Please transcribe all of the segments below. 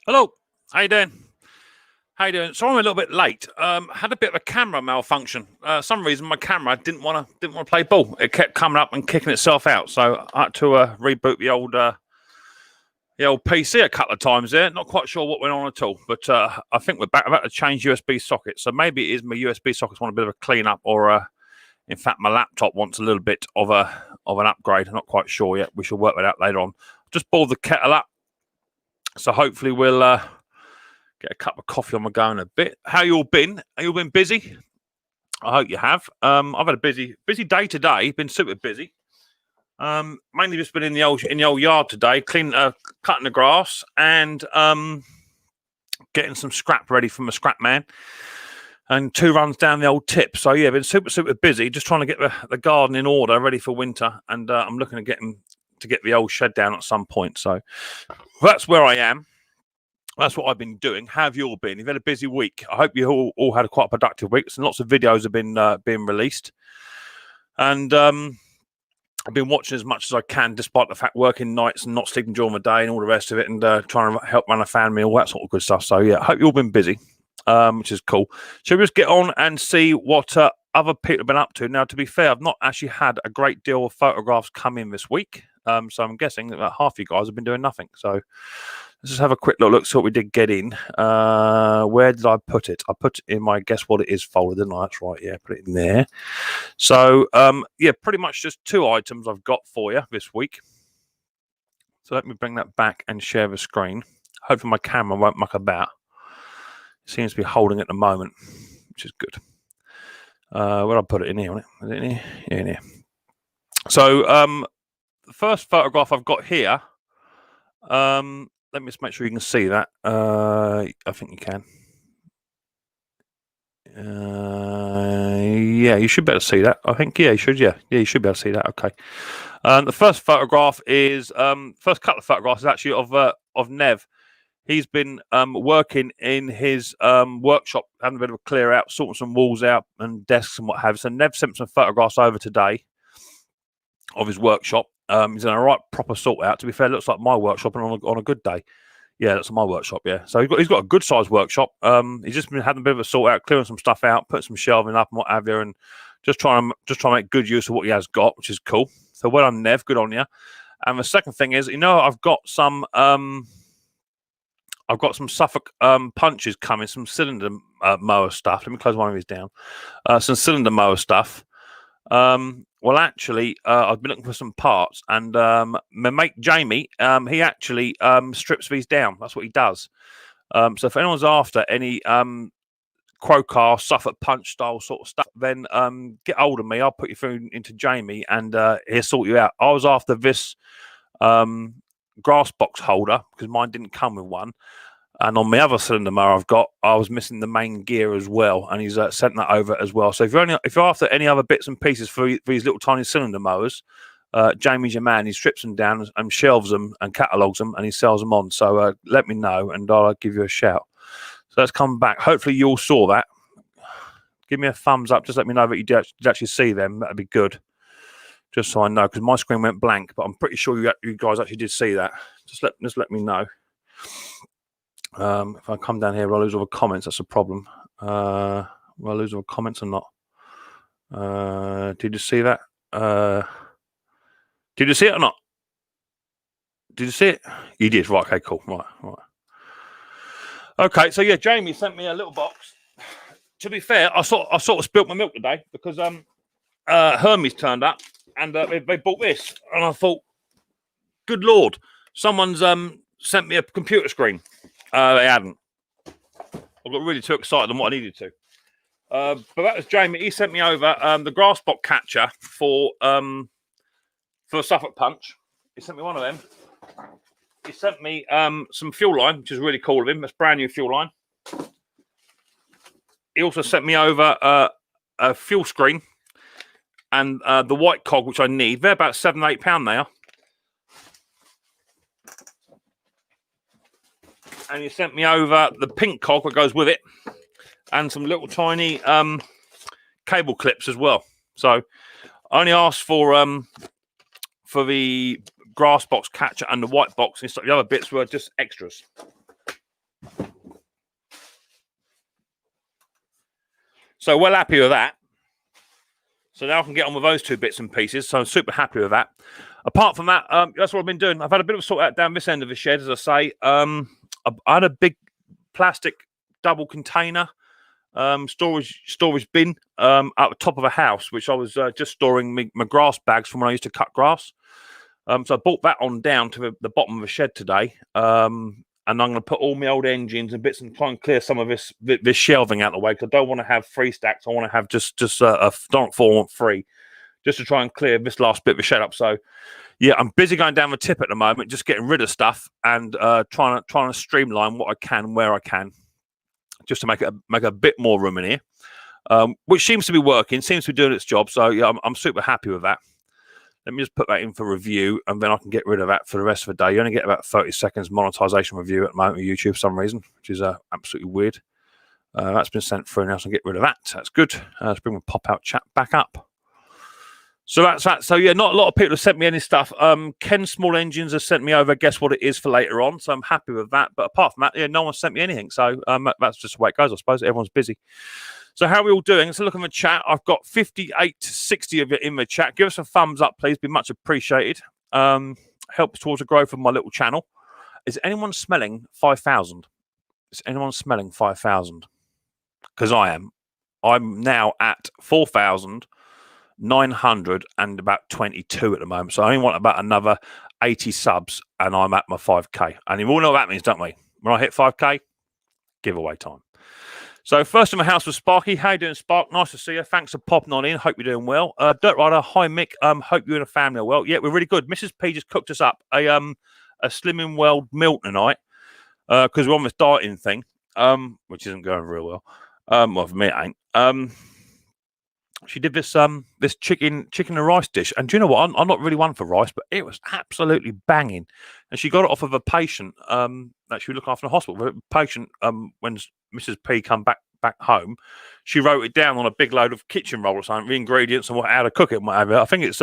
Hello, how you doing? How you doing? So I'm a little bit late. Had a bit of a camera malfunction. Some reason my camera didn't want to play ball. It kept coming up and kicking itself out. So I had to reboot the old PC a couple of times there. Not quite sure what went on at all, but I think we're back. About to change USB sockets. So maybe it is my USB sockets want a bit of a clean up, or in fact my laptop wants a little bit of an upgrade. I'm not quite sure yet. We shall work that out later on. Just boiled the kettle up, so hopefully we'll get a cup of coffee on my go in a bit. How you all been? Have you all been busy? I hope you have. I've had a busy day today. Been super busy. Mainly just been in the old yard today, cleaning, cutting the grass, and getting some scrap ready from a scrap man, and 2 runs down the old tip. So yeah, been super busy, just trying to get the garden in order, ready for winter, and I'm looking at getting to get the old shed down at some point. So that's where I am. That's what I've been doing. How have you all been? You've had a busy week. I hope you all had a quite productive week. And lots of videos have been being released, and I've been watching as much as I can, despite the fact working nights and not sleeping during the day and all the rest of it, and trying to help run a family and all that sort of good stuff. So yeah, I hope you've all been busy, which is cool. Shall we just get on and see what other people have been up to? Now, to be fair, I've not actually had a great deal of photographs come in this week, so I'm guessing that about half you guys have been doing nothing. So let's just have a quick look, see what we did get in. Where did I put it? I put it in my Guess What It Is folder, didn't I? That's right, yeah, put it in there. So, yeah, pretty much just 2 items I've got for you this week. So let me bring that back and share the screen. Hopefully my camera won't muck about. It seems to be holding at the moment, which is good. Where I put it in here? Is it in here? Yeah, in here. So, the first photograph I've got here, let me just make sure you can see that. I think you can. Yeah, you should be able to see that. I think, yeah, you should. Yeah, you should be able to see that. Okay. The first photograph is first couple of photographs is actually of Nev. He's been working in his workshop, having a bit of a clear out, sorting some walls out and desks and what have you. So Nev sent some photographs over today of his workshop. He's in a right proper sort out. To be fair, it looks like my workshop and on a good day. Yeah, that's my workshop. Yeah, so he's got a good sized workshop. He's just been having a bit of a sort out, clearing some stuff out, putting some shelving up and what have you, and just trying to make good use of what he has got, which is cool. So well done, Nev. Good on you. And the second thing is, I've got some Suffolk punches coming, some cylinder mower stuff. Let me close one of these down. Some cylinder mower stuff. Well, actually, I've been looking for some parts, and my mate Jamie, he actually strips these down. That's what he does. So if anyone's after any Crowcar, Suffolk punch style sort of stuff, then get hold of me. I'll put you through into Jamie, and he'll sort you out. I was after this grass box holder because mine didn't come with one. And on my other cylinder mower I was missing the main gear as well, and he's sent that over as well. So if you're after any other bits and pieces for these little tiny cylinder mowers, Jamie's your man. He strips them down and shelves them and catalogues them, and he sells them on. So let me know, and I'll give you a shout. So let's come back. Hopefully you all saw that. Give me a thumbs up. Just let me know that you did actually see them. That'd be good. Just so I know, because my screen went blank, but I'm pretty sure you guys actually did see that. Just let me know. If I come down here, will I lose all the comments? That's a problem. Will I lose all the comments or not? Did you see that? Did you see it or not? Did you see it? You did. Right. Okay. Cool. Right. Okay. So yeah, Jamie sent me a little box. To be fair, I sort of spilt my milk today because Hermes turned up and they bought this, and I thought, good Lord, someone's sent me a computer screen. They hadn't. I got really too excited than what I needed to. But that was Jamie. He sent me over the grass box catcher for Suffolk Punch. He sent me one of them. He sent me some fuel line, which is really cool of him. That's brand new fuel line. He also sent me over a fuel screen and the white cog, which I need. They're about £7-8 they are. And he sent me over the pink cog that goes with it, and some little tiny cable clips as well. So I only asked for the grass box catcher and the white box, and the other bits were just extras. So well happy with that. So now I can get on with those two bits and pieces. So I'm super happy with that. Apart from that, that's what I've been doing. I've had a bit of a sort out down this end of the shed, as I say. I had a big plastic double container storage bin at the top of a house, which I was just storing my grass bags from when I used to cut grass. So I brought that on down to the bottom of the shed today. And I'm going to put all my old engines and bits and try and clear some of this shelving out of the way, because I don't want to have 3 stacks. I want to have just a don't fall 3, just to try and clear this last bit of the shed up. So yeah, I'm busy going down the tip at the moment, just getting rid of stuff and trying to streamline what I can where I can, just to make a bit more room in here, which seems to be working, seems to be doing its job. So yeah, I'm super happy with that. Let me just put that in for review, and then I can get rid of that for the rest of the day. You only get about 30 seconds monetization review at the moment with YouTube for some reason, which is absolutely weird. That's been sent through now, so I can get rid of that. That's good. Let's bring the pop-out chat back up. So that's that. So yeah, not a lot of people have sent me any stuff. Ken Small Engines has sent me over, guess what it is, for later on. So I'm happy with that. But apart from that, yeah, no one sent me anything. So that's just the way it goes, I suppose. Everyone's busy. So how are we all doing? Let's look at the chat. I've got 58 to 60 of you in the chat. Give us a thumbs up, please. Be much appreciated. Helps towards the growth of my little channel. Is anyone smelling 5,000? Is anyone smelling 5,000? Because I am. I'm now at 4,922 at the moment. So I only want about another 80 subs, and I'm at my 5K. And you all know what that means, don't we? When I hit 5K, giveaway time. So first in the house was Sparky. How you doing, Spark? Nice to see you. Thanks for popping on in. Hope you're doing well. Dirt Rider, hi Mick. Hope you and the family are well. Yeah, we're really good. Mrs. P just cooked us up a Slimming World meal tonight, because we're on this dieting thing, which isn't going real well. Well, for me it ain't. She did this this chicken and rice dish, and do you know what? I'm not really one for rice, but it was absolutely banging. And she got it off of a patient that she would look after in the hospital. The patient, when Mrs. P come back home, she wrote it down on a big load of kitchen roll or something, the ingredients and how to cook it and whatever. I think it's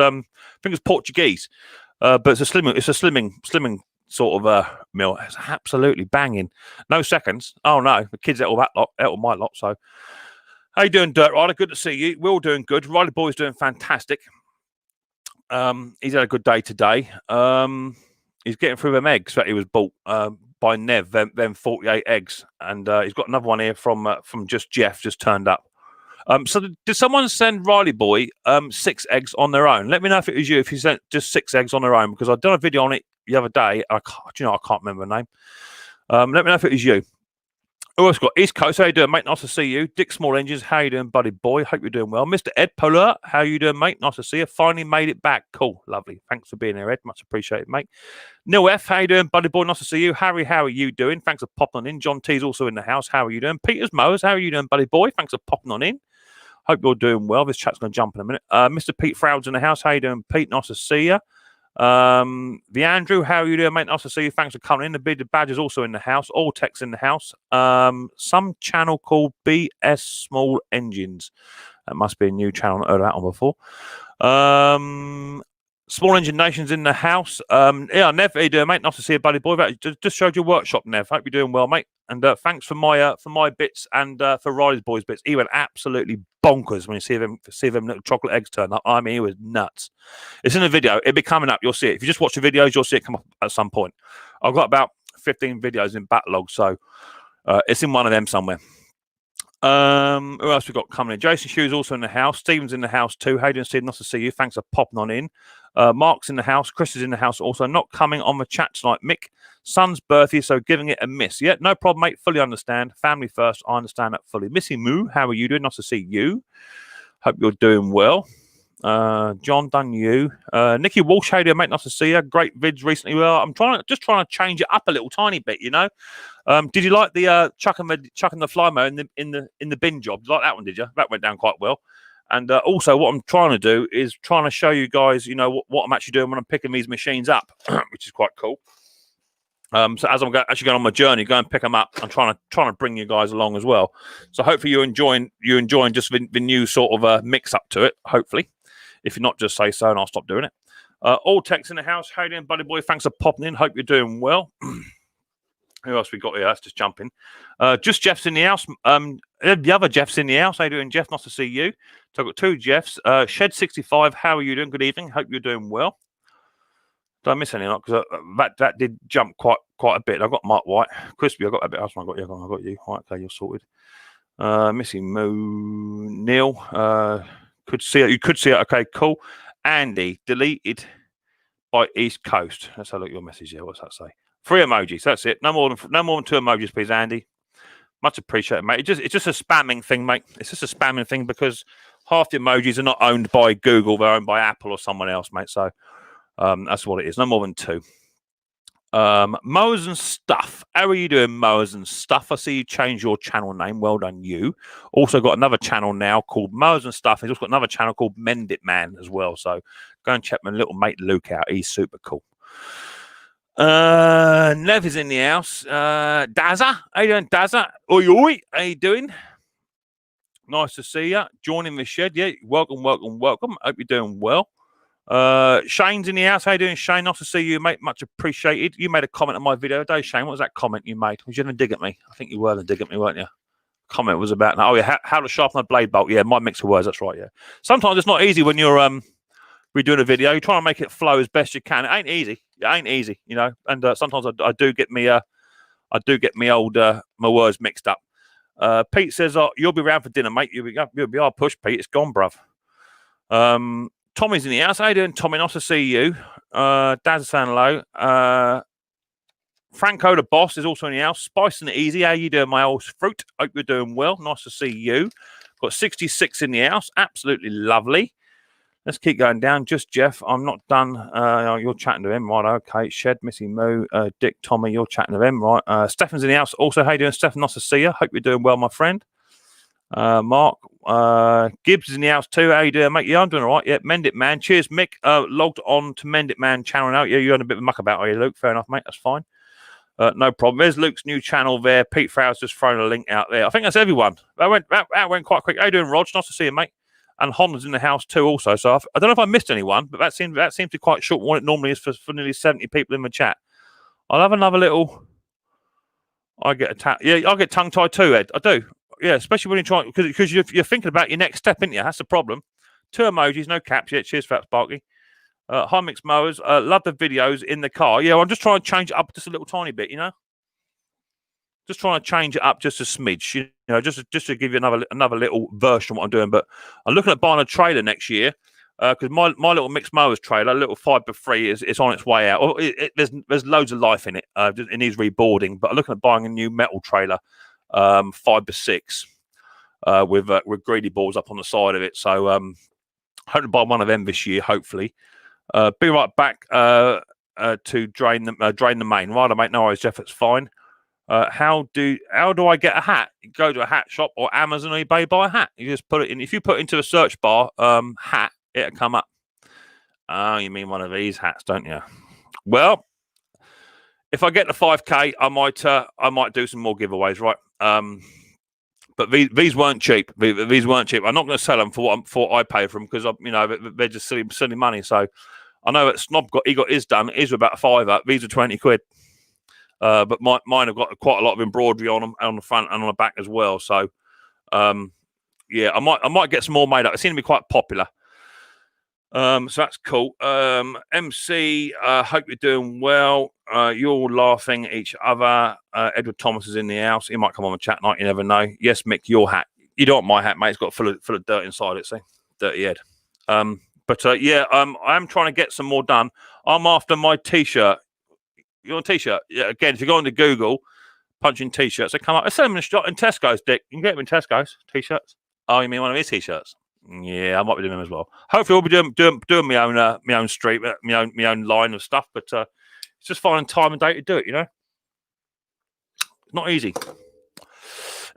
Portuguese, but it's a slimming sort of meal. It's absolutely banging. No seconds. Oh no, the kids ate all my lot. So. How you doing, Dirt Rider? Good to see you. We're all doing good. Riley Boy's doing fantastic. He's had a good day today. He's getting through them eggs that he was bought by Nev, them 48 eggs. And he's got another one here from just Jeff, just turned up. So did someone send Riley Boy 6 eggs on their own? Let me know if it was you, if you sent just 6 eggs on their own, because I've done a video on it the other day. I can't remember the name. Let me know if it was you. Oh, it's got East Coast. How you doing, mate? Nice to see you. Dick Small Engines. How you doing, buddy boy? Hope you're doing well. Mr. Ed Polar. How you doing, mate? Nice to see you. Finally made it back. Cool. Lovely. Thanks for being here, Ed. Much appreciated, mate. Neil F. How you doing, buddy boy? Nice to see you. Harry, how are you doing? Thanks for popping on in. John T's also in the house. How are you doing? Peters Mowers. How are you doing, buddy boy? Thanks for popping on in. Hope you're doing well. This chat's going to jump in a minute. Mr. Pete Froud's in the house. How you doing, Pete? Nice to see you. The Andrew, how are you doing, mate? Nice to see you. Thanks for coming in. The Bearded Badger's also in the house. All tech's in the house. Some channel called BS Small Engines. That must be a new channel. I've heard of that one before. Small Engine Nation's in the house. Yeah, Nev, how you doing, mate? Nice to see you, buddy boy. Just showed your workshop, Nev. Hope you're doing well, mate. And thanks for my bits and for Riley's boys' bits. He went absolutely bonkers when you see them little chocolate eggs turn up. I mean, he was nuts. It's in the video. It'll be coming up. You'll see it. If you just watch the videos, you'll see it come up at some point. I've got about 15 videos in backlog, so it's in one of them somewhere. Who else we got coming in? Jason Hughes also in the house. Stephen's in the house too. How you doing, Stephen? Nice to see you. Thanks for popping on in. Mark's in the house. Chris is in the house also. Not coming on the chat tonight. Mick, son's birthday, so giving it a miss. Yeah, no problem, mate. Fully understand. Family first. I understand that fully. Missy Moo, how are you doing? Nice to see you. Hope you're doing well. John done you. Nikki Walsh, how you doing, mate? Nice to see you. Great vids recently. Well, I'm trying to change it up a little tiny bit, you know. Did you like the chucking the fly mower in the bin job? Did you like that one? Did you? That went down quite well. And also, what I'm trying to do is trying to show you guys, you know, what I'm actually doing when I'm picking these machines up, which is quite cool. So as I'm actually going on my journey, go and pick them up. I'm trying to bring you guys along as well. So hopefully you're enjoying just the new sort of mix up to it. Hopefully, if you're not, just say so, and I'll stop doing it. All techs in the house. How you doing, buddy boy? Thanks for popping in. Hope you're doing well. Who else we got here? That's just jumping. Just Jeff's in the house. The other Jeff's in the house. How you doing, Jeff? Nice to see you. So I've got two Jeffs. Shed65, how are you doing? Good evening. Hope you're doing well. Did I miss anything? Because that did jump quite a bit. I got Mark White. Crispy, I got a bit else. I got you. I got you. Right, okay, you're sorted. Missy Moo Neil. Could see it. You could see it. Okay, cool. Andy, deleted by East Coast. Let's have a look at your message here. What's that say? 3 emojis. That's it. No more than 2 emojis, please, Andy. Much appreciated, mate. It's just a spamming thing, mate. It's just a spamming thing because half the emojis are not owned by Google; they're owned by Apple or someone else, mate. So that's what it is. No more than 2. Mowers and Stuff. How are you doing, Mowers and Stuff? I see you changed your channel name. Well done, you. Also got another channel now called Mowers and Stuff. He's also got another channel called Mend It Man as well. So go and check my little mate Luke out. He's super cool. Nev is in the house. Dazza, how you doing, Dazza? Oi, oi, how you doing? Nice to see you. Joining the shed, yeah. Welcome. Hope you're doing well. Shane's in the house. How you doing, Shane? Nice to see you, mate. Much appreciated. You made a comment on my video today, Shane. What was that comment you made? Was you going to dig at me? I think you were going to dig at me, weren't you? Comment was about, oh yeah, how to sharpen a blade bolt. Yeah, my mix of words. That's right. Yeah. Sometimes it's not easy when you're redoing a video. You're trying to make it flow as best you can. It ain't easy. You know. And sometimes I do get me old my words mixed up. Pete says, "Oh, you'll be around for dinner, mate. You'll be our push, Pete. It's gone, bruv." Tommy's in the house. How you doing, Tommy? Nice to see you. Dad's saying hello. Franco the boss is also in the house. Spicing it easy. How you doing, my old fruit? Hope you're doing well. Nice to see you. Got 66 in the house. Absolutely lovely. Let's keep going down. Just Jeff. I'm not done. You're chatting to him, right? Okay. Shed, Missy Moo, Dick, Tommy. You're chatting to him, right? Stefan's in the house. Also, how you doing, Stefan? Nice to see you. Hope you're doing well, my friend. Mark Gibbs is in the house too. How you doing, mate? Yeah, I'm doing all right. Yeah, Mend It Man. Cheers, Mick. Logged on to Mend It Man channel now. Yeah, you had a bit of a muck about, are you, Luke? Fair enough, mate. That's fine. No problem. There's Luke's new channel there. Pete Frow's just thrown a link out there. I think that's everyone. That went quite quick. How you doing, Rog? Nice to see you, mate. And Honda's in the house too, also. So I don't know if I missed anyone, but that seems to be quite short. What it normally is for nearly 70 people in the chat. I'll have another little. I get attacked. Yeah, I get tongue tied too, Ed. I do. Yeah, especially when you're trying because you're thinking about your next step, aren't you? That's the problem. 2 emojis, no caps yet. Cheers for that, Sparky. Hi, Micks Mowers. Love the videos in the car. Yeah, I'm just trying to change it up just a little tiny bit, you know. Just trying to change it up just a smidge, you know, just to give you another little version of what I'm doing. But I'm looking at buying a trailer next year because my little Micks Mowers trailer, little 5x3, is on its way out. There's loads of life in it. It needs reboarding, but I'm looking at buying a new metal trailer, 5x6, with greedy balls up on the side of it. So hope to buy one of them this year, hopefully. Be right back to drain the main. Right, mate. No worries, Jeff. It's fine. How do I get a hat? You go to a hat shop or Amazon or eBay, buy a hat. You just put it in. If you put into a search bar hat, it'll come up. Oh, you mean one of these hats, don't you? Well, if I get to 5K, I might do some more giveaways, right? But these weren't cheap. These weren't cheap. I'm not going to sell them for what I pay for them because they're just silly money. So I know that Snob got his done. His were about £5. These are 20 quid. But mine have got quite a lot of embroidery on them, on the front and on the back as well. So, yeah, I might get some more made up. It seems to be quite popular. So that's cool. MC, hope you're doing well. You're all laughing at each other. Edward Thomas is in the house. He might come on the chat night. You never know. Yes, Mick, your hat. You don't want my hat, mate. It's got full of dirt inside it. See, dirty head. Yeah, I'm trying to get some more done. I'm after my T-shirt. You want a T-shirt? Yeah. Again, if you go into Google, punch in T-shirts, they come up. I sell them in Tesco's, Dick. You can get them in Tesco's T-shirts. Oh, you mean one of his T-shirts? Yeah, I might be doing them as well. Hopefully, I'll be doing my own street, my own line of stuff. But it's just finding time and day to do it. You know, it's not easy.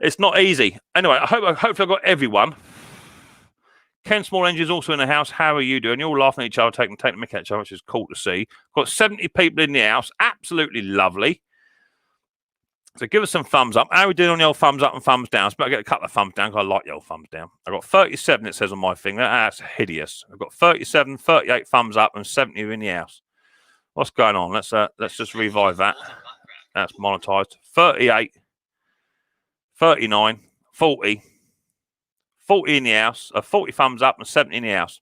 It's not easy. Anyway, hopefully I've got everyone. Ken Small Engine is also in the house. How are you doing? You're all laughing at each other, taking the mick at each other, which is cool to see. Got 70 people in the house. Absolutely lovely. So give us some thumbs up. How are we doing on the old thumbs up and thumbs down? So I better get a couple of thumbs down because I like the old thumbs down. I've got 37, it says on my thing. That's hideous. I've got 37, 38 thumbs up and 70 in the house. What's going on? Let's just revive that. That's monetized. 38, 39, 40, 40 in the house, 40 thumbs up and 70 in the house.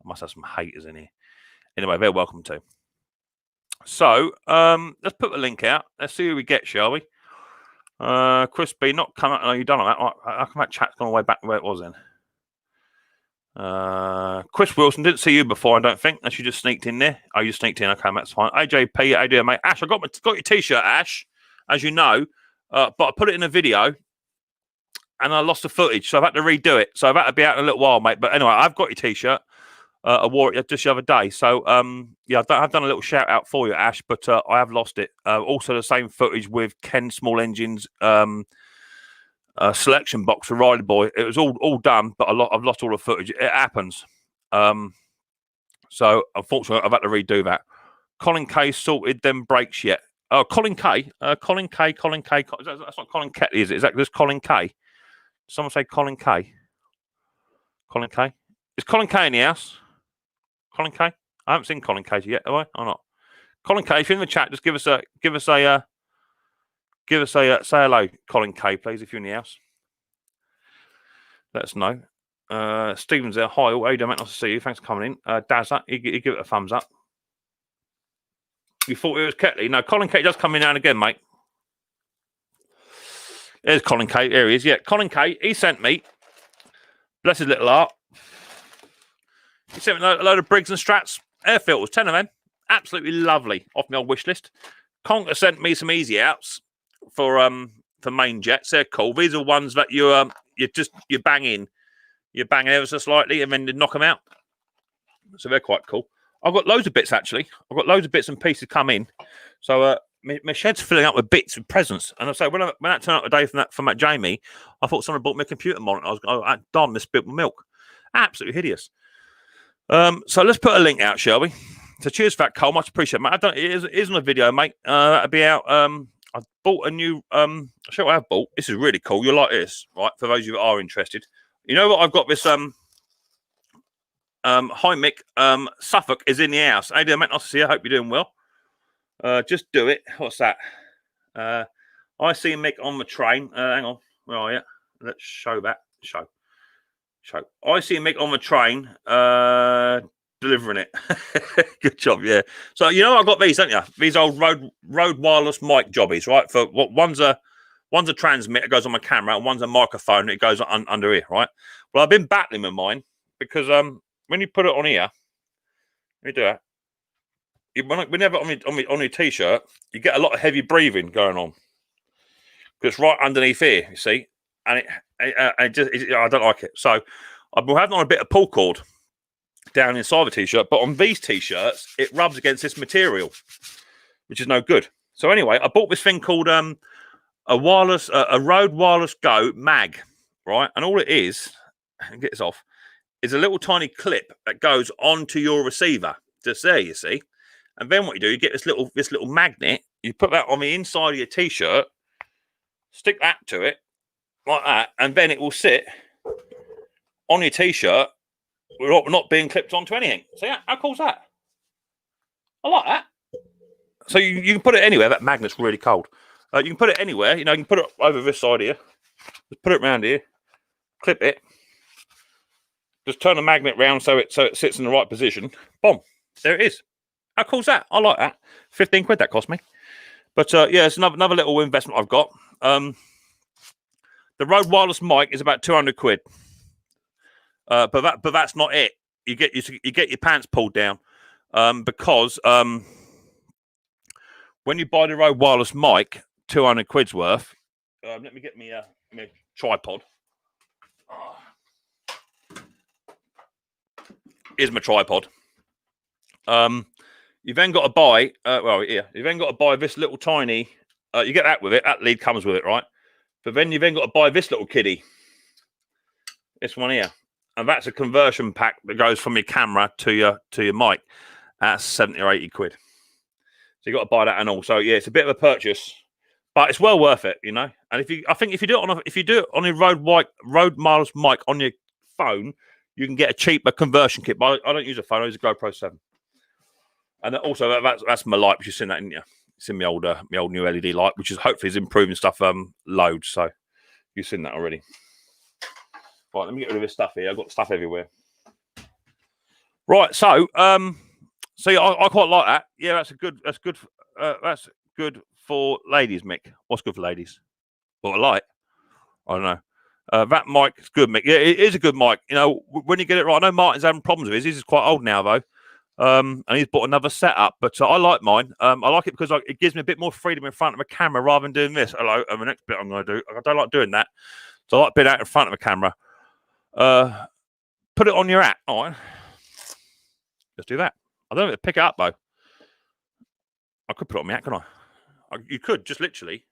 I must have some haters in here. Anyway, they're welcome to. So, let's put the link out. Let's see who we get, shall we? Chris B, not come out. No, you done that. How come that chat's gone way back where it was then? Chris Wilson, didn't see you before, I don't think. Unless you just sneaked in there. Oh, you sneaked in. Okay, that's fine. AJP, how you doing, mate? Ash, I got your t-shirt, Ash, as you know. But I put it in a video and I lost the footage, so I've had to redo it. So I've had to be out in a little while, mate. But anyway, I've got your t-shirt. I wore it just the other day. So, yeah, I've done a little shout out for you, Ash, but I have lost it. Also, the same footage with Ken Small Engine's selection box for Riley Boy. It was all done, but I've lost all the footage. It happens. So, unfortunately, I've had to redo that. Colin K sorted them breaks yet. Oh, Colin K. Colin K. That's not Colin Ketley, is it? Is that just Colin K? Someone say Colin K. Colin K. Is Colin K in the house? Colin K. I haven't seen Colin K yet, have I? Or not? Colin K, if you're in the chat, just give us a say hello, Colin K, please, if you're in the house. Let us know. Stephen's there. Hi, how you doing, mate? Nice to see you. Thanks for coming in. Dazza, you give it a thumbs up. You thought it was Ketley? No, Colin K does come in now and again, mate. There's Colin K. There he is. Yeah, Colin K. He sent me. Bless his little heart. He sent me a load of Briggs and Strats air filters, 10 of them. Absolutely lovely. Off my old wish list. Conker sent me some easy outs for main jets. They're cool. These are ones that you bang in. You bang ever so slightly and then you knock them out. So they're quite cool. I've got loads of bits actually. I've got loads of bits and pieces come in. So my shed's filling up with bits and presents. And I say when that turned up today from that Jamie, I thought someone bought me a computer monitor. I darn this spilt my milk. Absolutely hideous. So let's put a link out, shall we? So cheers for that, Cole. Much appreciated, mate. It isn't a video, mate. That'll be out. I bought a new. I'll show you what I've bought. This is really cool. You'll like this, right? For those of you that are interested. You know what? I've got this. Hi, Mick. Suffolk is in the house. Hey, dear, mate. Nice to see you. I hope you're doing well. Just do it. What's that? I see Mick on the train. Hang on. Where are you? Let's show that. Show. I see Mick on the train. Delivering it. Good job, yeah. So you know I got these, don't you? These old road wireless mic jobbies, right? For what one's a transmitter, goes on my camera, and one's a microphone, it goes under here, right? Well, I've been battling with mine because when you put it on here, let me do that. Whenever on your t-shirt, you get a lot of heavy breathing going on. Because it's right underneath here, you see, and I don't like it. So I've been having on a bit of pull cord down inside the t-shirt, but on these t-shirts it rubs against this material, which is no good. So anyway, I bought this thing called a Rode Wireless Go mag, right? And all it is, and get this off, is a little tiny clip that goes onto your receiver, just there, you see. And then what you do, you get this little magnet, you put that on the inside of your t-shirt, stick that to it like that, and then it will sit on your t-shirt. We're not being clipped onto anything. So yeah, how cool is that? I like that. So you can put it anywhere. That magnet's really cold. You can put it anywhere. You know, you can put it over this side here. Just put it around here. Clip it. Just turn the magnet round so it sits in the right position. Boom. There it is. How cool is that? I like that. 15 quid that cost me. But yeah, it's another little investment I've got. The Rode Wireless mic is about 200 quid. But that's not it. You get your pants pulled down because when you buy the Rode Wireless mic, 200 quid's worth. Let me get me a tripod. Here's my tripod. You then got to buy. You then got to buy this little tiny. You get that with it. That lead comes with it, right? But then you then got to buy this little kiddie. This one here. And that's a conversion pack that goes from your camera to your mic. That's 70 or 80 quid. So you got to buy that and all. So yeah, it's a bit of a purchase, but it's well worth it, you know. And if you do it on a Rode Wireless mic on your phone, you can get a cheaper conversion kit. But I don't use a phone. I use a GoPro 7. And also that's my light, which you've seen that, didn't you? It's in my old new LED light, which is hopefully is improving stuff loads. So you've seen that already. Right, let me get rid of this stuff here. I've got stuff everywhere. Right, so see, I quite like that. Yeah, that's good for ladies, Mick. What's good for ladies? What a light. I don't know. That mic is good, Mick. Yeah, it is a good mic. You know, when you get it right. I know Martin's having problems with his. He's quite old now, though. And he's bought another setup, but I like mine. I like it because it gives me a bit more freedom in front of a camera rather than doing this. Hello, and the next bit I'm going to do. I don't like doing that. So I like being out in front of a camera. Put it on your hat. All right. Let's do that. I don't know if to pick it up, though. I could put it on my hat, couldn't I? You could, just literally.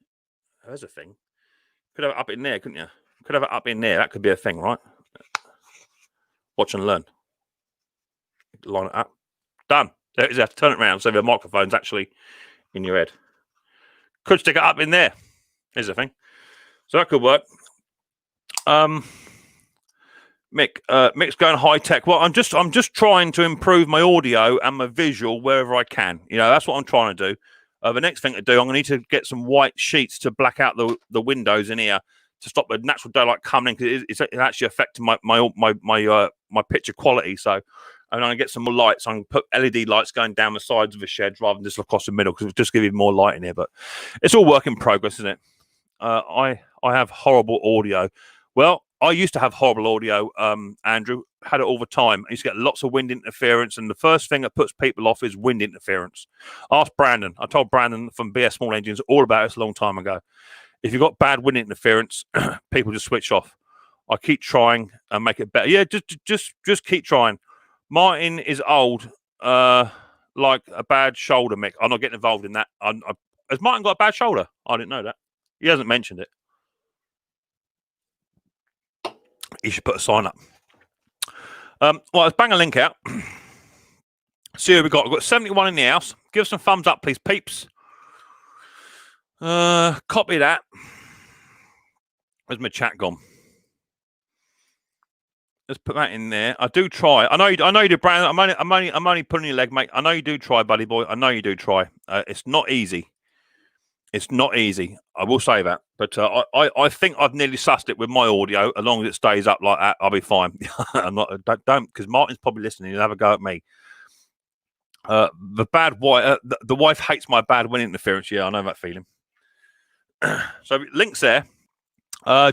There's a thing. Could have it up in there, couldn't you? Could have it up in there. That could be a thing, right? Watch and learn. Line it up. Done. There it is. You have to turn it around so the microphone's actually in your head. Could stick it up in there. Here's the thing. So that could work. Mick's going high tech. Well, I'm just trying to improve my audio and my visual wherever I can. You know, that's what I'm trying to do. The next thing to do, I'm going to need to get some white sheets to black out the windows in here to stop the natural daylight coming in, because it's actually affecting my picture quality. So I'm going to get some more lights. I'm going to put LED lights going down the sides of the shed rather than just across the middle, because it'll just give you more light in here. But it's all work in progress, isn't it? I have horrible audio. Well, I used to have horrible audio, Andrew. Had it all the time. I used to get lots of wind interference, and the first thing that puts people off is wind interference. Ask Brandon. I told Brandon from BS Small Engines all about this a long time ago. If you've got bad wind interference, people just switch off. I keep trying and make it better. Yeah, just keep trying. Martin is old, like a bad shoulder, Mick. I'm not getting involved in that. Has Martin got a bad shoulder? I didn't know that. He hasn't mentioned it. You should put a sign up. Well, let's bang a link out. See what we've got. We've got 71 in the house. Give us some thumbs up, please, peeps. Copy that. Where's my chat gone? Let's put that in there. I do try. I know you do, Brandon. I'm only pulling your leg, mate. I know you do try, buddy boy. I know you do try. It's not easy. It's not easy. I will say that. But I think I've nearly sussed it with my audio. As long as it stays up like that, I'll be fine. I'm not. Don't, because Martin's probably listening. He'll have a go at me. The bad wife. The wife hates my bad wind interference. Yeah, I know that feeling. So links there.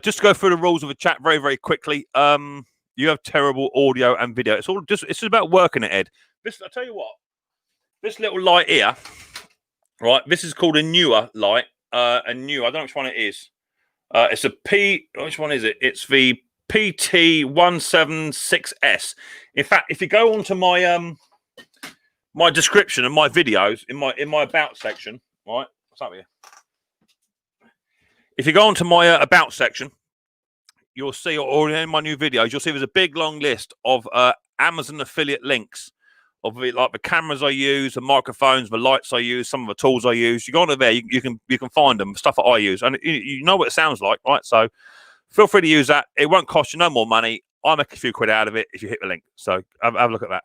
Just to go through the rules of the chat very, very quickly. You have terrible audio and video. It's just about working it, Ed. I tell you what. This little light here. Right, this is called a newer light. I don't know which one it is. It's a P. Which one is it? It's the PT176S. In fact, if you go onto my my description and my videos in my about section, right? What's up here? If you go onto my about section, you'll see, or in my new videos, you'll see there's a big long list of Amazon affiliate links. Of like the cameras I use, the microphones, the lights I use, some of the tools I use. You go onto there, you can find them, stuff that I use, and you know what it sounds like, right? So feel free to use that. It won't cost you no more money. I'll make a few quid out of it if you hit the link. So have a look at that.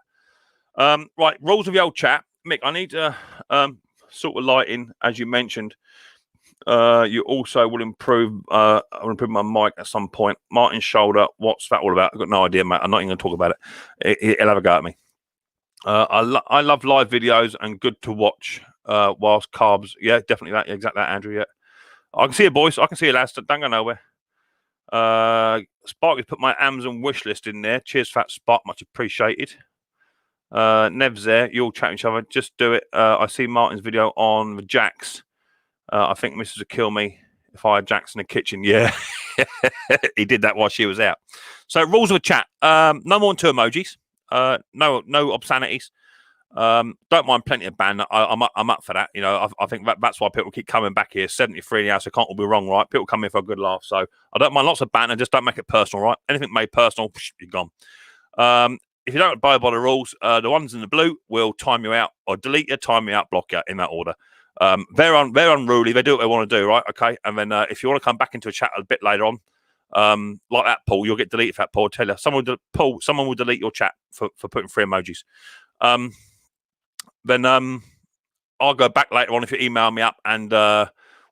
Right, rules of the old chat. Mick, I need to sort of lighting, as you mentioned. You also will improve. I will improve my mic at some point. Martin's shoulder. What's that all about? I've got no idea, mate. I'm not even going to talk about it. He'll have a go at me. I love live videos and good to watch whilst carbs. Yeah, definitely that. Yeah, exactly that, Andrew. Yeah, I can see you, boys. I can see you, lads. Don't go nowhere. Spark has put my Amazon wish list in there. Cheers for that, Spark. Much appreciated. Nev's there. You all chat each other. Just do it. I see Martin's video on the jacks. I think Mrs. would kill me if I had jacks in the kitchen. Yeah, he did that while she was out. So rules of the chat. No more than 2 emojis. No obscenities. Don't mind plenty of ban. I'm up for that. You know, I think that's why people keep coming back here. 73 in the house. I can't all be wrong, right? People come in for a good laugh. So I don't mind lots of banter. Just don't make it personal, right? Anything made personal, you're gone. If you don't abide by the rules, the ones in the blue will time you out or delete you, time you out, block you in that order. They're unruly. They do what they want to do, right? Okay. And then if you want to come back into a chat a bit later on, like that, Paul, you'll get deleted for that, Paul. I'll tell you, someone will delete your chat for putting 3 emojis. Then I'll go back later on if you email me up, and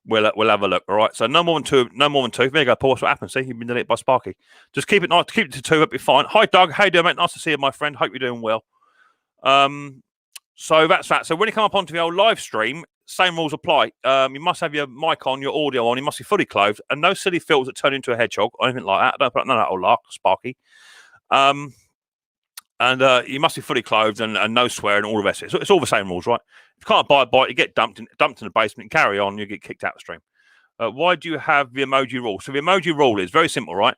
we'll have a look. All right. So no more than two. No more than two. There you go, Paul. What's what happened? See, you've been deleted by Sparky. Just keep it nice. Keep it to two. It'll be fine. Hi, Doug. How you doing, mate? Nice to see you, my friend. Hope you're doing well. So that's that. So when you come up onto the old live stream, same rules apply. You must have your mic on, your audio on. You must be fully clothed, and no silly filters that turn into a hedgehog or anything like that. Don't put none of that old lark, Sparky. And you must be fully clothed and no swearing and all the rest of it. So it's all the same rules, right? If you can't abide by it, you get dumped in the basement and carry on. You get kicked out of the stream. Why do you have the emoji rule? So the emoji rule is very simple, right?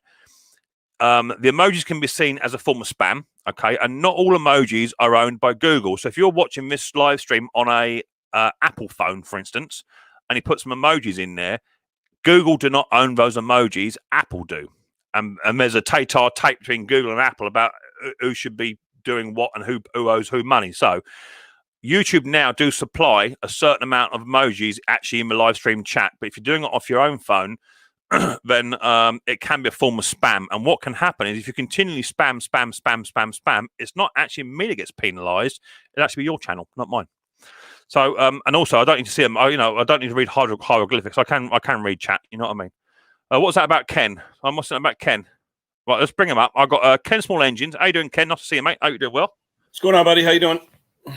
The emojis can be seen as a form of spam, okay? And not all emojis are owned by Google. So if you're watching this live stream on a Apple phone, for instance, and you put some emojis in there, Google do not own those emojis. Apple do. And there's a tape between Google and Apple about who should be doing what and who owes who money. So YouTube now do supply a certain amount of emojis actually in the live stream chat. But if you're doing it off your own phone, then it can be a form of spam. And what can happen is if you continually spam, it's not actually me that gets penalised. It'll actually be your channel, not mine. So, and also I don't need to see them. I don't need to read hieroglyphics. I can read chat. You know what I mean? What's that about Ken? I must know about Ken. Right, let's bring him up. I've got Ken Small Engines. How you doing, Ken? Nice to see you, mate. Hope you're doing well. What's going on, buddy? How you doing?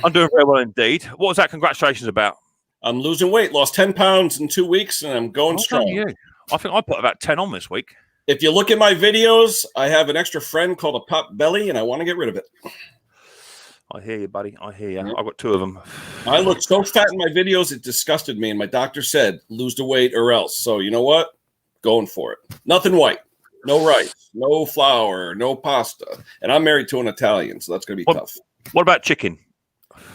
I'm doing very well indeed. What was that congratulations about? I'm losing weight. Lost 10 pounds in 2 weeks, and I'm going strong. You? I think I put about 10 on this week. If you look at my videos, I have an extra friend called a pop belly, and I want to get rid of it. I hear you, buddy. I hear you. I've got 2 of them. I look so fat in my videos, it disgusted me, and my doctor said, lose the weight or else. So you know what? Going for it. Nothing white. No rice. No flour. No pasta. And I'm married to an Italian, so that's going to be tough. What about chicken?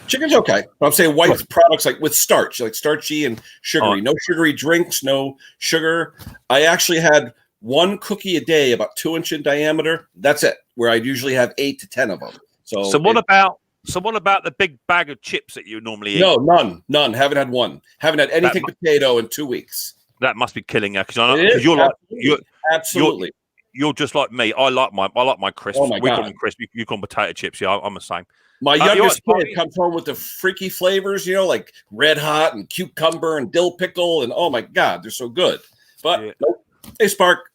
Chicken's okay. I'm saying white products like with starch, like starchy and sugary. No sugary drinks, no sugar. I actually had 1 cookie a day, about 2 inch in diameter. That's it, where I'd usually have 8 to 10 of them. So what about the big bag of chips that you normally eat? No, none. Haven't had one. Haven't had anything potato in 2 weeks. That must be killing you because you're absolutely. You're just like me. I like my crisps. Oh my we God. call them crisps. You call them potato chips. Yeah, I'm the same. My youngest kid comes home with the freaky flavors, like Red Hot and cucumber and dill pickle, and oh my God, they're so good. But nope. Hey, Spark.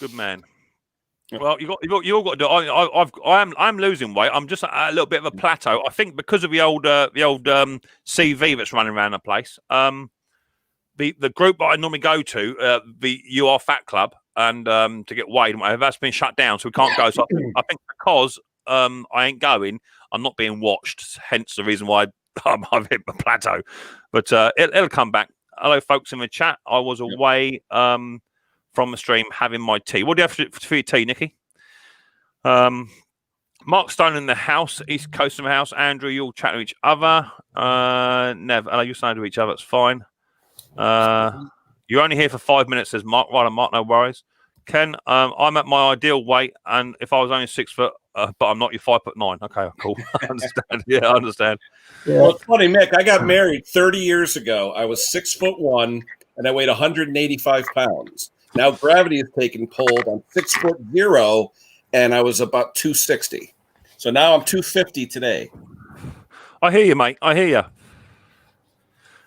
Good man. Well, you all got to do it. I'm losing weight. I'm just at a little bit of a plateau. I think because of the old CV that's running around the place. The group that I normally go to, the You Are Fat Club, and to get weighed and whatever, that's been shut down, so we can't go. So I think because I ain't going, I'm not being watched. Hence the reason why I've hit the plateau. But it'll come back. Hello, folks in the chat. I was away from the stream having my tea. What do you have for your tea, Nikki? Mark Stone in the house, East Coast of the house. Andrew, you all chat to each other. Never. You're saying to each other. It's fine. You're only here for 5 minutes, says Mark. Right, Mark, no worries. Ken, I'm at my ideal weight, and if I was only 6 foot, but I'm not, you're 5'9". Okay, cool. I understand. Yeah, I understand. Yeah. Well, it's funny, Mick. I got married 30 years ago. I was 6'1", and I weighed 185 pounds. Now gravity has taken hold. I'm 6'0", and I was about 260. So now I'm 250 today. I hear you, mate. I hear you.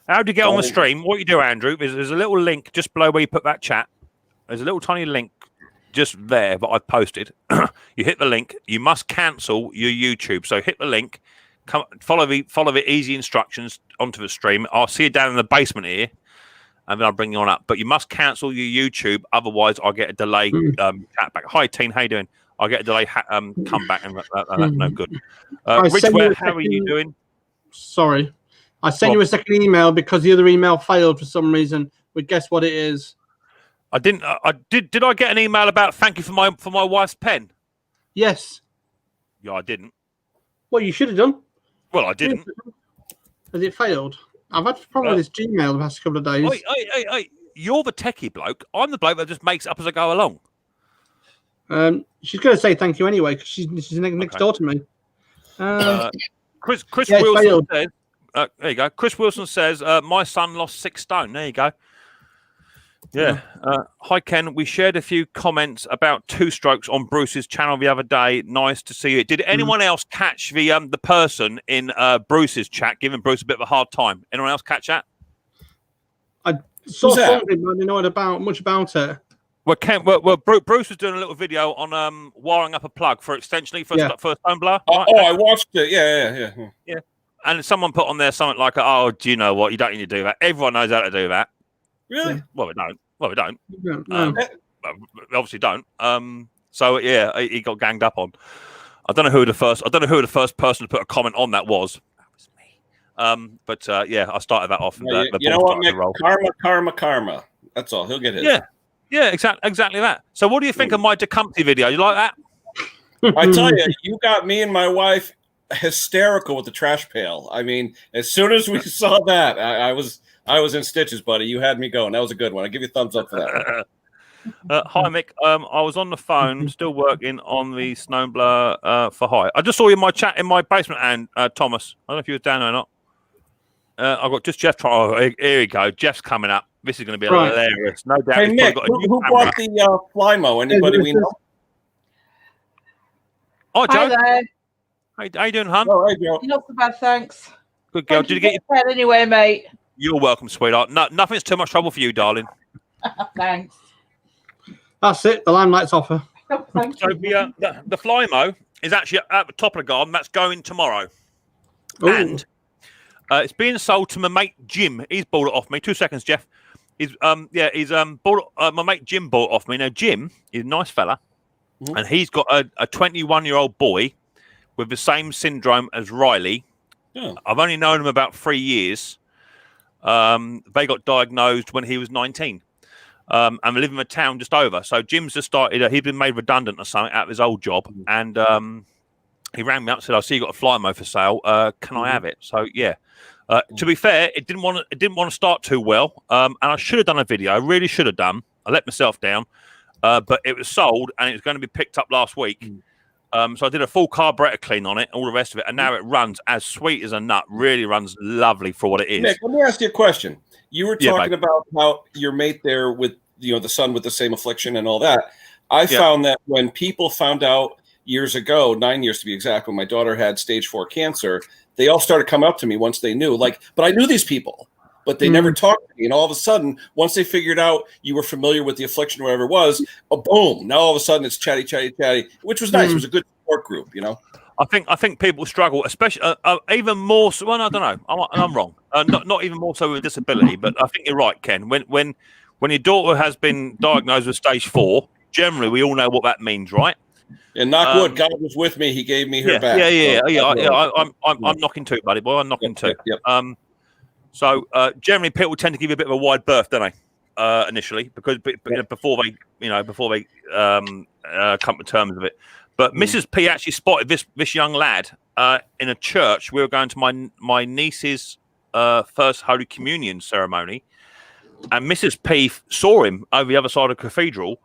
How do you get on the stream? What you do, Andrew, is there's a little link just below where you put that chat. There's a little tiny link just there that I've posted. You hit the link. You must cancel your YouTube. So hit the link. Come follow the easy instructions onto the stream. I'll see you down in the basement here, and then I'll bring you on up. But you must cancel your YouTube, otherwise I'll get a delay chat back. Hi, Teen. How you doing? I'll get a delay come back, and that's no good. Rich, how are you doing? Sorry. I sent you a second email because the other email failed for some reason. But guess what it is? I didn't. Did I get an email about thank you for my wife's pen? Yes. Yeah, I didn't. Well, you should have done. Well, I didn't. Has it failed? I've had problem with this Gmail the past couple of days. Hey, you're the techie bloke. I'm the bloke that just makes it up as I go along. She's going to say thank you anyway because she's next door to me. Chris Wilson says. There you go. Chris Wilson says, my son lost 6 stone. There you go. Yeah. Hi, Ken. We shared a few comments about two strokes on Bruce's channel the other day. Nice to see it. Did anyone else catch the person in Bruce's chat giving Bruce a bit of a hard time? Anyone else catch that? I saw something, but I didn't know much about it. Well, Bruce was doing a little video on wiring up a plug for extension for a stone blower. Right? I watched it. Yeah. And someone put on there something like, "Oh, do you know what? You don't need to do that. Everyone knows how to do that." Really? Yeah. Well, we don't. No. We obviously don't. So yeah, he got ganged up on. I don't know who the first person to put a comment on that was. That was me. But yeah, I started that off. Yeah, you know what, Mick? Karma. That's all. He'll get his. Yeah, exactly that. So, what do you think of my Tecumseh video? You like that? I tell you, you got me and my wife hysterical with the trash pail. I mean, as soon as we saw that, I was in stitches, buddy. You had me going. That was a good one. I'll give you a thumbs up for that. Hi, Mick. I was on the phone, still working on the snowblower for hire. I just saw you in my chat in my basement, and Thomas. I don't know if you were down or not. I've got just Jeff trying. Oh, here we go. Jeff's coming up. This is going to be hilarious. No doubt. Hey, Mick, who bought the Flymo? Anybody we know? Oh, Joe. Hi there. How you doing, hon? Oh, hey, Joe. Not so bad, thanks. Good girl. Did you get your bed anyway, mate? You're welcome, sweetheart. No, nothing's too much trouble for you, darling. Thanks. That's it. The limelight's off her. Oh, thank So you. the Flymo is actually at the top of the garden. That's going tomorrow. Ooh. And it's being sold to my mate Jim. He's bought it off me. 2 seconds, Jeff. He's bought my mate Jim bought it off me. Now Jim is a nice fella, and he's got a 21-year-old boy with the same syndrome as Riley. Yeah. I've only known him about 3 years. They got diagnosed when he was 19. And they live in a town just over. So Jim's just started. He'd been made redundant or something out of his old job, and he rang me up and said, "I see you got a Flymo for sale. Can I have it?" So yeah. To be fair, it didn't want to start too well, and I should have done a video. I really should have done. I let myself down, but it was sold and it was going to be picked up last week. So I did a full carburetor clean on it, all the rest of it, and now it runs as sweet as a nut. Really runs lovely for what it is. Nick, let me ask you a question. You were talking about how your mate there with the son with the same affliction and all that. I found that when people found out years ago, 9 years to be exact, when my daughter had stage 4 cancer, they all started coming up to me once they knew. But I knew these people, but they never talked to me. And all of a sudden, once they figured out you were familiar with the affliction or whatever it was, boom! Now all of a sudden it's chatty, which was nice. It was a good support group, you know. I think people struggle, especially even more so. Well, I don't know. I'm wrong. Not even more so with disability, but I think you're right, Ken. When your daughter has been diagnosed with stage 4, generally we all know what that means, right? And knock wood, God was with me. He gave me her back. I'm knocking two, buddy boy. I'm knocking two. Yep. So generally people tend to give you a bit of a wide berth, don't they? Initially, because before they come to terms with it. But Mrs. P actually spotted this young lad in a church. We were going to my niece's first Holy Communion ceremony, and Mrs. P saw him over the other side of the cathedral,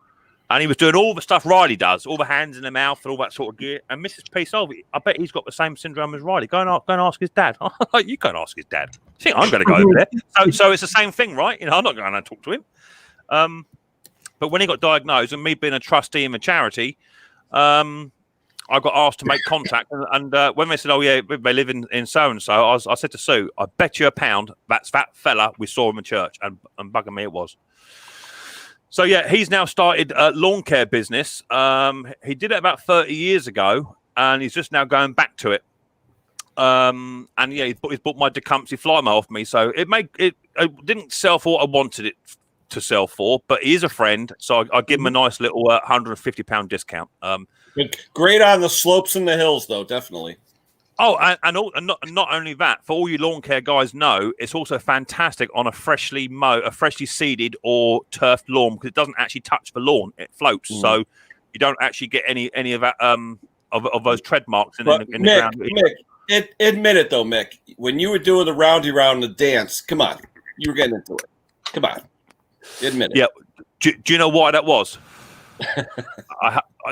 and he was doing all the stuff Riley does, all the hands in the mouth and all that sort of gear. And Mrs. P said, "I bet he's got the same syndrome as Riley. Go and ask his dad." You go and ask his dad. I think I'm going to go over there. So it's the same thing, right? I'm not going to talk to him. But when he got diagnosed, and me being a trustee in a charity, I got asked to make contact, and when they said, "Oh yeah, they live in so and so," I said to Sue, "I bet you £1 that's that fella we saw in the church," and bugging me it was. So yeah, he's now started a lawn care business. He did it about 30 years ago, and he's just now going back to it. And yeah, he's bought my Tecumseh Flymo off me, so it didn't sell for what I wanted it to sell for, but he is a friend, so I give him a nice little £150 discount. Great on the slopes and the hills, though, definitely. Oh, and not only that, for all you lawn care guys know, it's also fantastic on a freshly seeded or turfed lawn, because it doesn't actually touch the lawn; it floats, so you don't actually get any of that of those tread marks in the ground. Mick, admit it though, Mick. When you were doing the roundy round the dance, come on, you were getting into it. Come on, admit it. Yeah. Do you know why that was?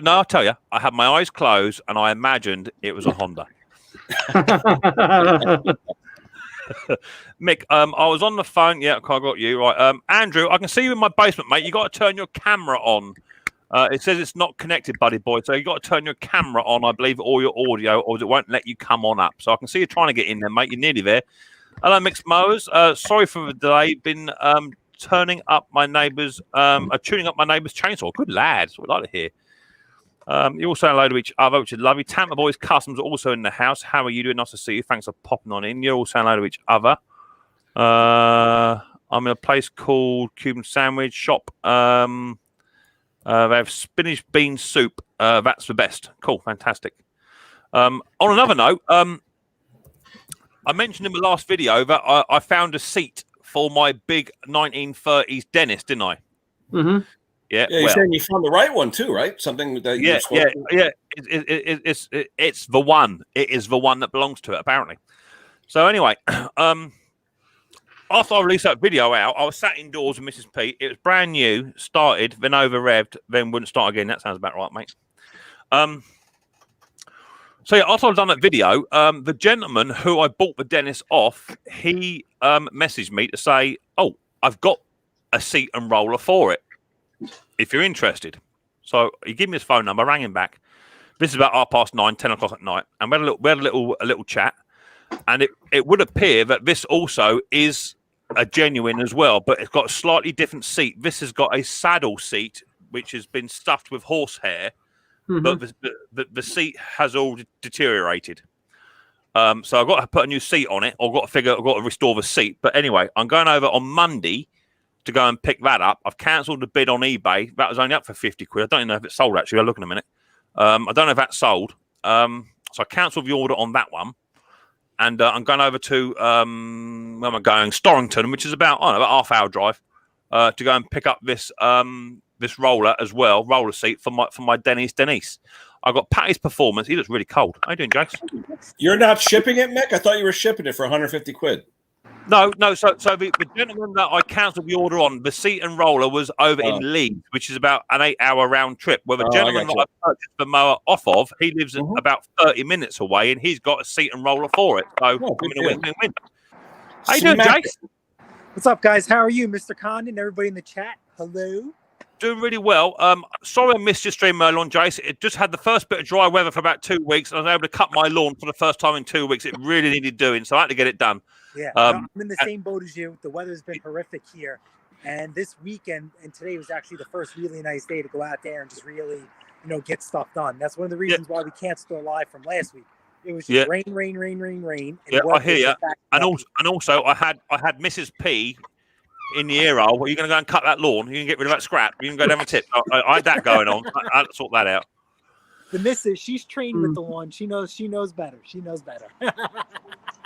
No, I'll tell you. I had my eyes closed and I imagined it was a Honda. Mick, I was on the phone. Yeah, I got you right. Andrew, I can see you in my basement, mate. You got to turn your camera on. It says it's not connected, buddy boy. So you got to turn your camera on, I believe, or your audio, or it won't let you come on up. So I can see you trying to get in there, mate. You're nearly there. Hello, Micks Mowers. Sorry for the delay. Been tuning up my neighbour's chainsaw. Good lads. We'd like to hear. You all say hello to each other, which is lovely. Tampa Boys Customs are also in the house. How are you doing? Nice to see you. Thanks for popping on in. You're all saying hello to each other. I'm in a place called Cuban Sandwich Shop. They have spinach bean soup. That's the best. Cool, fantastic. On another note, I mentioned in the last video that I found a seat for my big 1930s dentist, didn't I? Mm-hmm. Yeah. You're saying you found the right one too, right? Something that yeah. It's the one. It is the one that belongs to it, apparently. So anyway, after I released that video out, I was sat indoors with Mrs. P. It was brand new, started, then over-revved, then wouldn't start again. That sounds about right, mate. So yeah, after I've done that video, the gentleman who I bought the dentist off, he messaged me to say, "Oh, I've got a seat and roller for it, if you're interested." So he gave me his phone number, I rang him back. This is about 9:30, 10 o'clock at night, and we had a little chat. And it would appear that this also is a genuine as well, but it's got a slightly different seat. This has got a saddle seat, which has been stuffed with horsehair, but the seat has all deteriorated. So I've got to put a new seat on it, or I've got to restore the seat. But anyway, I'm going over on Monday to go and pick that up. I've cancelled the bid on eBay. That was only up for 50 quid. I don't even know if it's sold, actually. I'll look in a minute. I don't know if that's sold. So I cancelled the order on that one. And I'm going over to, where am I going? Storrington, which is about a half-hour drive, to go and pick up this this roller as well, roller seat for my Denise. I've got Patty's Performance. He looks really cold. How you doing, Jace? You're not shipping it, Mick? I thought you were shipping it for 150 quid. No. So the gentleman that I cancelled the order on, the seat and roller was over in Leeds, which is about an 8-hour round trip. Where the gentleman that I purchased the mower off of, he lives about 30 minutes away, and he's got a seat and roller for it. So I'm in a win-win-win. How you doing, Jace? What's up, guys? How are you, Mr. Condon? Everybody in the chat, hello. Doing really well. Sorry I missed your stream earlier on, Jace. It just had the first bit of dry weather for about 2 weeks. I was able to cut my lawn for the first time in 2 weeks. It really needed doing, so I had to get it done. Yeah, I'm in the same boat as you. The weather's been horrific here. And this weekend, and today was actually the first really nice day to go out there and just really, get stuff done. That's one of the reasons why we can't still live from last week. It was just rain. And I hear you. And also, I had Mrs. P in the ear hole. Well, you're going to go and cut that lawn. You can get rid of that scrap. You can go down the tip. I had that going on. I had to sort that out. The missus, she's trained with the lawn. She knows better.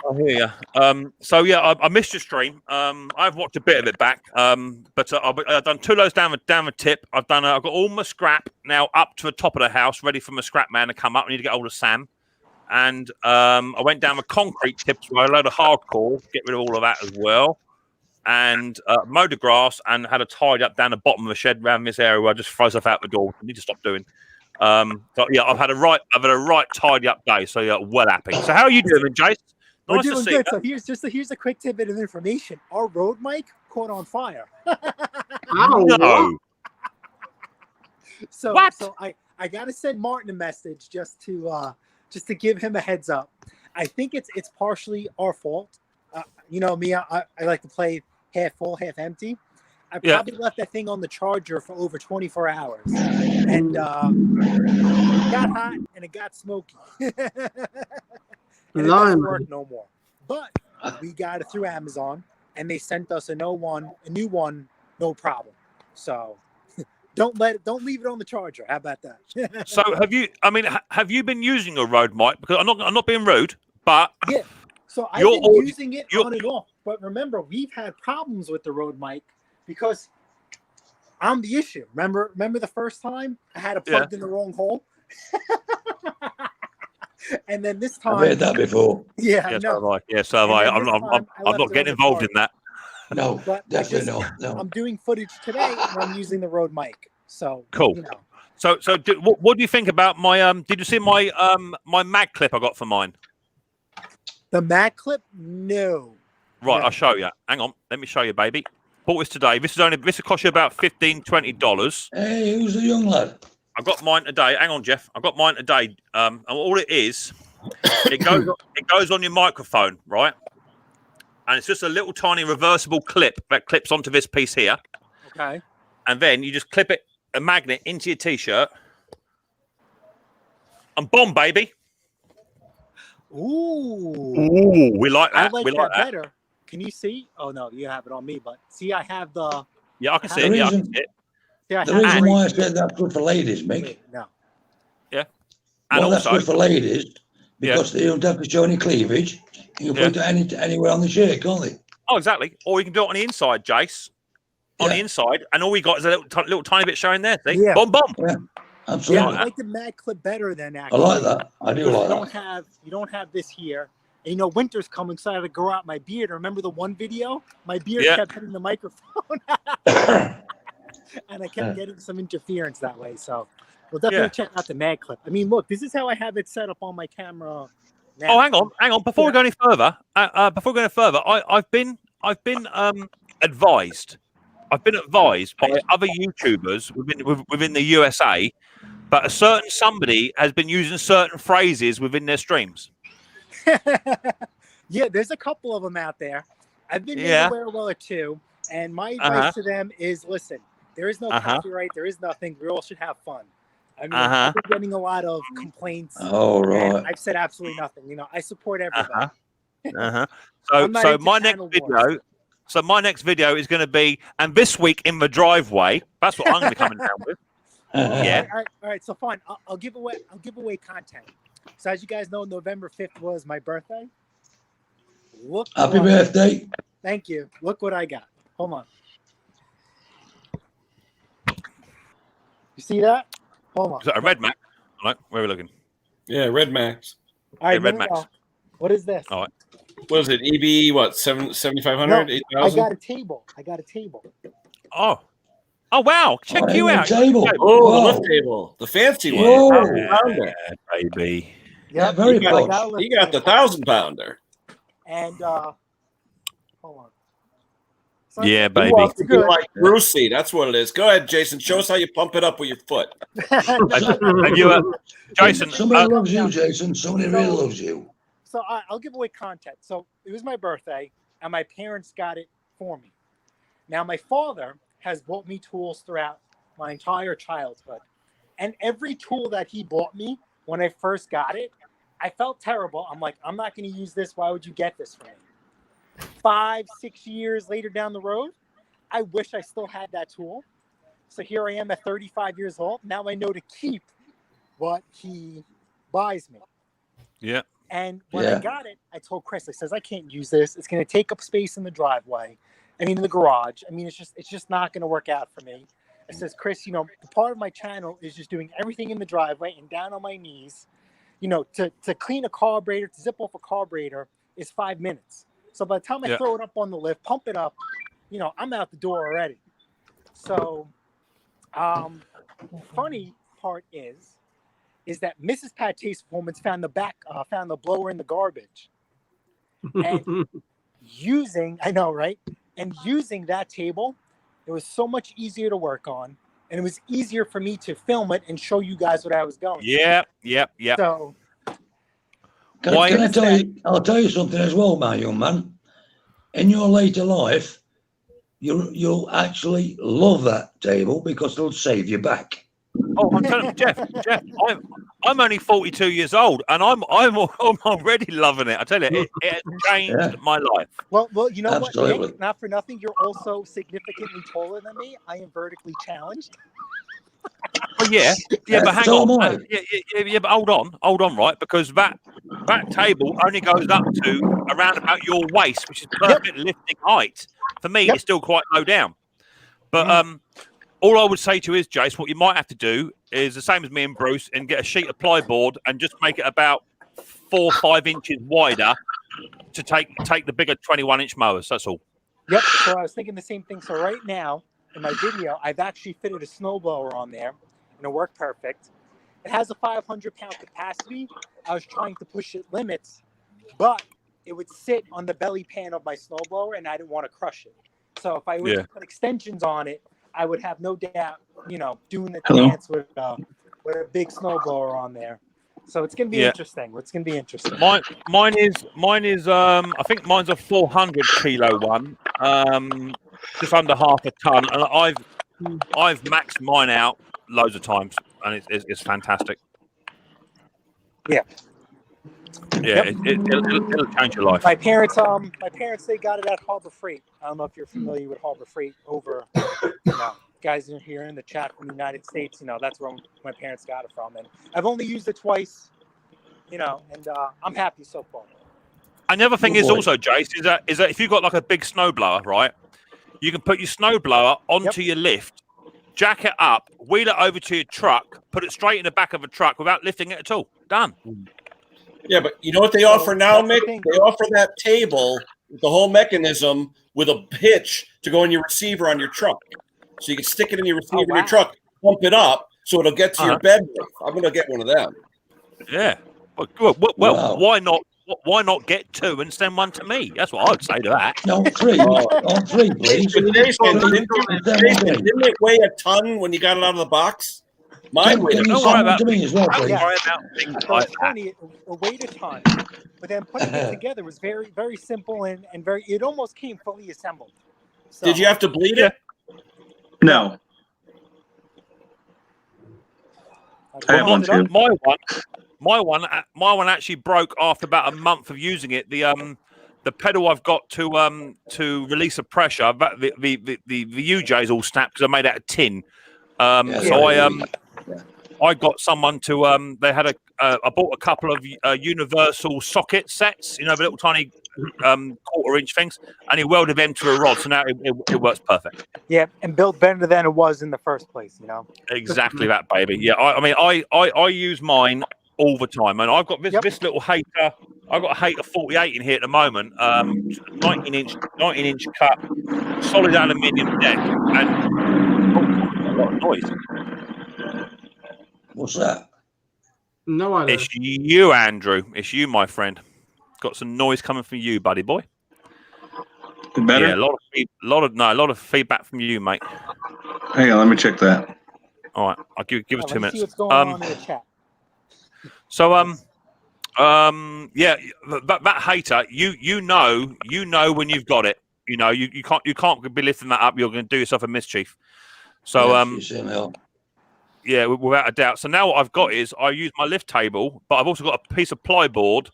I hear you. So yeah, I missed your stream. I've watched a bit of it back. But I've done 2 loads down the tip. I've got all my scrap now up to the top of the house, ready for my scrap man to come up. I need to get hold of Sam. And I went down the concrete tips where I load of hardcore, get rid of all of that as well. And mowed the grass and had a tidy up down the bottom of the shed around this area where I just throw stuff out the door. I need to stop doing. So yeah, I've had a right tidy up day. So yeah, well happy. So how are you doing, Jace? We're doing good. So here's a quick tidbit of information. Our road mic caught on fire. No. So I gotta send Martin a message just to give him a heads up. I think it's partially our fault. Me, I like to play half full, half empty. I probably left that thing on the charger for over 24 hours. And it got hot and it got smoky. And it doesn't work no more. But we got it through Amazon and they sent us a new one, no problem. So don't leave it on the charger. How about that? So have you been using a road mic? Because I'm not being rude, but yeah. So I've been using it on and off. But remember, we've had problems with the road mic because I'm the issue. Remember the first time I had it plugged in the wrong hole? And then this time I've heard that before. Yeah, so have I. I'm not getting involved in that. No, definitely not. No. I'm doing footage today and I'm using the road mic. So cool. So what do you think about my did you see my my mag clip I got for mine? The mag clip? No. Right, Yeah. I'll show you. Hang on, let me show you, baby. Bought this today. This will cost you about $15-$20. Hey, who's the young lad? I got mine today. Hang on, Jeff. I got mine today. And all it is, it goes on your microphone, right? And it's just a little tiny reversible clip that clips onto this piece here. Okay. And then you just clip a magnet into your t-shirt. And boom, baby. Ooh. We like I that. like We that like that. better. Can you see? Oh no, you have it on me, but see, I have the. Yeah, I can see The it. Yeah, I reason- can see it. See, I The have reason right why I here. said that's good for ladies, Mick. Wait, no. And Well, that's also, good for ladies because they don't have to show any cleavage. You can put it anywhere on the shirt, can't they? oh, exactly. Or you can do it on the inside, Jace. On the inside, and all we got is a little tiny bit showing there. See? Yeah. Boom, boom. Yeah, Yeah, absolutely. I like the mag clip better than I actually. like that. I do Because like that. you don't have this here. And you know, winter's coming, so I had to grow out my beard. Remember the one video? My beard Yeah. kept hitting the microphone, and I kept getting some interference that way. So we'll definitely check out the mag clip. I mean, look, this is how I have it set up on my camera now. Oh, hang on. Before we go any further, I've been advised. I've been advised by other YouTubers within the USA that a certain somebody has been using certain phrases within their streams. Yeah, there's a couple of them out there. I've been made aware of one or two, and my advice to them is: listen, there is no copyright, there is nothing. We all should have fun. I mean, I've been getting a lot of complaints. Oh, right. And I've said absolutely nothing. You know, I support everybody. So my next video. So my next video is going to be, and this week in the driveway. That's what I'm going to be coming down with. Yeah. All right. So fine. I'll give away content. So as you guys know, November 5th was my birthday. Look. Happy birthday. Thank you. Look what I got. Hold on. You see that? Hold on. Is that a Red Max? All right, where are we looking? Yeah, Red Max. All right, Red Max. no. What is this? All right. What is it? EB, what, 7,500? No, 8,000? I got a table. Oh, wow! Check Oh, you out. table. Oh, Whoa. the lift table. The fancy one. Whoa. 1,000-pounder. Baby. Yeah, Yep, very I posh. got a lift You got the table. 1,000-pounder. And hold on. So Yeah, You baby. want to be good. like Brucey. That's what it is. Go ahead, Jason. Show us how you pump it up with your foot. Have you, Jason? Somebody loves you, Jason. Somebody really loves you. So I'll give away content. So it was my birthday, and my parents got it for me. Now my father has bought me tools throughout my entire childhood, and every tool that he bought me when I first got it, I felt terrible. I'm like, I'm not going to use this. Why would you get this for me? 5-6 years later down the road, I wish I still had that tool. So here I am at 35 years old. Now I know to keep what he buys me. Yeah. And when I got it, I told Chris, I says, I can't use this. It's going to take up space in the driveway. I mean, in the garage. I mean, it's just not going to work out for me. I says, Chris, you know, part of my channel is just doing everything in the driveway and down on my knees. You know, to clean a carburetor, to zip off a carburetor is 5 minutes. So by the time I throw it up on the lift, pump it up, you know, I'm out the door already. So, funny part is that Mrs. Pate's woman found the blower in the garbage, and using that table, it was so much easier to work on, and it was easier for me to film it and show you guys what I was going. Yeah. So, Can I tell you? I'll tell you something as well, my young man. In your later life, you'll actually love that table because it'll save you back. Oh, I'm telling you, Jeff, I'm only 42 years old, and I'm already loving it. I tell you, it has changed my life. well, you know Absolutely. what, Nick? Not for nothing, you're also significantly taller than me. I am vertically challenged. Well, yeah, but hang So on. am I. Yeah, but hold on, right? Because that table only goes up to around about your waist, which is perfect lifting height. For me, it's still quite low down. But all I would say to you is, Jace, what you might have to do is the same as me and Bruce, and get a sheet of plyboard and just make it about 4 or 5 inches wider to take the bigger 21-inch mowers. That's all. Yep. So I was thinking the same thing. So right now in my video, I've actually fitted a snowblower on there, and it worked perfect. It has a 500-pound capacity. I was trying to push it limits, but it would sit on the belly pan of my snowblower, and I didn't want to crush it. So if I were to put extensions on it, I would have no doubt, doing the dance with a big snowblower on there. So it's gonna be interesting. It's gonna be interesting. Mine is I think mine's a 400 kilo one, just under half a ton, and I've maxed mine out loads of times, and it's fantastic. Yeah. Yeah, it'll change your life. My parents, they got it at Harbor Freight. I don't know if you're familiar with Harbor Freight over, guys in here in the chat from the United States. That's where my parents got it from, and I've only used it twice. And I'm happy so far. Another thing is also, Jace, is that if you've got like a big snowblower, right, you can put your snowblower onto your lift, jack it up, wheel it over to your truck, put it straight in the back of a truck without lifting it at all. Done. Yeah, but you know what they offer now, Mick? They offer that table with the whole mechanism with a hitch to go in your receiver on your truck. So you can stick it in your receiver in your truck, pump it up, so it'll get to your bed. I'm going to get one of them. Yeah. Well, why not? Why not get two and send one to me? That's what I'd say to that. No, three. On three, please. Jason, didn't it weigh a ton when you got it out of the box? Mine weighed a ton. Don't worry about things like funny, it weighed a ton, but then putting it together was very, very simple and very. It almost came fully assembled. So, did you have to bleed it? No. My one actually broke after about a month of using it. The pedal I've got to release the pressure, the UJ's all snapped because I made out of tin. I got someone to they had I bought a couple of universal socket sets, the little tiny 1/4-inch things, and he welded them to a rod, so now it works perfect. Yeah, and built better than it was in the first place, Exactly that, baby. Yeah, I use mine all the time, and I've got this little hater. I've got a hater 48 in here at the moment, 19-inch cut, solid aluminium deck, and a lot of noise. What's that? No idea. It's you, Andrew. It's you, my friend. Got some noise coming from you, buddy boy. Better? Yeah, a lot of feedback from you, mate. Hang on, let me check that. All right, I'll give us 2 minutes. See what's going on in the chat. So that hater, you know when you've got it. You can't be lifting that up. You're going to do yourself a mischief. So yeah, without a doubt. So now what I've got is I use my lift table, but I've also got a piece of plyboard,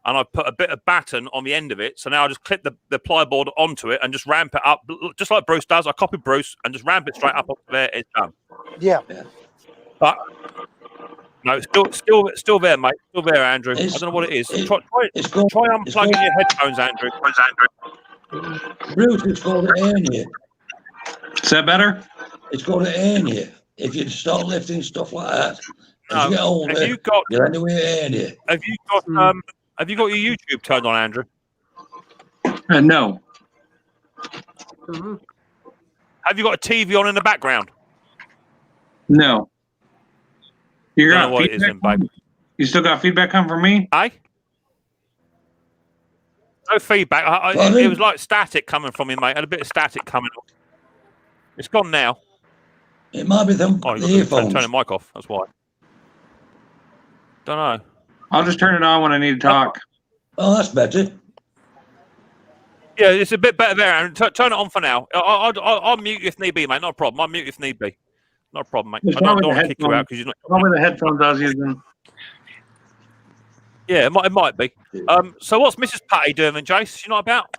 and I put a bit of batten on the end of it. So now I just clip the plyboard onto it and just ramp it up, just like Bruce does. I copy Bruce and just ramp it straight up there. It's done. Yeah. But no, still there, mate. Still there, Andrew. I don't know what it is. Try unplugging your headphones, Andrew. Bruce, it's called an hernia. Is that better? It's called an hernia. If you start lifting stuff like that, as you get older, you'll end up with an hernia. Have you got your YouTube turned on, Andrew? No. Mm-hmm. Have you got a TV on in the background? No. You don't know what it is, then, babe. You still got feedback coming from me? Eh? No feedback. It was like static coming from me, mate. I had a bit of static coming off. It's gone now. It might be the earphones. Turn the mic off. That's why. Don't know. I'll just turn it on when I need to talk. Oh, that's better. Yeah, it's a bit better there, Aaron. Turn it on for now. I'll mute you if need be, mate. Not a problem. I'll mute you if need be. Not a problem, mate. I don't want to kick you out because you're not. Probably the headphones I was using. Yeah, it might be. So what's Mrs. Patty doing then, Jace? She's not about?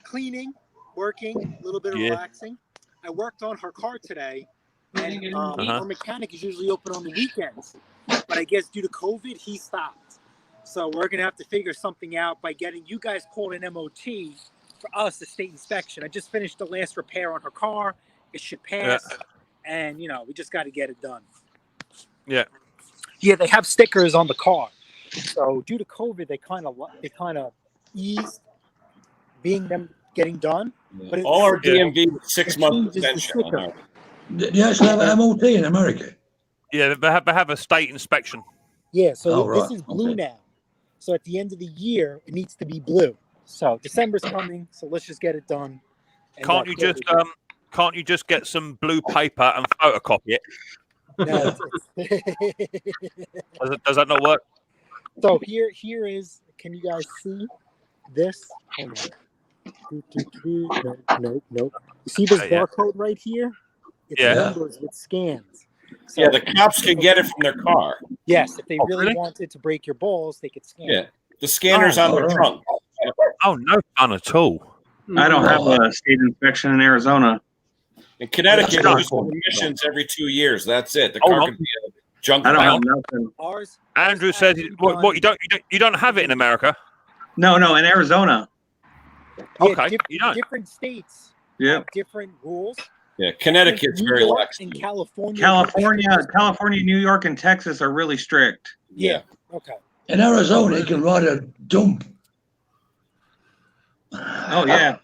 Cleaning, working, a little bit of relaxing. I worked on her car today, and our mechanic is usually open on the weekends. But I guess due to COVID, he stopped. So we're going to have to figure something out by getting you guys called an MOT for us, the state inspection. I just finished the last repair on her car. It should pass. Yeah. And, we just got to get it done. Yeah. Yeah, they have stickers on the car. So due to COVID, they kind of eased getting done. But all our DMV 6-month extension. Do you actually have an MOT in America? Yeah, they have a state inspection. Yeah, so this is blue now. So at the end of the year, it needs to be blue. So December's coming, so let's just get it done. And Can't you just get some blue paper and photocopy it? No, Does that not work? so here is. Can you guys see this? Hold on. Nope. You see this barcode right here? It's numbers with scans. So, yeah, the cops can get it from their car. Yes, if they really wanted to break your balls, they could scan. Yeah, the scanner's on their trunk. Oh, no fun at all. I don't have a state inspection in Arizona. In Connecticut, there's emissions every 2 years. That's it. The car can be a junk. I don't pile. have nothing. Andrew says, "What you don't have it in America?" No, in Arizona. Yeah, Okay, you don't. Different states Yeah. have different rules. Yeah, Connecticut's New very York lax. and California. California, New York, and Texas are really strict. Yeah. Okay. In Arizona, you can ride a dump. Oh yeah,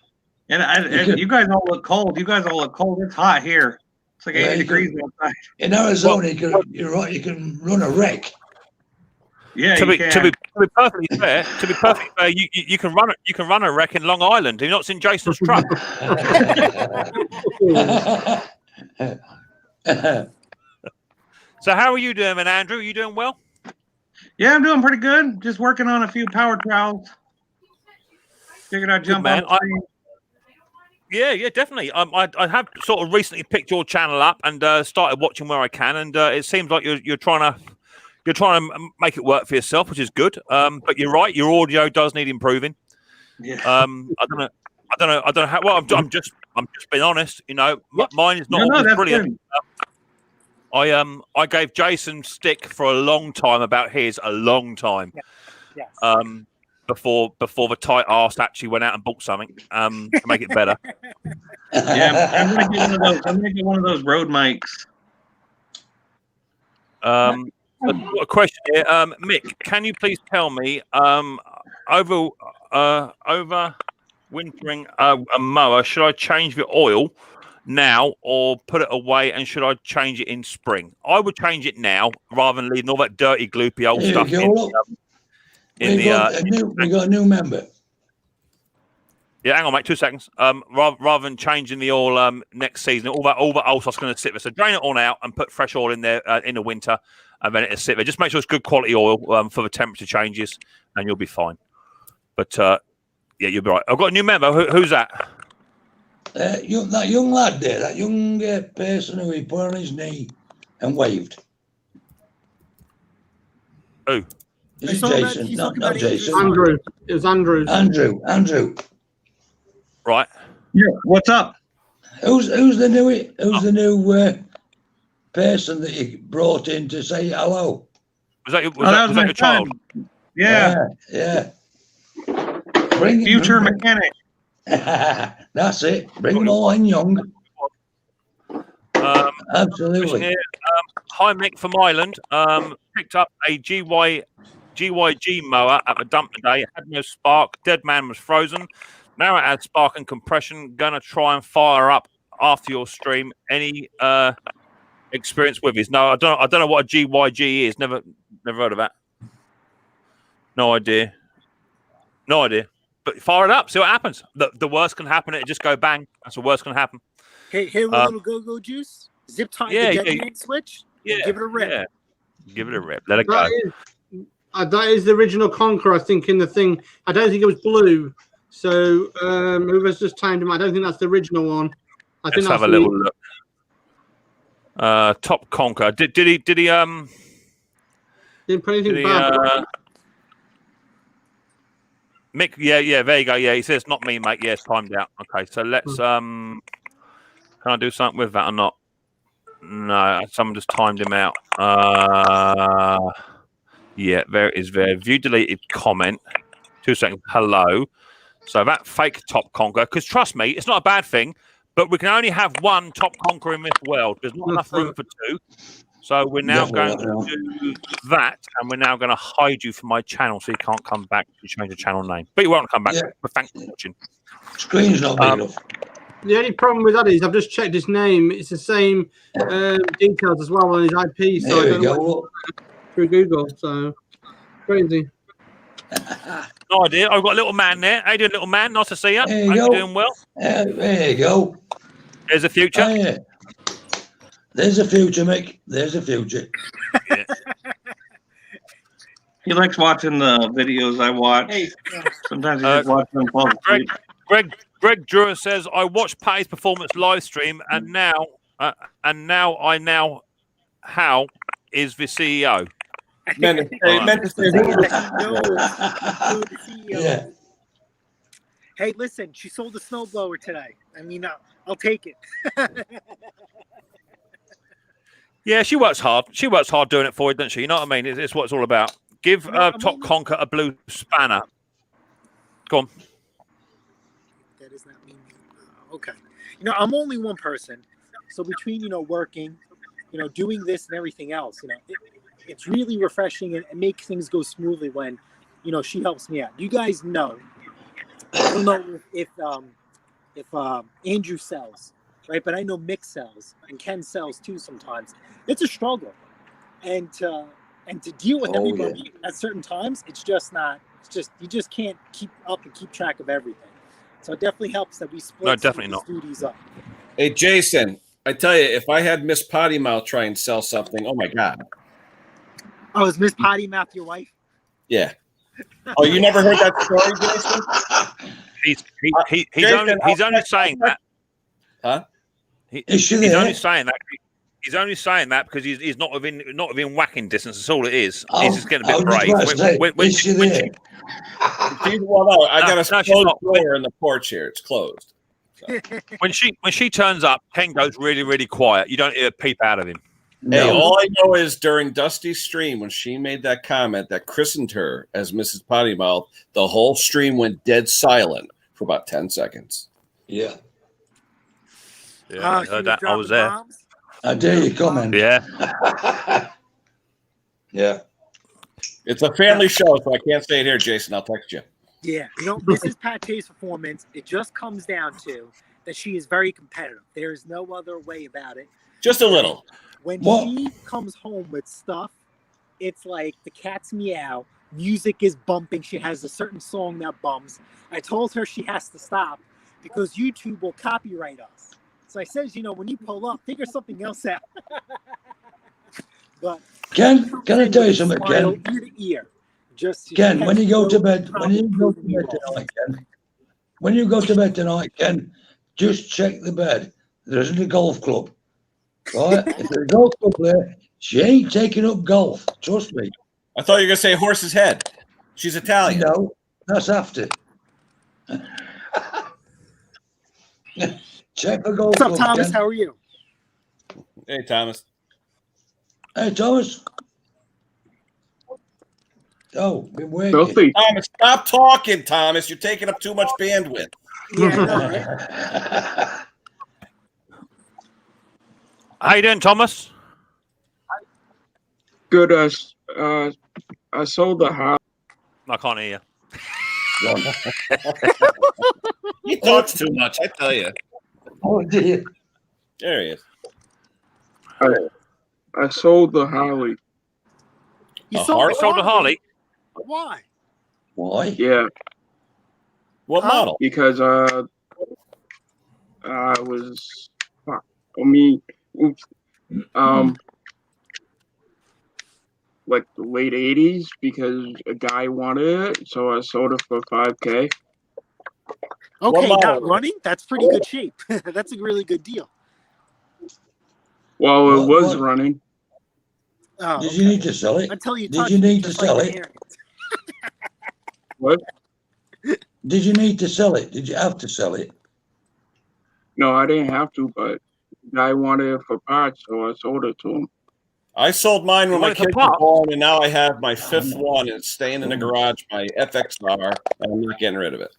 and you guys all look cold. It's hot here. It's like 80 degrees outside. In Arizona, you can run a wreck. Yeah, to be perfectly fair, you can run a wreck in Long Island. Have you not seen Jason's truck? So how are you doing, Andrew? Are you doing well? Yeah, I'm doing pretty good. Just working on a few power trowels. Figured I'd jump on. Yeah, definitely. I have sort of recently picked your channel up and started watching where I can, and it seems like you're trying to make it work for yourself, which is good. But you're right, your audio does need improving. Yeah. I don't know how. Well, I'm just being honest. You know, mine is not always brilliant. I gave Jason stick for a long time about his, a long time. Yes. Before the tight arse actually went out and bought something to make it better. Yeah, I'm gonna get one of those Rode mics. A question here, Mick. Can you please tell me over wintering a mower, should I change the oil now or put it away, and should I change it in spring? I would change it now rather than leaving all that dirty, gloopy old stuff We got a new member. Yeah, hang on, mate. 2 seconds. Rather than changing the oil next season, all that old stuff's going to sit there. So drain it all out and put fresh oil in there in the winter, and then it'll sit there. Just make sure it's good quality oil for the temperature changes, and you'll be fine. But yeah, you'll be right. I've got a new member. Who's that? That young lad there, that young person who he put on his knee and waved. Who? Is it Jason? Not Jason. Andrew. It was Andrew. Andrew. Right. Yeah. What's up? Who's the new person that you brought in to say hello? Was that your child? Yeah. Yeah. Bring Future mechanic. That's it. Bring them all in young. Absolutely. Here, hi, Mick from Ireland. Picked up a GYG mower at the dump today. It had no spark. Dead man was frozen. Now it has spark and compression. Gonna try and fire up after your stream. Any experience with this? No, I don't know what a GYG is. Never heard of that. No idea. But fire it up. See what happens. The worst can happen. It just go bang. That's the worst can happen. Hey, a little go-go juice. Zip tie the detonate switch. Yeah, give it a rip. Yeah. Give it a rip. Let it go. That is the original Conqueror, I think, in the thing. I don't think it was blue. So whoever's just timed him, I don't think that's the original one. Let's have a little look. Top Conqueror. Did he didn't put anything bad. Mick, yeah, there you go. Yeah, he says not me, mate. Yeah, it's timed out. Okay, so let's can I do something with that or not? No, someone just timed him out. Yeah, there it is there. View deleted comment. 2 seconds. Hello. So that fake Top Conqueror, because trust me, it's not a bad thing, but we can only have one Top Conqueror in this world. There's not enough room for two. So we're now going to do that, and we're now going to hide you from my channel so you can't come back to change the channel name. But you won't come back. But thanks for watching. Screen's not big enough. The only problem with that is I've just checked his name. It's the same details as well on his IP. So I don't know through Google. So crazy. No idea. I've got a little man there. How you doing, little man? Nice to see you. There you Hope go. you're doing well. There you go. There's a future. Oh, yeah. There's a future, Mick. There's a future. Yeah. He likes watching the videos I watch. Sometimes he just watches them fall asleep. Greg Drewer says, I watched Patty's performance live stream, and now I know how is the CEO. Meant to say Yeah. Hey, listen, she sold a snowblower today. I mean, I'll take it. Yeah, she works hard. She works hard doing it for you, doesn't she? You know what I mean? It's what it's all about. Give Top Conker a blue spanner. Go on. That does not mean okay. I'm only one person, so between working, doing this and everything else, it's really refreshing and makes things go smoothly when, she helps me out. You guys know. I don't know if Andrew sells, right? But I know Mick sells and Ken sells too sometimes. It's a struggle, and to deal with everybody at certain times, it's just not. It's just you just can't keep up and keep track of everything. So it definitely helps that we split duties up. Hey, Jason, I tell you, if I had Miss Potty Mouth try and sell something, oh my God. Oh, is Miss Potty Mouth your wife? Yeah. Oh, you never heard that story, Jason? He's only saying that. Huh? He's only saying that. He's only saying that because he's not within whacking distance. That's all it is. He's just getting a bit brave. I got a closed door in the porch here. It's closed. So. When she turns up, Ken goes really, really quiet. You don't hear a peep out of him. Hey, all I know is during Dusty's stream, when she made that comment that christened her as Mrs. Potty Mouth, the whole stream went dead silent for about 10 seconds. Yeah. Yeah, I heard that. I was there. Bombs? I dare you comment. Yeah. Yeah. It's a family show, so I can't say it here, Jason. I'll text you. Yeah. Mrs. Pate's performance, it just comes down to that she is very competitive. There is no other way about it. Just a little. When she comes home with stuff, it's like the cat's meow. Music is bumping. She has a certain song that bumps. I told her she has to stop because YouTube will copyright us. So I says, when you pull up, figure something else out. But Can I tell you something, Ken? Ear to ear. Ken, when you go to bed tonight, Ken, just check the bed. There isn't a golf club. Right? If there's a golf club there, she ain't taking up golf. Trust me. I thought you were going to say horse's head. She's Italian. No, that's after. Check the golf club. What's up, Thomas? Ken. How are you? Hey, Thomas. Hey, Thomas. Oh, been waiting. Thomas, stop talking, Thomas. You're taking up too much bandwidth. Yeah, How you doing, Thomas? Good. I sold the house. I can't hear you. He talks too much, I tell you. Oh, dear. There he is. I sold the Harley. You sold the Harley? Why? Why? Yeah. What model? Because I was, like the late 80s because a guy wanted it, so I sold it for $5,000. Okay, not running? That's pretty good shape. That's a really good deal. Well, it was running. Oh, Did you need to sell it? Until you Did you need to sell it? What? Did you need to sell it? Did you have to sell it? No, I didn't have to, but the guy wanted it for parts, so I sold it to him. I sold mine when my kids were born, and now I have my fifth one, and it's staying in the garage, my FXR, and I'm not getting rid of it.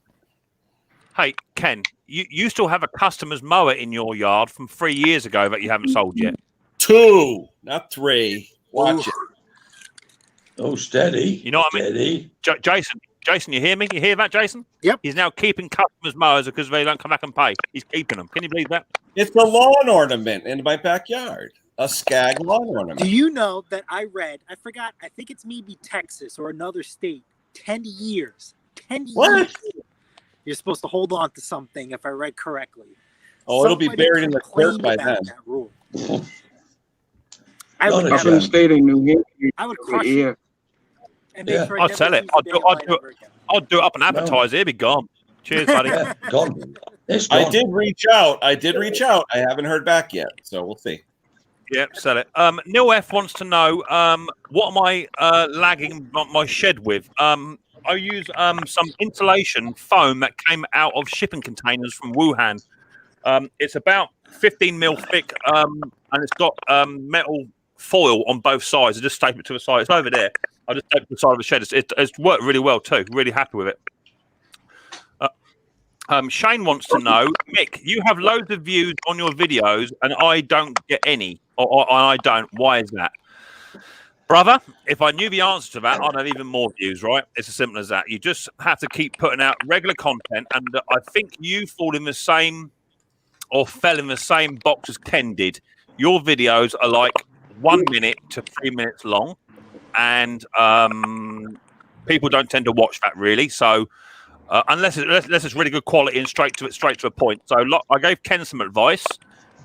Hey, Ken, you still have a customer's mower in your yard from 3 years ago that you haven't sold yet. 2, not 3. Watch it. Oh, steady. You know what I mean? Jason, you hear me? You hear that, Jason? Yep. He's now keeping customers' mowers because they don't come back and pay. He's keeping them. Can you believe that? It's a lawn ornament in my backyard. A skag lawn ornament. Do you know that I read, I forgot, I think it's maybe Texas or another state, 10 years. 10 What? years. You're supposed to hold on to something, if I read correctly. Oh, it'll be Somebody buried in the dirt complained by about then. that rule. Not a Up in chance. state in New Hampshire. I would crush Yeah. it. And make Yeah. sure I I'd never sell it. use the damn light ever again. I'll do it up and advertise. It'll be gone. Cheers, buddy. Yeah, gone. It's I gone. did reach out. I haven't heard back yet, so we'll see. Yeah, sell it. Neil F wants to know what am I lagging my shed with? I use some insulation foam that came out of shipping containers from Wuhan. It's about 15 mil thick, and it's got metal foil on both sides. I just tape it to the side. It's over there. I just tape it to the side of the shed. It's worked really well too. Really happy with it. Shane wants to know, Mick, you have loads of views on your videos and I don't get any, or I don't. Why is that? Brother, if I knew the answer to that, I'd have even more views, right? It's as simple as that. You just have to keep putting out regular content, and I think you fall in the same, or fell in the same box as Ken did. Your videos are like 1 minute to 3 minutes long, and people don't tend to watch that really. So unless it's really good quality and straight to the point. So I gave Ken some advice,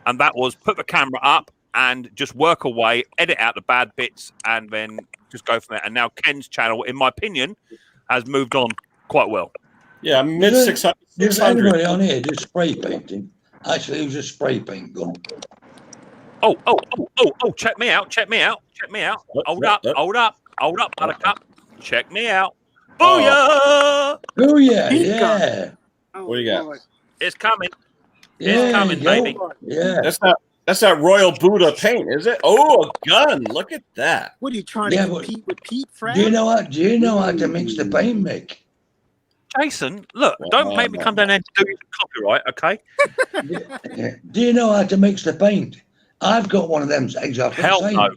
and that was put the camera up and just work away, edit out the bad bits, and then just go from there. And now Ken's channel, in my opinion, has moved on quite well. Yeah, mid 600. Does anybody on here do spray painting? Actually, it was a spray paint gun. Oh, check me out. Hold up, Buttercup. Check me out. Booyah! Oh, yeah. What do you got? Lord. It's coming. Yeah, It's coming, baby. Yeah. That's that Royal Buddha paint, is it? Oh, a gun! Look at that. What are you trying to compete with Pete, Fred? Do you know how to mix the paint, Mick? Jason, look, don't make me come down there and do copyright, okay? Yeah. Do you know how to mix the paint? I've got one of them exactly the Hell same. no.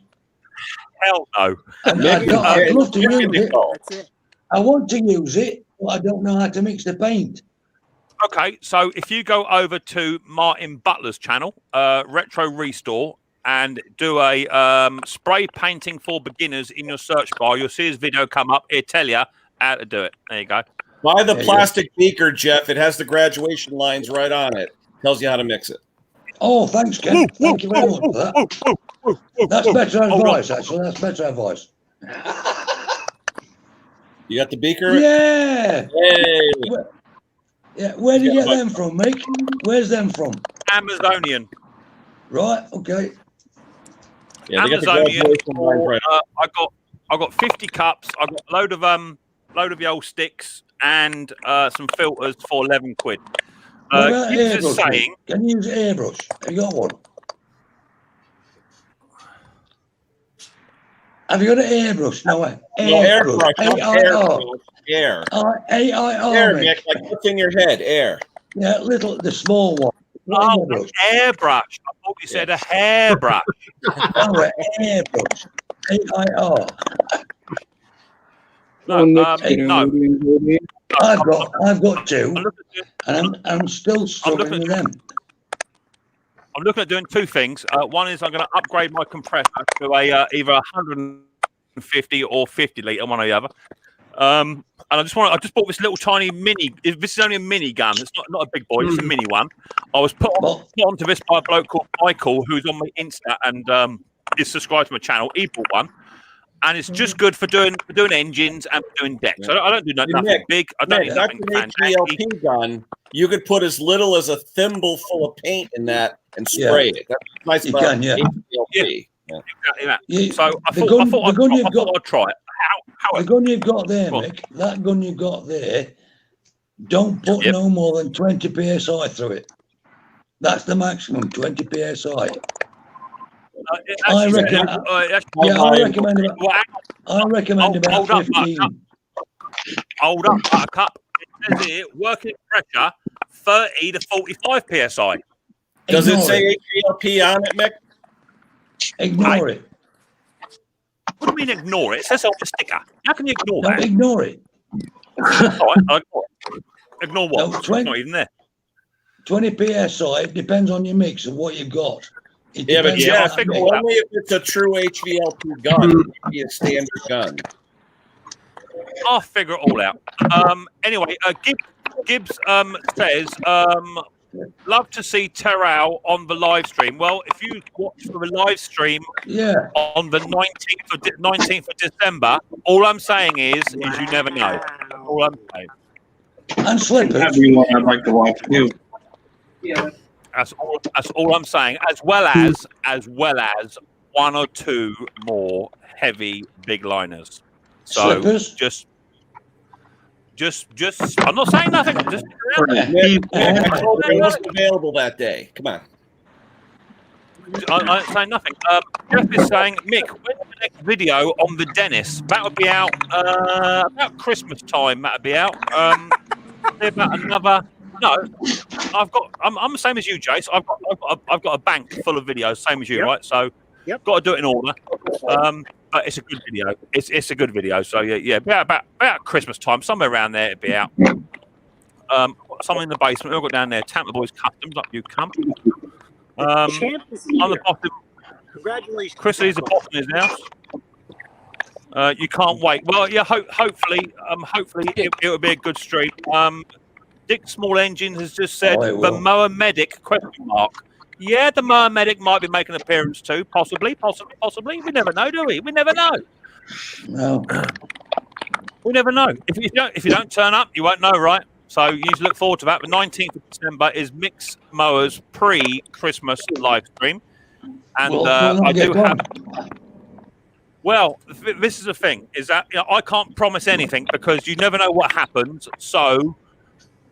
Hell no. And I'd love to use it. That's it. I want to use it, but I don't know how to mix the paint. Okay, so if you go over to Martin Butler's channel, Retro Restore, and do a spray painting for beginners in your search bar, you'll see his video come up. It'll tell you how to do it. There you go. Buy the plastic beaker, Jeff. It has the graduation lines right on it. Tells you how to mix it. Oh, thanks, Ken. Thank you very much for that. That's better advice, actually. That's better advice. You got the beaker? Yeah. Hey. Yeah. Where do you get them from, Mick? Where's them from? Amazonian. Right. Okay. Yeah, they got the Amazonian. graduation lines right. I got 50 cups. I got a load of the old sticks and some filters for 11 quid. What about Gibbs is airbrush, saying, can you use airbrush? Have you got one? Have you got an airbrush? No, Airbrush. AIR. Air. AIR. Air, Mick. Nick. Like what's in your head? Air. Yeah, the small one. oh, an airbrush. I thought you said a hairbrush. Oh, an airbrush. AIR. No. I've got two, and I'm still struggling with them. I'm looking at doing two things. One is I'm going to upgrade my compressor to a either 150 or 50 litre, one or the other. And I just bought this little tiny mini. This is only a mini gun. It's not a big boy. It's a mini one. I was put onto this by a bloke called Michael, who's on my Insta and is subscribed to my channel. He bought one, and it's just good for doing engines and for doing decks. I don't do nothing Nick, big. I don't need nothing that's an fantastic. HVLP gun. You could put as little as a thimble full of paint in that and spray it. That's nice You about can, yeah. HVLP. Yeah. Exactly that. You- So I the thought gun you've got- I'd try it. The gun you've got there, Mick, that gun you've got there, don't put no more than 20 psi through it. That's the maximum, 20 psi. I recommend about 15. Hold up, Buttercup. It says here, working pressure 30 to 45 psi. Does it Ignore say HVLP on it, Mick? Ignore it. What do you mean ignore it? It says on the sticker. How can you ignore Don't that? ignore it. All right, I'll ignore it. Ignore what? No, It's not even there. 20 psi, it depends on your mix and what you've got. It Yeah, but depends yeah, on I that figured mix. only if it's a true HVLP gun. It would be a standard gun. I'll figure it all out. Anyway, Gibbs says, love to see Terrell on the live stream. Well, if you watch the live stream on the 19th of December, all I'm saying is you never know. All I'm saying. And slippers. That'd be one I'd like to watch too. Yeah. That's all I'm saying. As well as one or two more heavy big liners. So Slippers. just I'm not saying nothing. Just What's available that day? Come on. I ain't saying nothing. Jeff is saying, Mick, when's the next video on the Dennis? That would be out about Christmas time. That would be out. About another. No, I'm the same as you, Jace. I've got a bank full of videos, same as you, right? So, got to do it in order. But it's a good video. It's a good video. So yeah, about Christmas time, somewhere around there, it'd be out. Something in the basement. We've got down there. Tampa Boys Customs, up you cunt. On the bottom. Congratulations, Chris is the bottom of his house. You can't wait. Well, yeah. Hopefully, it will be a good stream. Dick Small Engine has just said the Moa Medic ? Yeah, the Moa Medic might be making an appearance too. Possibly. We never know, do we? We never know. No. We never know. If you don't turn up, you won't know, right? So you need to look forward to that. The 19th of December is Micks Mowers pre-Christmas live stream, and I do have. Well, this is the thing: is that I can't promise anything because you never know what happens. So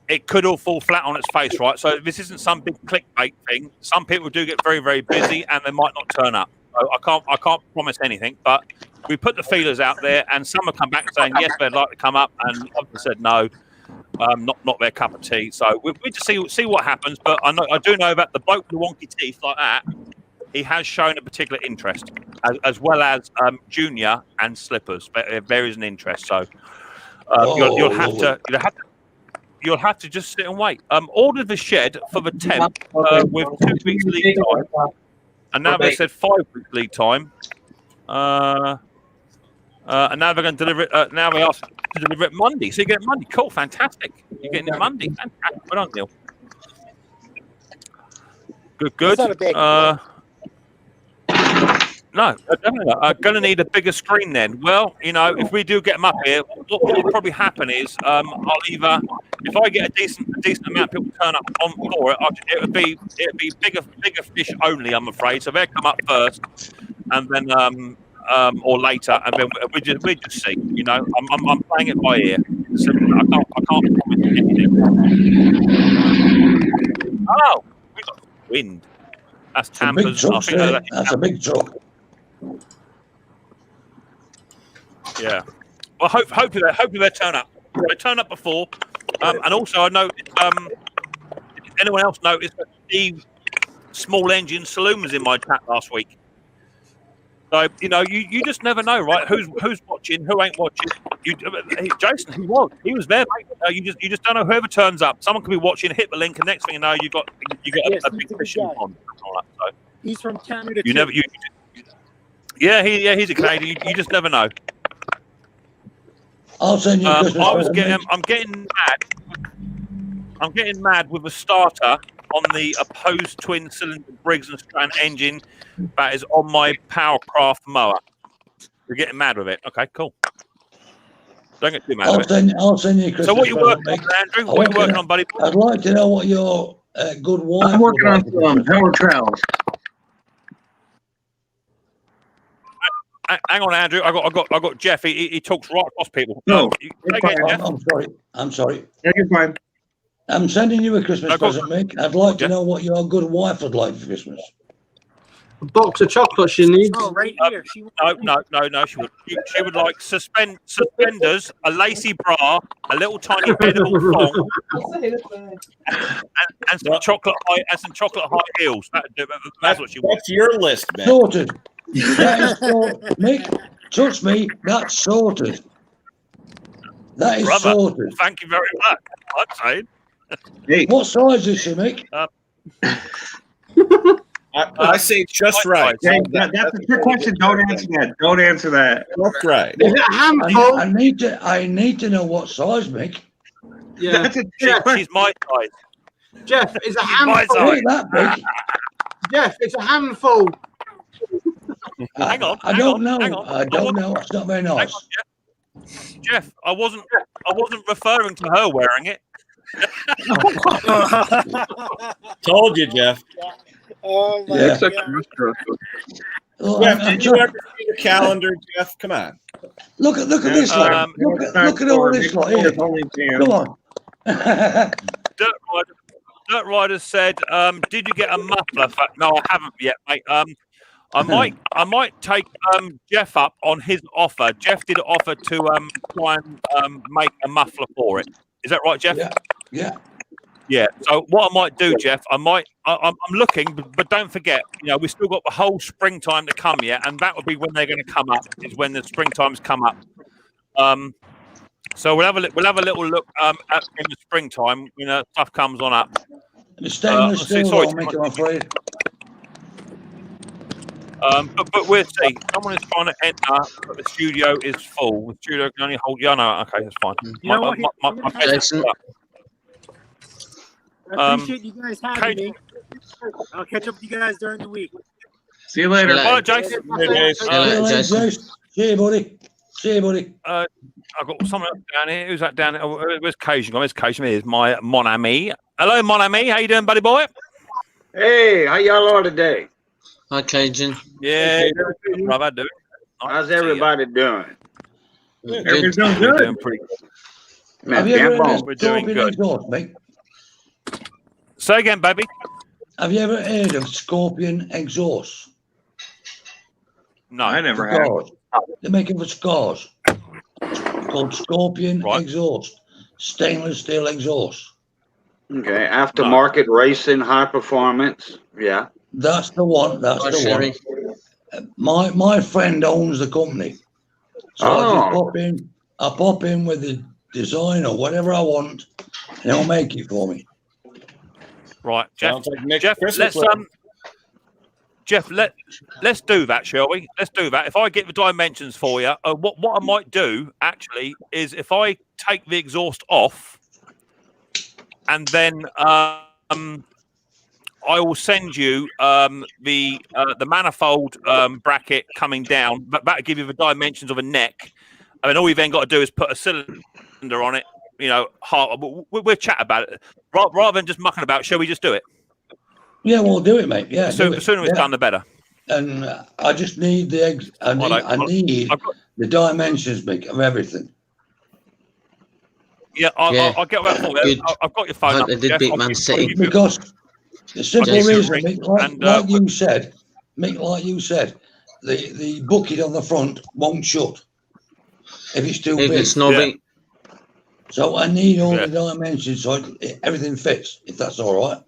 it could all fall flat on its face, right? So this isn't some big clickbait thing. Some people do get very, very busy, and they might not turn up. So I can't promise anything, but we put the feelers out there, and some have come back saying yes, they'd like to come up, and others said no. Not their cup of tea. So we just see what happens. But I do know that the bloke with the wonky teeth like that, he has shown a particular interest, as well as Junior and Slippers. There is an interest. So you'll have to just sit and wait. Ordered the shed for the 10th with 2 weeks lead time, and now they said 5 weeks lead time. And now they're going to deliver it. Now they ask to deliver it Monday. So you get it Monday. Cool, fantastic. You're getting it Monday. Fantastic. Well done, Neil. Good. No, definitely not. Going to need a bigger screen then. Well, if we do get them up here, what will probably happen is I'll either, if I get a decent amount of people turn up for it, it would be bigger fish only, I'm afraid. So they'll come up first, and then or later, and then we just see. I'm playing it by ear. So I can't promise anything. Oh, we got wind. That's Tampa's. That's a big truck. Yeah. Well, hopefully they turn up. They turn up before, and also I know. Did anyone else notice that Steve Small Engine Saloon was in my chat last week? So you just never know, right? Who's watching, who ain't watching? Jason, he was there, mate. You just don't know whoever turns up. Someone could be watching, hit the link, and next thing you know, you got a big fishing pond. So he's from Canada. He's a Canadian. You just never know. I'll send you. I'm getting mad with a starter on the opposed twin cylinder Briggs and Stratton engine that is on my Powercraft mower. You're getting mad with it. Okay, cool. Don't get too mad with it. I'll send you. So what are you working on, Andrew? What are you working on, buddy? I'd like to know what your good wife. I'm working on some power trowels. Hang on, Andrew. I got Jeff. He talks right across people. No, I'm sorry. Yeah, you're fine. I'm sending you a Christmas present, Mick. I'd like to know what your good wife would like for Christmas. A box of chocolates she needs. Oh, right here. No. She would like suspenders, a lacy bra, a little tiny edible thong, and some chocolate high heels. That's what she wants. That's your list, man. Sorted. That is sorted. Mick, trust me, that's sorted. That is sorted. Thank you very much. I'd say. Hey. What size is she, Mick? I say just right. Hey, that's a trick question. Don't answer that. Don't answer that. Just right. Is it a handful? I need to know what size, Mick. Yeah. That's a trick question. She's my size. Jeff, it's a She's my handful. size. Ain't that big? Jeff, it's a handful. Hang on. I don't know. Hang on. I don't know. It's not very nice. Jeff, I wasn't referring to her wearing it. Told you, Jeff. Oh my Yeah. God. Look, Jeff, I'm did you ever see the calendar, Jeff? Come on. look at this lot. Look at all this lot here. Come on. Dirt Rider said, "Did you get a muffler?" No, I haven't yet, mate. I might take Jeff up on his offer. Jeff did offer to try and make a muffler for it. Is that right, Jeff? Yeah. Yeah. So what I might do, Jeff, I'm looking, but don't forget, we've still got the whole springtime to come yet, and that will be when they're going to come up. Is when the springtime's come up. So we'll have a little look in the springtime. Stuff comes on up. The stainless steel, Mick, I'm afraid. But we'll see. Someone is trying to enter, but the studio is full. The studio can only hold. Yeah, no, okay, that's fine. You know what? My Jason. I appreciate you guys having me. I'll catch up with you guys during the week. See you later. Bye, Jason. Jason. See you, buddy. I've got someone else down here. Who's that down here? Oh, where's Cajun? Where's Cajun? Here's my mon ami. Hello, mon ami. How you doing, buddy boy? Hey, how y'all are today? Hi, Cajun. Yeah, brother, dude. How's everybody doing? Everybody's doing We're good. doing pretty good. Have you ever heard of We're doing scorpion good. exhaust, Mick? Say again, baby. Have you ever heard of scorpion exhaust? No, I never have. Scars. They make it for scars. Called scorpion exhaust. Stainless steel exhaust. Okay, aftermarket racing, high performance. Yeah. That's the one. That's Hi, the Sherry. one. My friend owns the company. So I pop in with the design or whatever I want, and he'll make it for me. Right, Jeff. Sounds like Nick Jeff, Christmas let's do that, shall we? Let's do that. If I get the dimensions for you, what I might do actually is if I take the exhaust off, and then I will send you the manifold bracket coming down, but that'll give you the dimensions of a neck. I mean, all you've then got to do is put a cylinder on it. We'll chat about it rather than just mucking about. Shall we just do it? Yeah, we'll do it, mate. Yeah, The sooner it's done, the better. And I just need the eggs. I need the dimensions, Mick, of everything. Yeah, I'll get that for you. I've got your phone Hope number. they did beat Man City. Because the simple Jason, reason, Mick, like you said, the bucket on the front won't shut if it's too big. It's snobby. So I need all the dimensions so everything fits, if that's all right.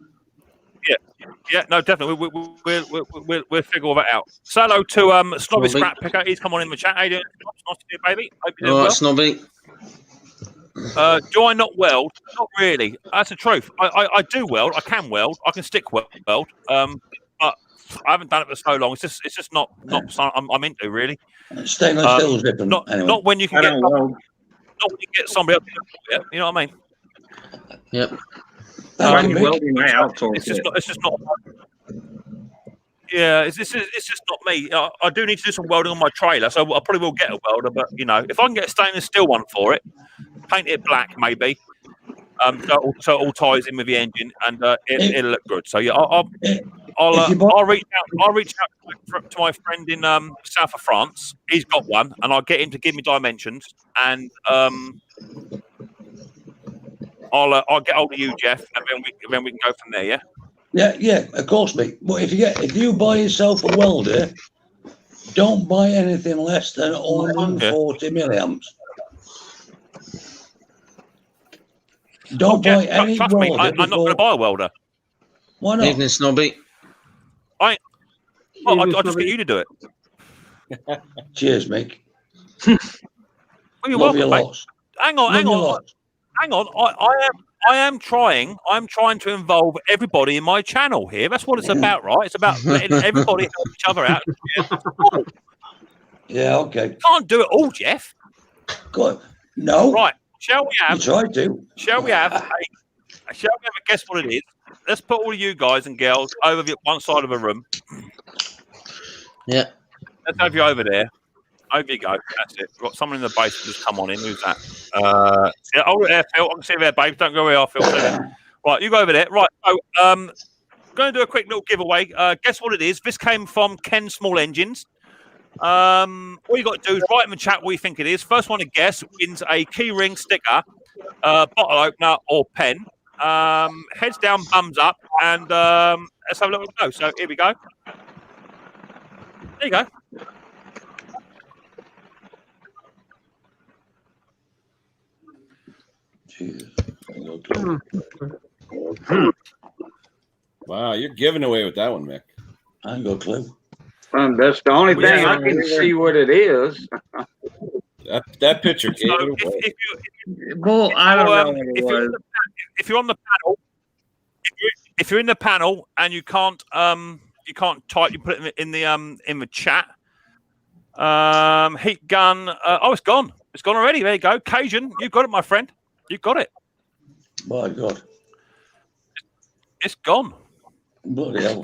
Yeah, no, definitely. We'll figure all that out. Say hello to Snobby Scrap Picker. He's come on in the chat. How you doing? Nice to see you, baby. Hope you're doing well. Snobby. Do I not weld? Not really. That's the truth. I do weld. I can weld. I can stick weld. But I haven't done it for so long. It's just not something I'm into really. Stainless steel is different. Not when you can get. Not when you get somebody else to do it. You know what I mean? Yep. It's just not. Yeah, it's just not me. I do need to do some welding on my trailer, so I probably will get a welder. But if I can get a stainless steel one for it, paint it black maybe, so it all ties in with the engine, and it'll look good. So yeah, I'll reach out to my friend in south of France. He's got one, and I'll get him to give me dimensions, and I'll get hold of you, Jeff, and then we can go from there. Yeah. Yeah, of course, mate. But if you buy yourself a welder, don't buy anything less than 140 milliamps. Don't buy any trust welder. Me, I'm not going to buy a welder. Why not? Evening, Snobby. I'll just get you to do it. Cheers, Mick. Well, you're welcome, mate. Hang on. I'm trying to involve everybody in my channel here. That's what it's about, right? It's about letting everybody help each other out. Oh, Yeah, okay. can't do it all, Jeff. Good. No. Right. Shall we have? You tried to. Shall we have a guess what it is? Let's put all of you guys and girls over one side of a room. Yeah. Let's have you over there. Over you go. That's it. We've got someone in the basement just come on in. Who's that? Yeah, over there, Phil. I can see you there, babe. Don't go where you are, Phil. Right, you go over there. Right. So, going to do a quick little giveaway. Guess what it is? This came from Ken Small Engines. All you got to do is write in the chat what you think it is. First one to guess wins a key ring sticker, bottle opener, or pen. Heads down, bums up, and let's have a little go. So here we go. There you go. Wow, you're giving away with that one, Mick. I ain't got a clue. That's the only thing I can see what it is. That picture gave it away. Well, I don't know what it was. If you're on the panel, if you're in the panel and you can't type, you put it in the chat. Heat gun. Oh, it's gone. It's gone already. There you go. Cajun, you've got it, my friend. You've got it. My God. It's gone. Bloody hell.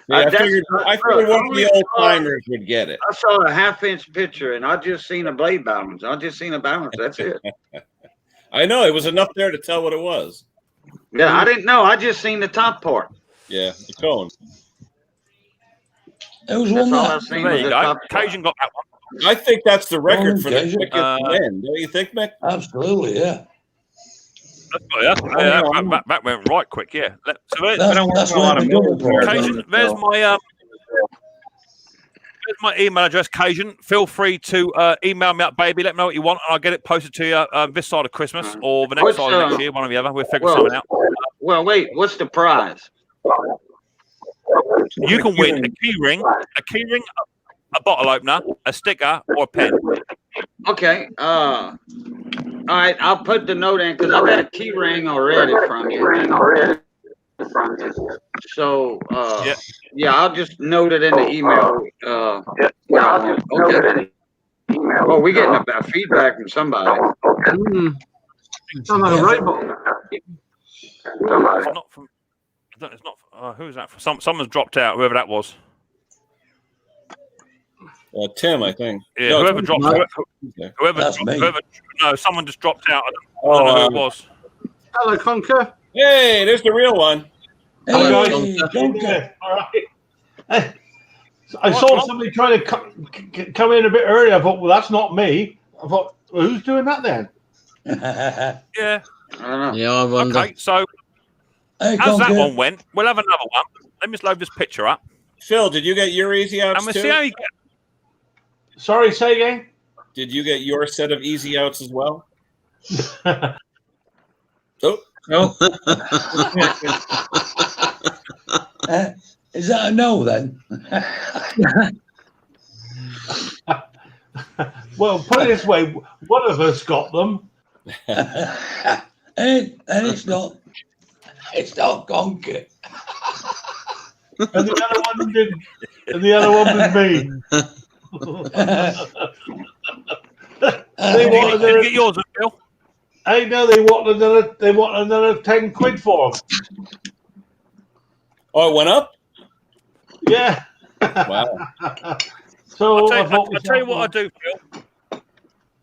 Yeah, I figured one of the old timers would get it. I saw a half-inch picture, and I just seen a blade balance. I just seen a balance. That's it. I know it was enough there to tell what it was. Yeah, I didn't know. I just seen the top part. Yeah, the cone. It was one That's all that. I've seen. There you was the go. top part. Cajun got that one. I think that's the record for the Cajun. quickest win. Don't you think, Mick? Absolutely, yeah. That went right quick. Yeah. That's where the double part Cajun, there's my email address, Cajun. Feel free to email me up, baby. Let me know what you want, and I'll get it posted to you this side of Christmas or the next side of next year, one or the other. We'll figure something out. Well, wait. What's the prize? You can win a key ring, a bottle opener, a sticker, or a pen. Okay. All right. I'll put the note in because I got a key ring already from you. So, yeah, I'll just note it in the email. Okay. Oh, we're getting a feedback from somebody. It's not from. It's not. Who's that? Someone's dropped out. Whoever that was. Tim, I think. Yeah, no, whoever dropped. Whoever. No, someone just dropped out. I don't know who it was. Hello, Conker. Hey, there's the real one. Hey, Conker. All right. I saw somebody trying to come in a bit earlier. I thought, well, that's not me. I thought, well, who's doing that then? Yeah. I don't know. Yeah, I wonder. Okay, so Hey, as that Conker. one went, we'll have another one. Let me just load this picture up. Phil, did you get your easy outs And we'll too? see how you get. Sorry, say again. Did you get your set of easy outs as well? Oh. No. Is that a no then? Well, put it this way: one of us got them. and it's not Conker. And the other one didn't. And the other one was me. Did you get yours, Phil? Hey, no, they want another 10 quid for them. Oh, it went up? Yeah. Wow. So I'll tell you what I do, Phil.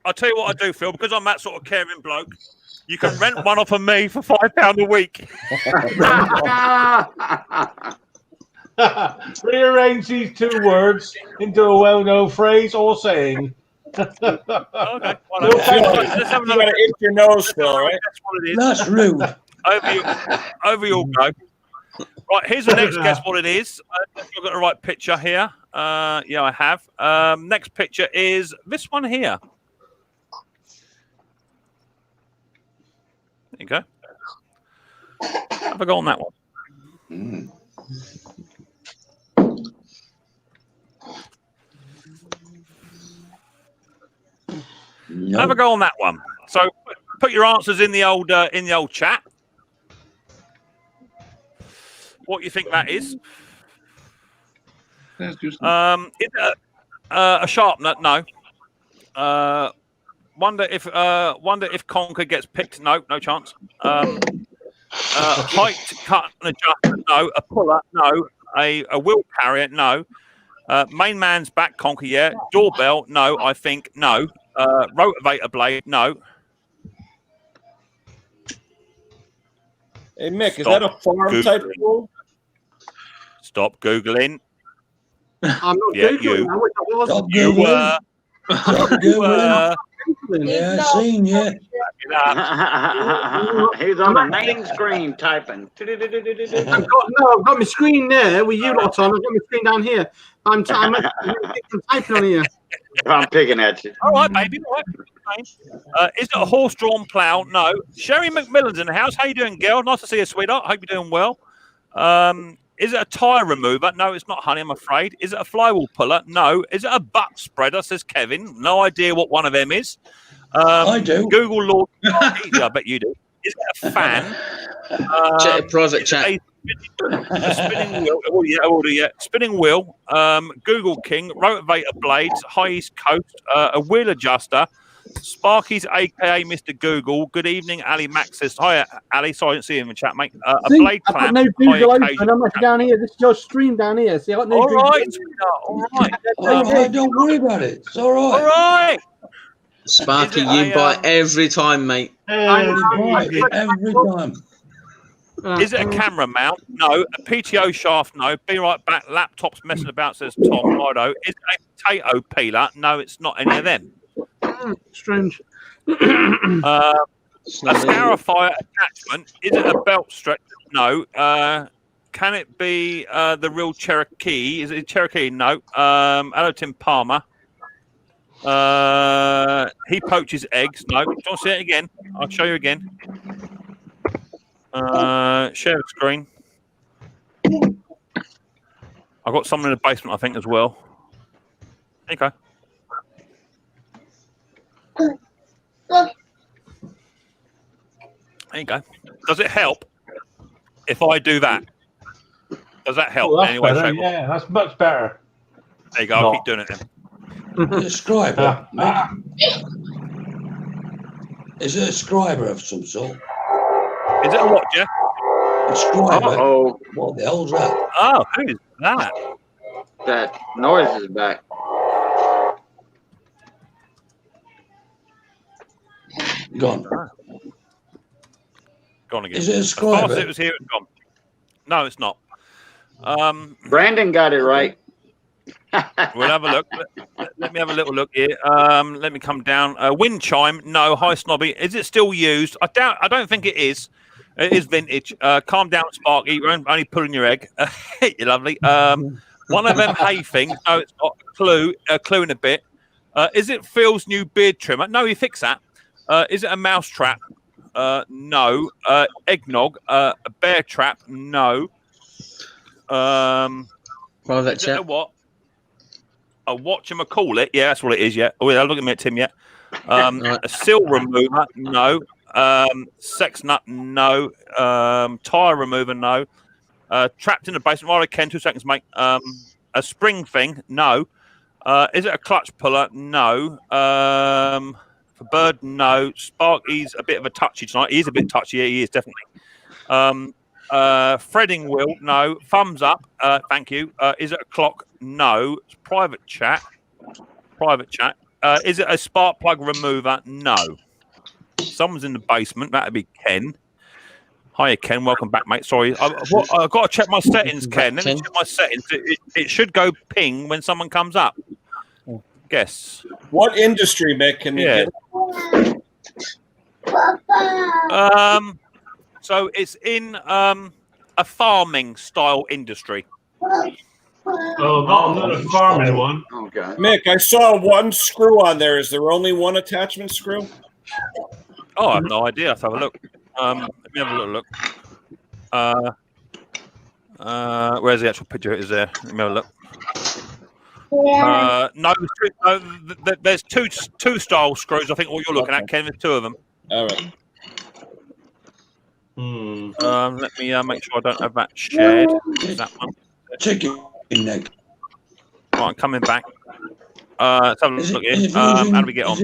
I'll tell you what I do, Phil, because I'm that sort of caring bloke. You can rent one off of me for £5 a week. Rearrange these two words into a well-known phrase or saying. Okay. Well, Let's have another. You gotta itch your nose, Phil, right? That's what it is. That's rude. Over you go. Right, here's the next guess what it is. I've got the right picture here. Yeah, I have. Next picture is this one here. There you go. Have a go on that one. No. Have a go on that one. So put your answers in the old chat. What you think that is? Is it a sharp nut? No. Wonder if Conker gets picked? No chance. Height, cut and adjustment? No. A puller? No. A wheel carrier? No. Main man's back conker? Yeah. Doorbell? No. I think no. Rotavator blade? No. Hey Mick, is that a farm type tool? Stop googling. I'm not Yeah, Googling. you. I wish I was. Stop You Googling. were. Stop You were. Googling. Yeah, I seen you. He's on the main screen typing. I've got my screen there with you lot on. I've got my screen down here. I'm typing on here. I'm picking at you. All right, baby. All right. Is it a horse-drawn plough? No. Sherry McMillan's in the house. How you doing, girl? Nice to see you, sweetheart. Hope you're doing well. Is it a tyre remover? No, it's not, honey, I'm afraid. Is it a flywheel puller? No. Is it a butt spreader, says Kevin. No idea what one of them is. I do. Google Lord. Yeah, I bet you do. Is it a fan? Check a private chat. A spinning wheel. Yeah. Spinning wheel. Google King. Rotavator blades. High East Coast. A wheel adjuster. Sparky's aka Mr. Google. Good evening, Ali Max says. Hi, Ali. Sorry, I didn't see him in the chat, mate. A blade I've got clamp. no Google open. I'm actually down here. This is your stream down here. See, I got no All Google. right. All right. All right, don't worry about it. It's all right. All right. Sparky, you bite every time, mate. Every time. Is it a camera mount? No. A PTO shaft? No. Be right back. Laptop's messing about, says Tom Rido. Is it a potato peeler? No, it's not any of them. Strange. A scarifier attachment. Is it a belt stretcher? No. Can it be the real Cherokee? Is it a Cherokee? No. Hello, Tim Palmer. He poaches eggs. No. Do you want to see it again? I'll show you again. Share the screen. I've got someone in the basement, I think, as well. Okay. There you go. Does it help if I do that? Does that help Oh, that's anyway? better. Yeah, that's much better. There you go. I'll keep doing it then. Is it a scriber? Is it a scriber of some sort? Is it a what, Jeff? A scriber? Uh-oh. What the hell's that? Oh, who is that? That noise is back. Gone. Gone again. Is it a As fast scriber? as it was here, it's gone. No, it's not. Brandon got it right. We'll have a look. Let me have a little look here. Let me come down. Wind chime? No. Hi, Snobby. Is it still used? I don't think it is. It is vintage. Calm down, Sparky. You're only pulling your egg. You're lovely. One of them hay things. No, it's not. A clue in a bit. Is it Phil's new beard trimmer? No, he fixed that. Is it a mouse trap? No. Eggnog? A bear trap? No. Private Is it a chat. what? A whatchamacallit? Yeah, that's what it is. Yeah. Oh, yeah, look at me, Tim. Yeah. A sill remover? No. Sex nut? No. Tire remover? No. Trapped in the basement. Right, Ken. 2 seconds, mate. A spring thing? No. Is it a clutch puller? No. For bird? No. Sparky's a bit of a touchy tonight. He is a bit touchy. Yeah, he is definitely. Threading wheel? No. Thumbs up? Thank you. Is it a clock? No. It's private chat. Is it a spark plug remover? No. Someone's in the basement. That'd be Ken. Hiya, Ken. Welcome back, mate. Sorry. I've got to check my settings, Ken. Let me check my settings. It should go ping when someone comes up. Guess. What industry, Mick, can you get? So it's in a farming style industry. Oh, not another farming one. Okay. Mick, I saw one screw on there. Is there only one attachment screw? Oh, I have no idea. Let's have a look. Let me have a little look. Where's the actual picture? Is there? Let me have a look. No, there's two style screws. I think what you're looking at, Ken. There's two of them. All right. Let me make sure I don't have that shared. Is that one? Chicken neck. Right, I'm coming back. Let's have a look here. How do we get on?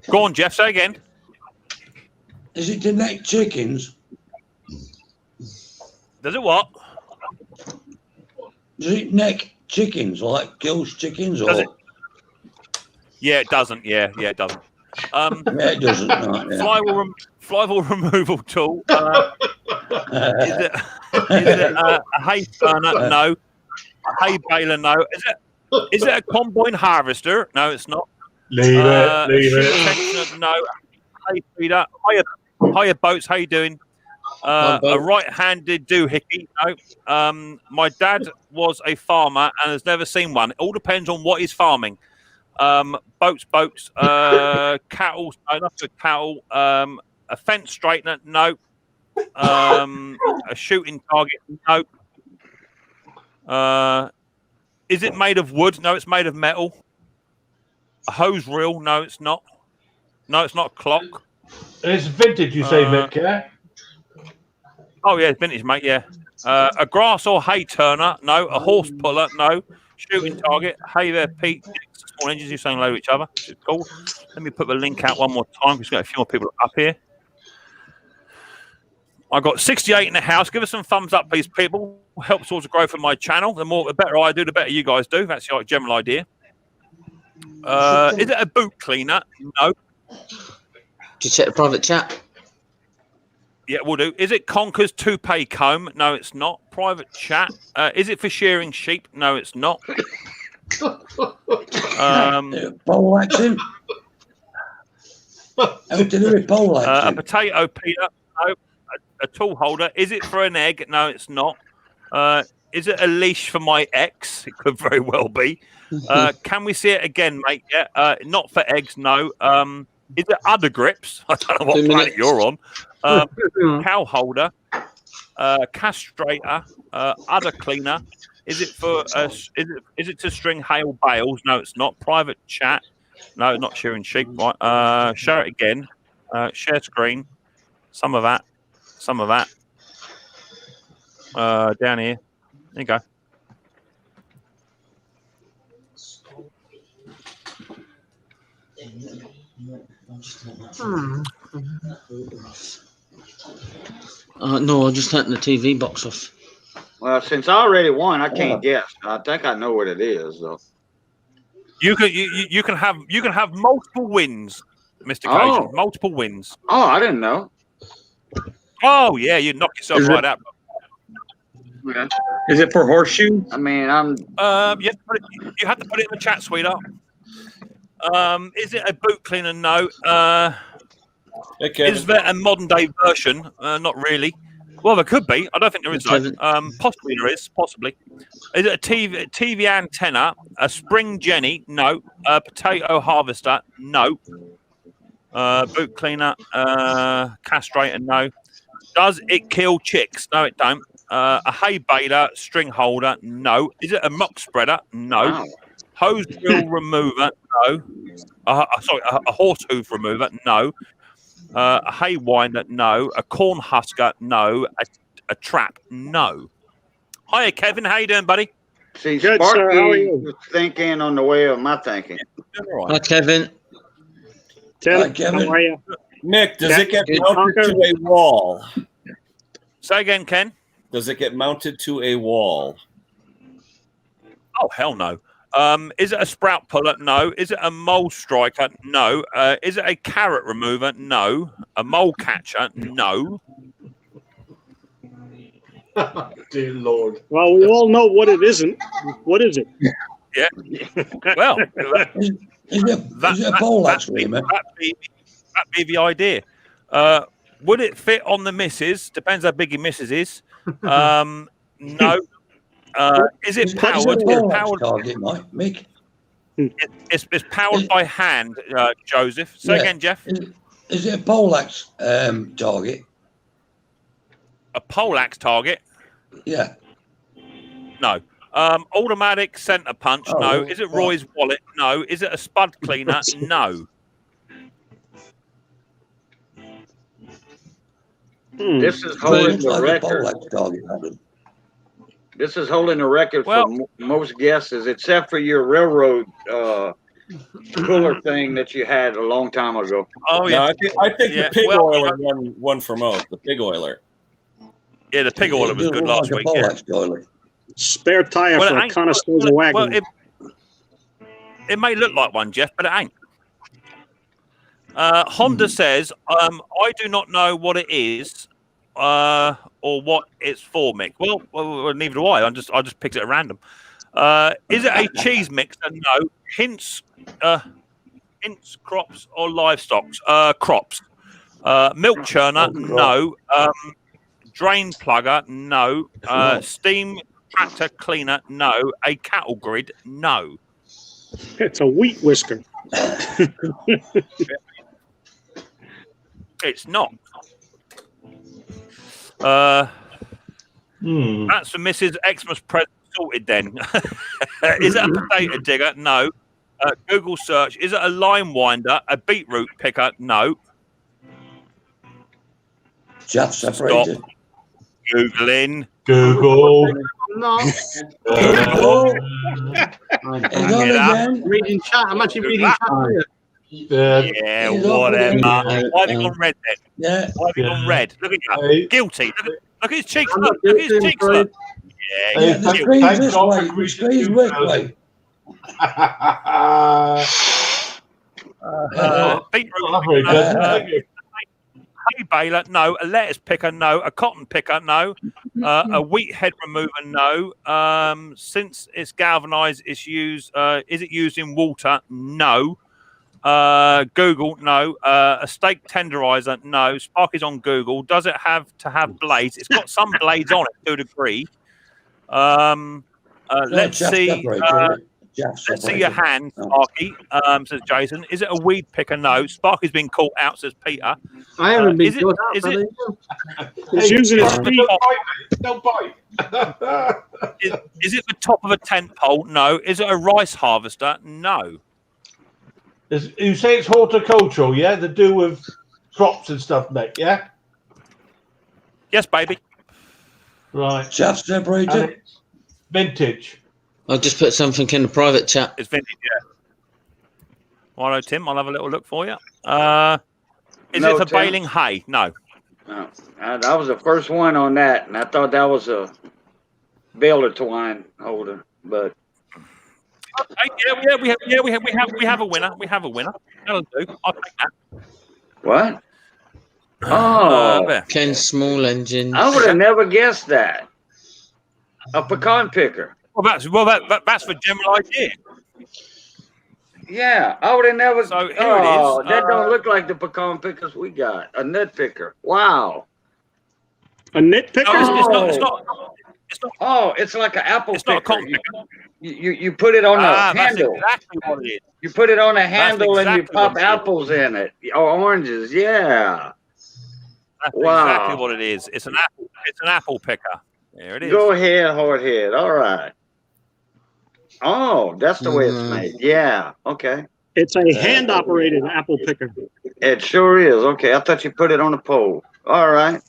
Go on, Jeff. Say again. Is it to neck chickens? Does it what? Does it neck chickens, like kills chickens? Does or? it? Yeah, it doesn't. Yeah, it doesn't. Yeah, it doesn't. Right, yeah. Flywheel removal tool. Is it a hay burner? No. A hay baler? No. Is it a combine harvester? No, it's not. Leave it. Tensioner, no. Hay feeder. Higher boats. How you doing? A right-handed doohickey? No. My dad was a farmer and has never seen one. It all depends on what he's farming. Boats, cattle, no, not good cattle, a fence straightener, no, a shooting target, no. Is it made of wood? No, it's made of metal. A hose reel? No, it's not. No, it's not a clock. It's vintage, you say, Mick, yeah? Oh, yeah, it's vintage, mate, yeah. A grass or hay turner? No. A horse puller? No. Shooting target? Hey there, Pete. Small engines, you're saying hello to each other. It's cool. Let me put the link out one more time. We've got a few more people up here. I've got 68 in the house. Give us some thumbs up, please, people. Helps towards the growth of my channel. The better I do, the better you guys do. That's the general idea. Is it a boot cleaner? No. Did you check the private chat? Yeah, we'll do. Is it Conker's toupee comb? No, it's not. Private chat. Is it for shearing sheep? No, it's not. Pole axing? How to do it, pole axing? A potato peeler? No. A tool holder? Is it for an egg? No, it's not. Is it a leash for my ex? It could very well be. Can we see it again, mate? Yeah. Not for eggs, no. Is it udder grips? I don't know what planet you're on. Cow holder, castrator, udder cleaner. Is it for is it to string hail bales? No, it's not. Private chat. No, not shearing sheep. Right. Share it again. Share screen. Some of that. Down here. There you go. No, I just turned the TV box off. Well, since I already won, I can't guess. I think I know what it is, though. You can have multiple wins, Mr. Cajun. Multiple wins. Oh, I didn't know. Oh yeah, you knock yourself right out. Yeah. Is it for horseshoes? I mean, I'm. You have to put it in the chat, sweetheart. Is it a boot cleaner? No. Is there a modern day version? Not really. Well, there could be. I don't think there is. Possibly there is. Possibly. Is it a TV antenna? A spring jenny? No. A potato harvester? No. Boot cleaner? Castrator? No. Does it kill chicks? No, it don't. A hay baler? String holder? No. Is it a muck spreader? No. Wow. Hose reel remover? No. Sorry, a horse hoof remover? No. A hay winder? No. A corn husker? No. A trap? No. Hiya, Kevin. How you doing, buddy? See, Good, sir. How are Sparky you? was thinking on the way of my thinking. Hi, Kevin. Tim, Kevin. how are you? Nick, does it get Good. mounted to a wall? Say again, Ken. Does it get mounted to a wall? Oh, hell no. Is it a sprout puller? No. Is it a mole striker? No. Is it a carrot remover? No. A mole catcher? No. Dear Lord. Well, we all know what it isn't. What is it? Yeah. Well, Is it a pole axing, man? that'd be the idea. Would it fit on the missus? Depends how big your missus is. No. Is it powered? Target, Mike. Mick. It's powered by hand, Joseph. Say again, Jeff. Is it a poleaxe target? A poleaxe target? Yeah. No. Automatic centre punch? No. Is it Roy's wallet? No. Is it a spud cleaner? No. This is holding the record. This is holding the record for most guesses, except for your railroad cooler thing that you had a long time ago. Oh yeah, no, I think the pig oiler won for most. The pig oiler. Yeah, the pig oiler was good last week. Spare tire for a connoisseur's wagon. Well, it may look like one, Jeff, but it ain't. Honda says, I do not know what it is or what it's for, Mick. Well, neither do I. I just picked it at random. Is it a cheese mixer? No. Hints, crops, or livestock? Crops. Milk churner? No. Drain plugger? No. Steam tractor cleaner? No. A cattle grid? No. It's a wheat whisker. It's not. That's for Mrs. Xmas present sorted then. Is it a potato digger? No. Google search. Is it a lime winder? A beetroot picker? No. Jeff separated. Stop. Googling. Google. No. Reading chat. I'm actually reading chat here. Yeah, whatever. Why have you gone red then? Yeah. Why have you gone red? Look at you. Guilty. Look at his cheeks. Look at his cheeks. Look. Yeah, the screen's this way. The screen's this way. Beetroot. Hay baler, no. A lettuce picker, no. A cotton picker, no. A wheat head remover, no. Since it's galvanized, it's used. Is it used in water? No. Google, no. A steak tenderizer, no. Sparky's on Google. Does it have to have blades? It's got some blades on it to a degree. Let's see. Let's see your hand, Sparky, says Jason. Is it a weed picker? No. Sparky's been caught out, says Peter. I haven't been caught out. It's using its feet. Don't bite. Is it the top of a tent pole? No. Is it a rice harvester? No. You say it's horticultural, yeah? To do with crops and stuff, mate, yeah? Yes, baby. Right. Jeff separated. Vintage. I'll just put something in the private chat. It's vintage, yeah. Righto, Tim. I'll have a little look for you. Is it for baling hay? No. No. That was the first one on that, and I thought that was a baler twine holder, but. We have a winner. We have a winner. That'll do. I'll take that. What? Oh, Ken Small Engine. I would have never guessed that. A pecan picker. Well, that's for general idea. Yeah, I would have never. So here it is. That don't look like the pecan pickers we got. A nut picker. Wow. A nit picker? Oh, it's not. Oh, it's like an apple it's picker. Not a cotton picker. You put it on the handle. That's exactly what it is. You put it on a handle and you pop what apples in it or oranges. Yeah. That's Wow. exactly what it is. It's an apple. It's an apple picker. There it is. Go ahead, hardhead. All right. Oh, that's the way it's made. Yeah. Okay. It's a hand-operated apple picker. It sure is. Okay. I thought you put it on a pole. All right.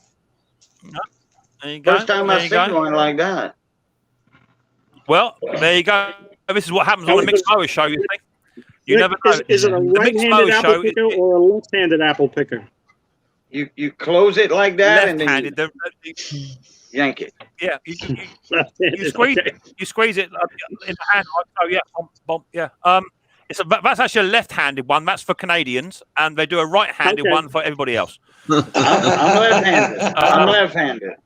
There you go. First time I see one like that. Well, there you go. This is what happens on a Micks Mowers show, you think? You never know. Is it a right-handed apple picker or a left-handed apple picker? You close it like that and then yank it. Yeah, you squeeze it. You squeeze it in the hand. Oh yeah, bump, yeah. That's actually a left-handed one. That's for Canadians, and they do a right-handed one for everybody else. I'm left-handed. I'm left-handed.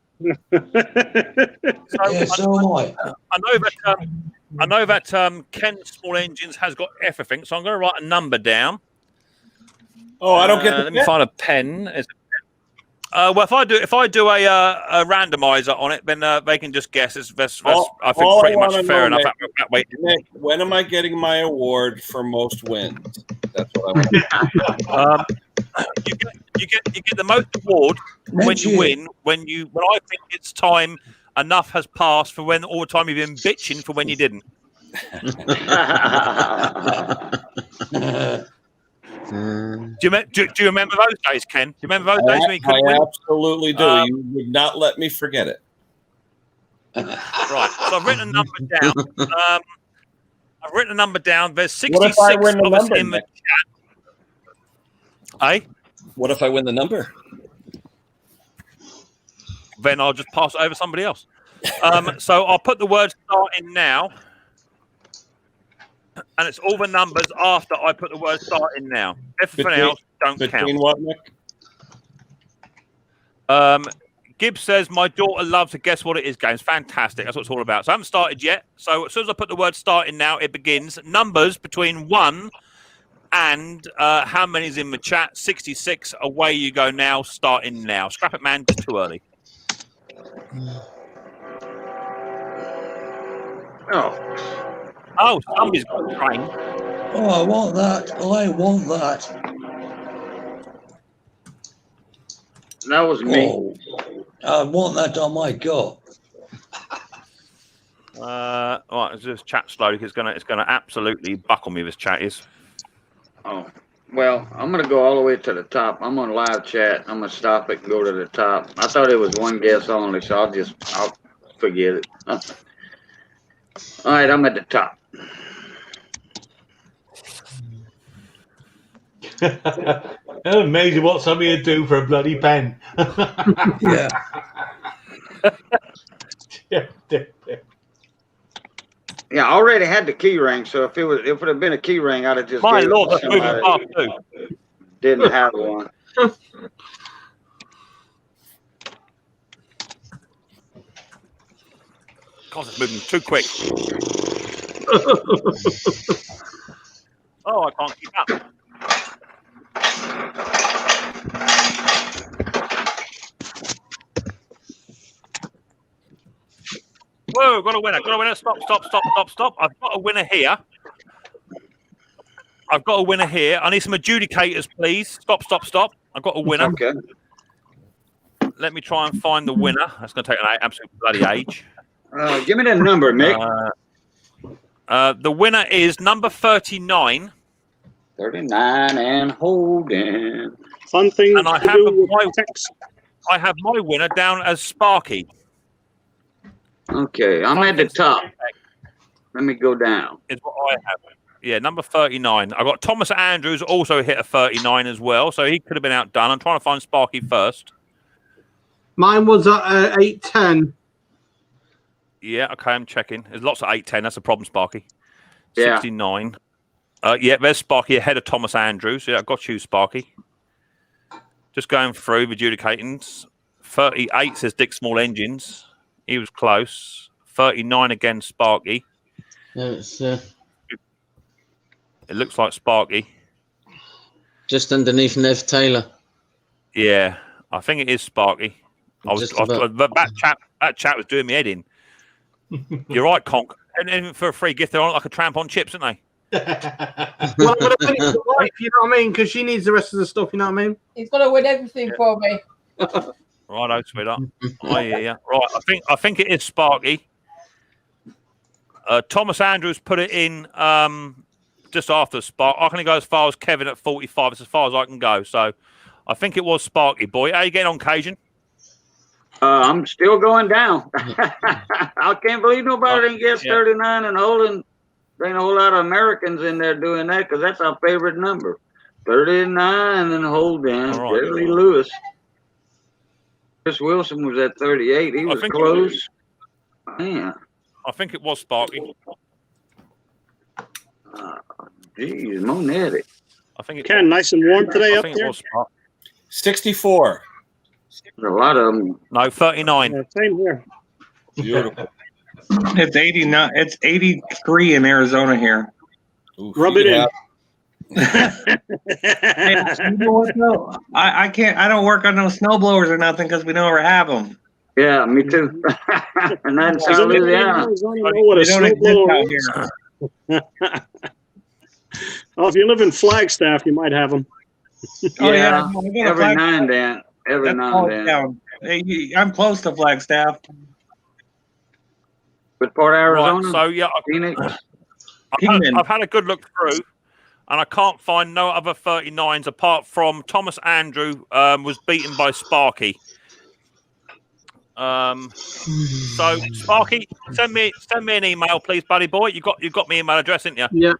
I know that Ken Small Engines has got everything, so I'm going to write a number down. Oh, I don't get. Let me find a pen. Well, if I do a randomizer on it, then they can just guess. I think pretty much fair enough. That way. Nick, when am I getting my award for most wins? That's what I want. You get the most award when you win. When I think it's time enough has passed for when all the time you've been bitching for when you didn't. Do you remember those days, Ken? Do you remember those days when you couldn't win? I absolutely do. You would not let me forget it. Right. So I've written a number down. I've written a number down. There's 66 What if I win the of us number, in the chat. What if I win the number? Then I'll just pass it over to somebody else. So I'll put the word start in now. And it's all the numbers after I put the word start in now. Everything else don't count. Between what, Nick? Gibbs says, my daughter loves to guess what it is games. Fantastic. That's what it's all about. So I haven't started yet. So as soon as I put the word start in now, it begins. Numbers between 1 and how many's in the chat? 66. Away you go now. Starting now. Scrap it, man. Just too early. Oh, somebody's got a train. Oh, I want that. I want that. That was me. Oh, I want that on my car. Right, let's just chat slowly. It's gonna absolutely buckle me. This chat is. Oh, well, I'm gonna go all the way to the top. I'm on live chat. I'm gonna stop it and go to the top. I thought it was one guess only, so I'll forget it. All right, I'm at the top. It's amazing what some of you do for a bloody pen. Yeah. Yeah, I already had the key ring, so if it would have been a key ring, I'd have just. My gave lord, it that's to moving somebody fast too. Didn't have one. God, it's moving too quick. Oh, I can't keep up. Whoa, got a winner. Stop. I've got a winner here. I need some adjudicators, please. Stop. I've got a winner. Okay. Let me try and find the winner. That's going to take an absolute bloody age. Give me that number, Mick. The winner is number 39. 39 and holding. Fun thing. And I have my winner down as Sparky. Okay, I'm at the top. Let me go down. Is what I have. Yeah, number 39. I got Thomas Andrews also hit a 39 as well, so he could have been outdone. I'm trying to find Sparky first. Mine was at 810. Yeah, okay, I'm checking. There's lots of 810. That's a problem, Sparky. Yeah. 69. Yeah, there's Sparky ahead of Thomas Andrews. Yeah, I got you, Sparky. Just going through the adjudicating. 38 says Dick Small Engines. He was close. 39 again, Sparky. It's It looks like Sparky. just underneath Nev Taylor. Yeah, I think it is Sparky. That chat was doing me head in. You're right, Conk. And for a free gift, they're on like a tramp on chips, aren't they? Well, I'm going to win it for wife, you know what I mean? Because she needs the rest of the stuff, you know what I mean? He's got to win everything for me. Righto, sweetheart. Oh yeah. Right, I think it is Sparky. Thomas Andrews put it in just after Spark. I can go as far as Kevin at 45. It's as far as I can go. So I think it was Sparky, boy. How you getting on, Cajun? I'm still going down. I can't believe nobody didn't guess 39 and holding. There ain't a whole lot of Americans in there doing that because that's our favorite number. 39 and holding. Right. Jerry Lewis. Chris Wilson was at 38. He was close. Man. I think it was Sparky. Geez, Monetti. I think it Ken, nice and warm today I up think there. it was Sparky. 64. There's a lot of them. No, 39. Yeah, same here. Beautiful. It's 89. It's 83 in Arizona here. Oof, Rub it in. You know what, though? I can't. I don't work on those snow blowers or nothing because we never have them. Yeah, me too. And that's South Louisiana. Know what a They don't exist snowblower out is? here. Well, if you live in Flagstaff, you might have them. Oh, Yeah, we got a every Flagstaff. now and then. Every That's now close and then. down. Hey, I'm close to Flagstaff. With Port Arizona? Right, so yeah, Phoenix? I've had a good look through, and I can't find no other 39s apart from Thomas Andrew was beaten by Sparky. So Sparky, send me an email, please, buddy boy. You got my email address, didn't you? Yeah.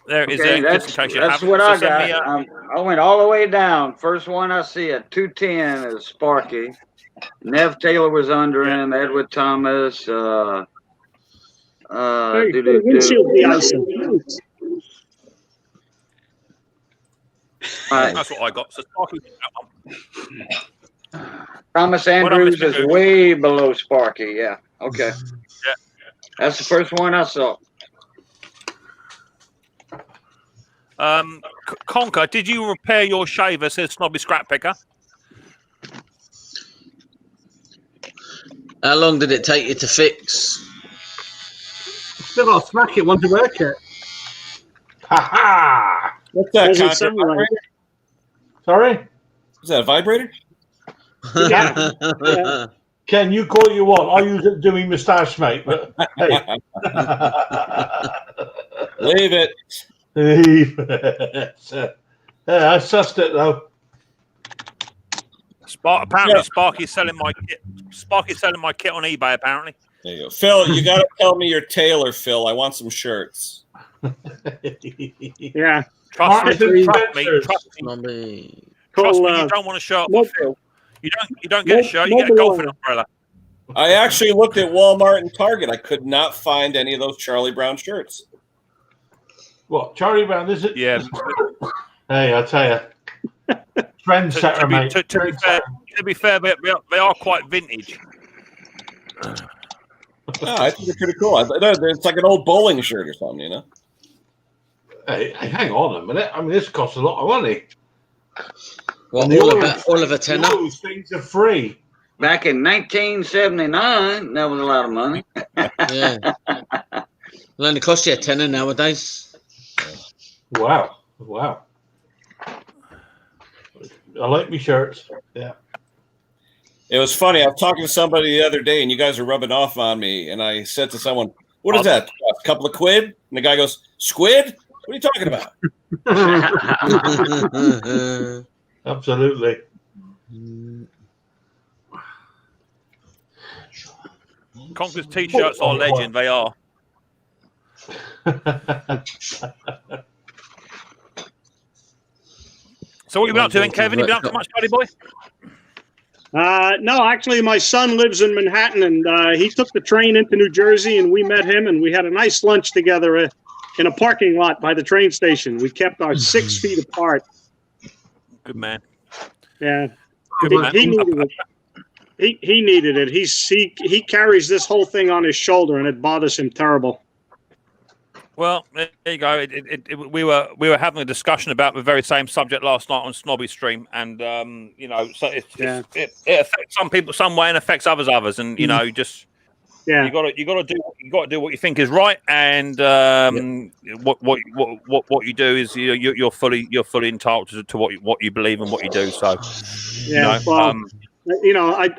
There it is. Okay, There, just in case you that's haven't. what So I send got. me I went all the way down. First one I see at 210 is Sparky. Nev Taylor was under him. Edward Thomas. Windshield de-icing. That's what I got. So Sparky. Thomas Andrews is way below Sparky. Yeah. Okay. Yeah. That's the first one I saw. Conker, did you repair your shaver? Says Snobby Scrap Picker. How long did it take you to fix? Still got to smack it, want to work it. Ha ha! What's that? Doesn't Contra sound right. vibrator? Sorry? Is that a vibrator? Yeah. Ken, you call it you want. I use it doing moustache, mate. But hey. Leave it. Leave it. Yeah, I sussed it though. Apparently, Sparky's selling my kit. Sparky's selling my kit on eBay. Apparently. There you go, Phil. You got to tell me your tailor, Phil. I want some shirts. Yeah. Trust me. You don't want a shirt for Phil. You don't get a shirt. You get a golfing umbrella. I actually looked at Walmart and Target. I could not find any of those Charlie Brown shirts. What, Charlie Brown? Is it? Yeah. Hey, I tell you, trendsetter, mate. To be fair, they are quite vintage. I think they're pretty cool. It's like an old bowling shirt or something, you know. Hey, hang on a minute. I mean, this costs a lot of money. Well, all of a tenner. Those things are free. Back in 1979, that was a lot of money. Yeah. It'll only cost you a tenner nowadays. Wow. I like me shirts. Yeah. It was funny. I was talking to somebody the other day, and you guys are rubbing off on me. And I said to someone, "What is that? A couple of quid?" And the guy goes, "Squid? What are you talking about?" Absolutely. Conker's t-shirts are legend. They are. So what have you been up to then, Kevin? You been up to much, buddy boy? No, actually, my son lives in Manhattan, and he took the train into New Jersey, and we met him, and we had a nice lunch together in a parking lot by the train station. We kept our 6 feet apart. Good man. Yeah. Good man. He needed it. He needed it. He carries this whole thing on his shoulder, and it bothers him terrible. Well, there you go. We were having a discussion about the very same subject last night on Snobby Stream, and so it affects some people some way and affects others, and you know, just you got to do what you think is right, and what you do is you're fully entitled to what you believe and what you do. So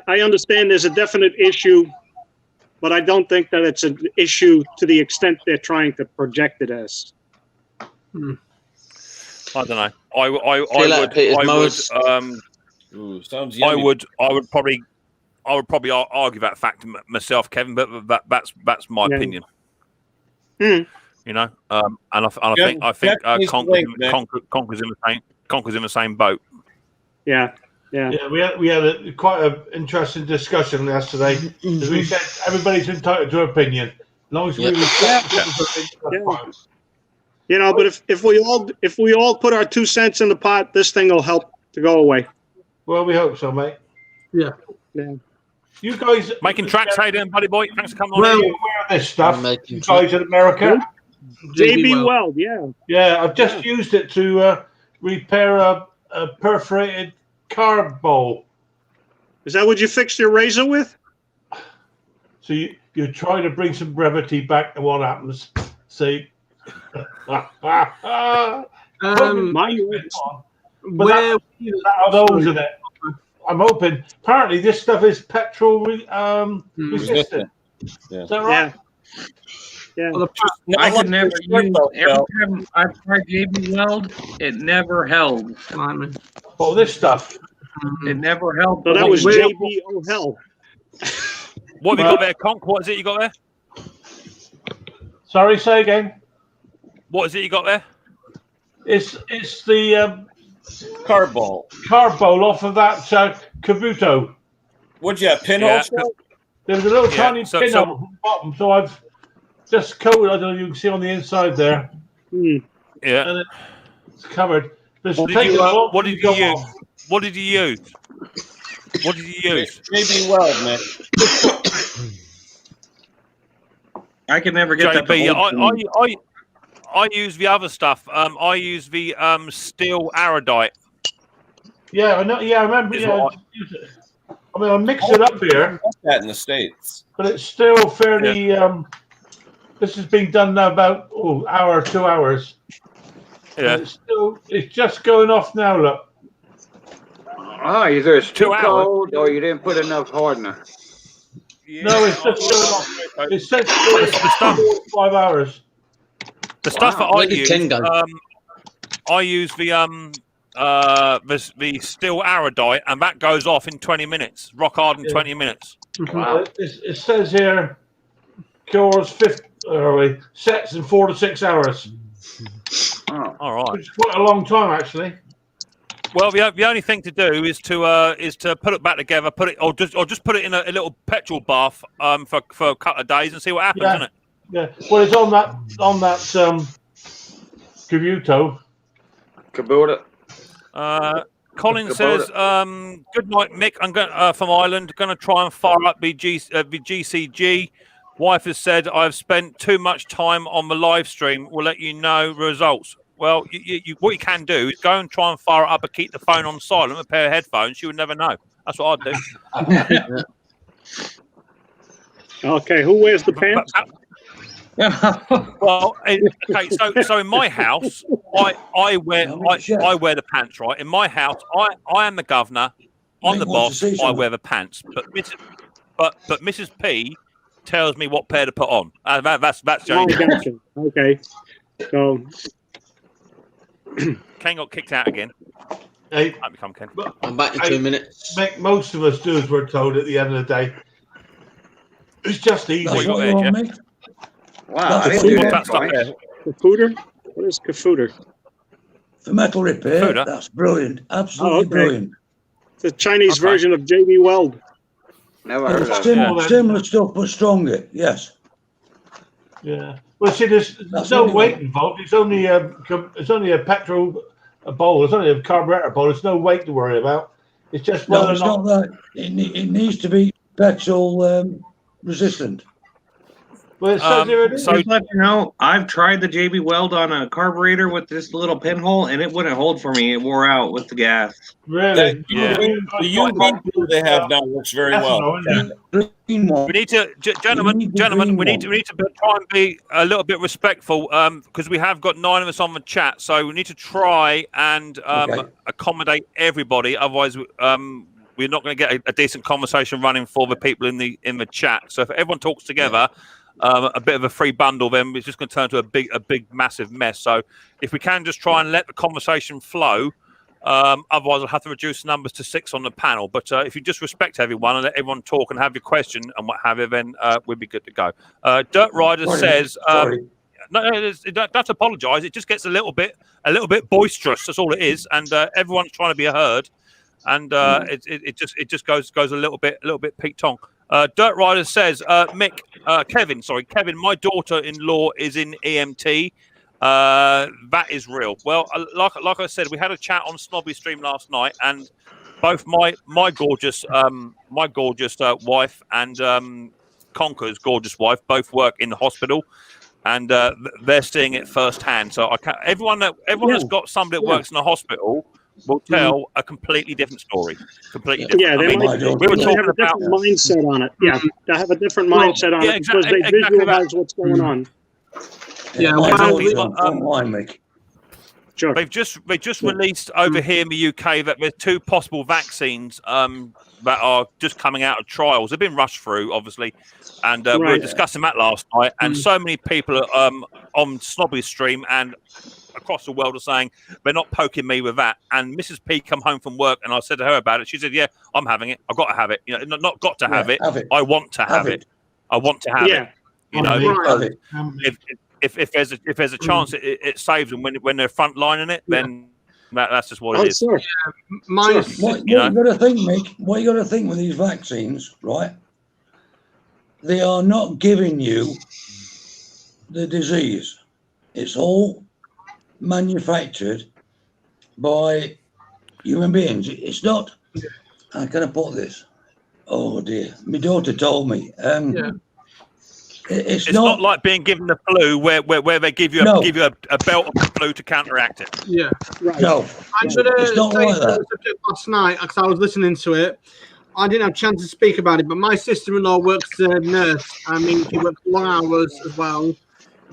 I understand there's a definite issue. But I don't think that it's an issue to the extent they're trying to project it as. I don't know. I would probably argue that fact myself, Kevin. But that's my opinion. You know, and I think Conker's in the same boat. Yeah. Yeah, we had quite an interesting discussion yesterday. As we said, everybody's entitled to an opinion, as long as we respect people's opinions. You know, but if we all put our 2 cents in the pot, this thing will help to go away. Well, we hope so, mate. Yeah. You guys making tracks, how you doing, buddy boy? Thanks for coming on. Well, aware of this stuff, you guys in America. JB Weld, yeah. Yeah, I've just used it to repair a perforated carb bowl. Is that what you fixed your razor with? So you try to bring some brevity back to what happens. See, where those in it. I'm hoping. Apparently, this stuff is petrol resistant. Yeah. Is that right? Yeah. Well, I could never use. Every time I tried JB Weld, it never held. Oh, this stuff. It never held. So that was JB O'Hell. What have you got there, Conk? What is it you got there? Sorry, say again. What is it you got there? It's the carb bowl. Carb bowl off of that Kabuto. What'd you have, pinholes? Yeah. There was a little tiny so- pinhole so- on the bottom, so I've just coated. I don't know if you can see on the inside there. Yeah. And it's covered. It's What did taken you, a long what time did to go you use? off. What did you use? What did you use? JB Weld, man. I could never get that. JB, to hold. I use the other stuff. I use the steel Aradite. Yeah, I know. Yeah, I remember. Is Yeah, what I mean, I mixed it up here, That in the States. but it's still fairly. This has been done now about hour, 2 hours. Yeah. It's just going off now. Look. Oh, either it's 2 too hours. cold or you didn't put enough hardener. No, it's just going off. It says 5 hours. The stuff that Where I did use, 10 go? I use the steel Aradite, and that goes off in 20 minutes. Rock hard in 20 minutes. Wow. It says here, cures sets in 4 to 6 hours. Oh. All right. Which is quite a long time, actually. Well, the only thing to do is to put it back together, put it or just put it in a little petrol bath for a couple of days and see what happens, isn't it? Yeah. Well, it's on that Kabuto. Kubota. Colin says, "Good night, Mick. I'm going from Ireland. Going to try and fire up the GCG. Wife has said I've spent too much time on the live stream. We'll let you know results." Well, what you can do is go and try and fire it up and keep the phone on silent with a pair of headphones. You would never know. That's what I'd do. Okay, who wears the pants? Well, okay. So in my house, I wear the pants. Right in my house, I am the governor. I'm the boss. I wear the pants. But Mrs. P tells me what pair to put on. That's the only difference. Gotcha. Okay, so Ken got kicked out again. Hey, I become Ken. I'm back in 2 minutes. Most of us do as we're told at the end of the day. It's just easy. What you got there, Jeff? Wow. I That's didn't do what that that's like. twice. Kafooter? What is Kafooter? For metal repair, Kafooter? that's brilliant. Absolutely brilliant. It's a Chinese version of JB Weld. Never heard of it. Similar stuff, but stronger. Yes. Yeah. Well, see, there's no weight involved. It's only a petrol bowl. It's only a carburetor bowl. There's no weight to worry about. It's just whether No, it's not that. It needs to be petrol resistant. Well, it says here it is. Just let you know, I've tried the JB Weld on a carburetor with this little pinhole, and it wouldn't hold for me. It wore out with the gas. Really? The UV glue they have now works very well. We need to, gentlemen. We need to try and be a little bit respectful because we have got 9 of us on the chat, so we need to try and accommodate everybody. Otherwise, we're not going to get a decent conversation running for the people in the chat. So if everyone talks together. A bit of a free bundle, then it's just going to turn to a big, massive mess. So, if we can just try and let the conversation flow, otherwise I'll have to reduce the numbers to 6 on the panel. But if you just respect everyone and let everyone talk and have your question and what have you, then we'll be good to go. Dirt Rider says, "No, don't apologise. It just gets a little bit boisterous. That's all it is, and everyone's trying to be heard, and it just goes a little bit peak tong." Dirt Rider says, Kevin, my daughter-in-law is in EMT. That is real. Well, like I said, we had a chat on Snobby Stream last night, and both my gorgeous wife and Conker's gorgeous wife both work in the hospital, and they're seeing it firsthand. So everyone that's got somebody that works in a hospital will tell a completely different story. Completely different. Yeah, they might have a different mindset on it. Yeah, they have a different mindset on it because they visualize what's going on. Yeah, Sure. They've just released over here in the UK that there's 2 possible vaccines that are just coming out of trials. They've been rushed through, obviously, and we were discussing that last night. And so many people on Snobby's stream and across the world are saying they're not poking me with that. And Mrs. P come home from work, and I said to her about it. She said, "Yeah, I'm having it. I've got to have it. You know, not got to have it. I want to have it. I want to have it. You know, if there's a chance it saves them when they're front lining it, then that's just what it is. Sure. What you got to think, Mick? What you got to think with these vaccines, right? They are not giving you the disease. It's all manufactured by human beings. It's not. How can I put this? Oh dear, my daughter told me. It's not like being given the flu, where they give you a belt of the flu to counteract it. Yeah, right. No, I'm going to not say like that. last night because I was listening to it. I didn't have a chance to speak about it, but my sister-in-law works as a nurse. I mean, she works long hours as well.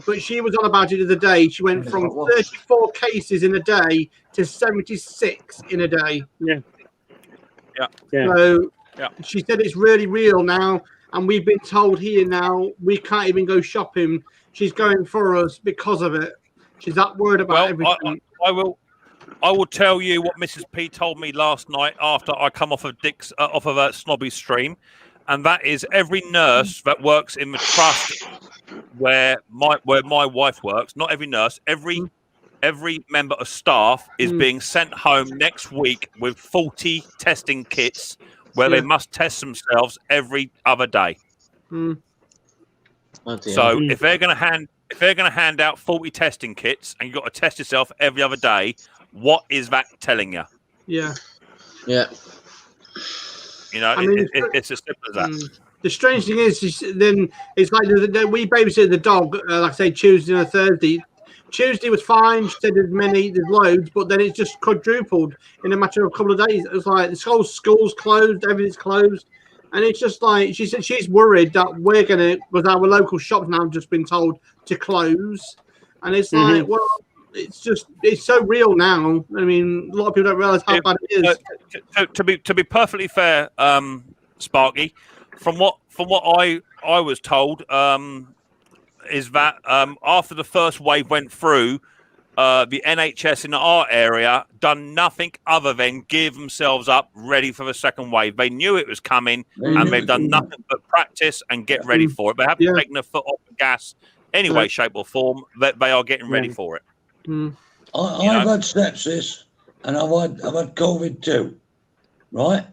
But she was on about it the other day. She went from 34 cases in a day to 76 in a day. Yeah. So she said it's really real now. And we've been told here now we can't even go shopping. She's going for us because of it. She's that worried about everything. I will tell you what Mrs. P told me last night after I come off of a Snobby stream, and that is every nurse that works in the trust where my wife works. Not every nurse, every member of staff is being sent home next week with 40 testing kits where they must test themselves every other day. So if they're going to hand out 40 testing kits and you've got to test yourself every other day, what is that telling you? Yeah. You know, I mean, it's as simple as that. The strange thing is then it's like we babysit the dog, like I say, Tuesday and Thursday. Tuesday was fine. She said there's loads, but then it's just quadrupled in a matter of a couple of days. It was like the school's closed, everything's closed. And it's just like, she said she's worried that with our local shops now just been told to close. And it's like, well, it's so real now. I mean, a lot of people don't realise how bad it is. To be perfectly fair, Sparky, from what I was told, is that after the first wave went through, the NHS in our area done nothing other than give themselves up ready for the second wave. They knew it was coming, and they've done nothing but practice and get ready for it. They haven't taken their foot off the gas any way, shape, or form. That they are getting ready for it. I've had sepsis, and I've had COVID too, right?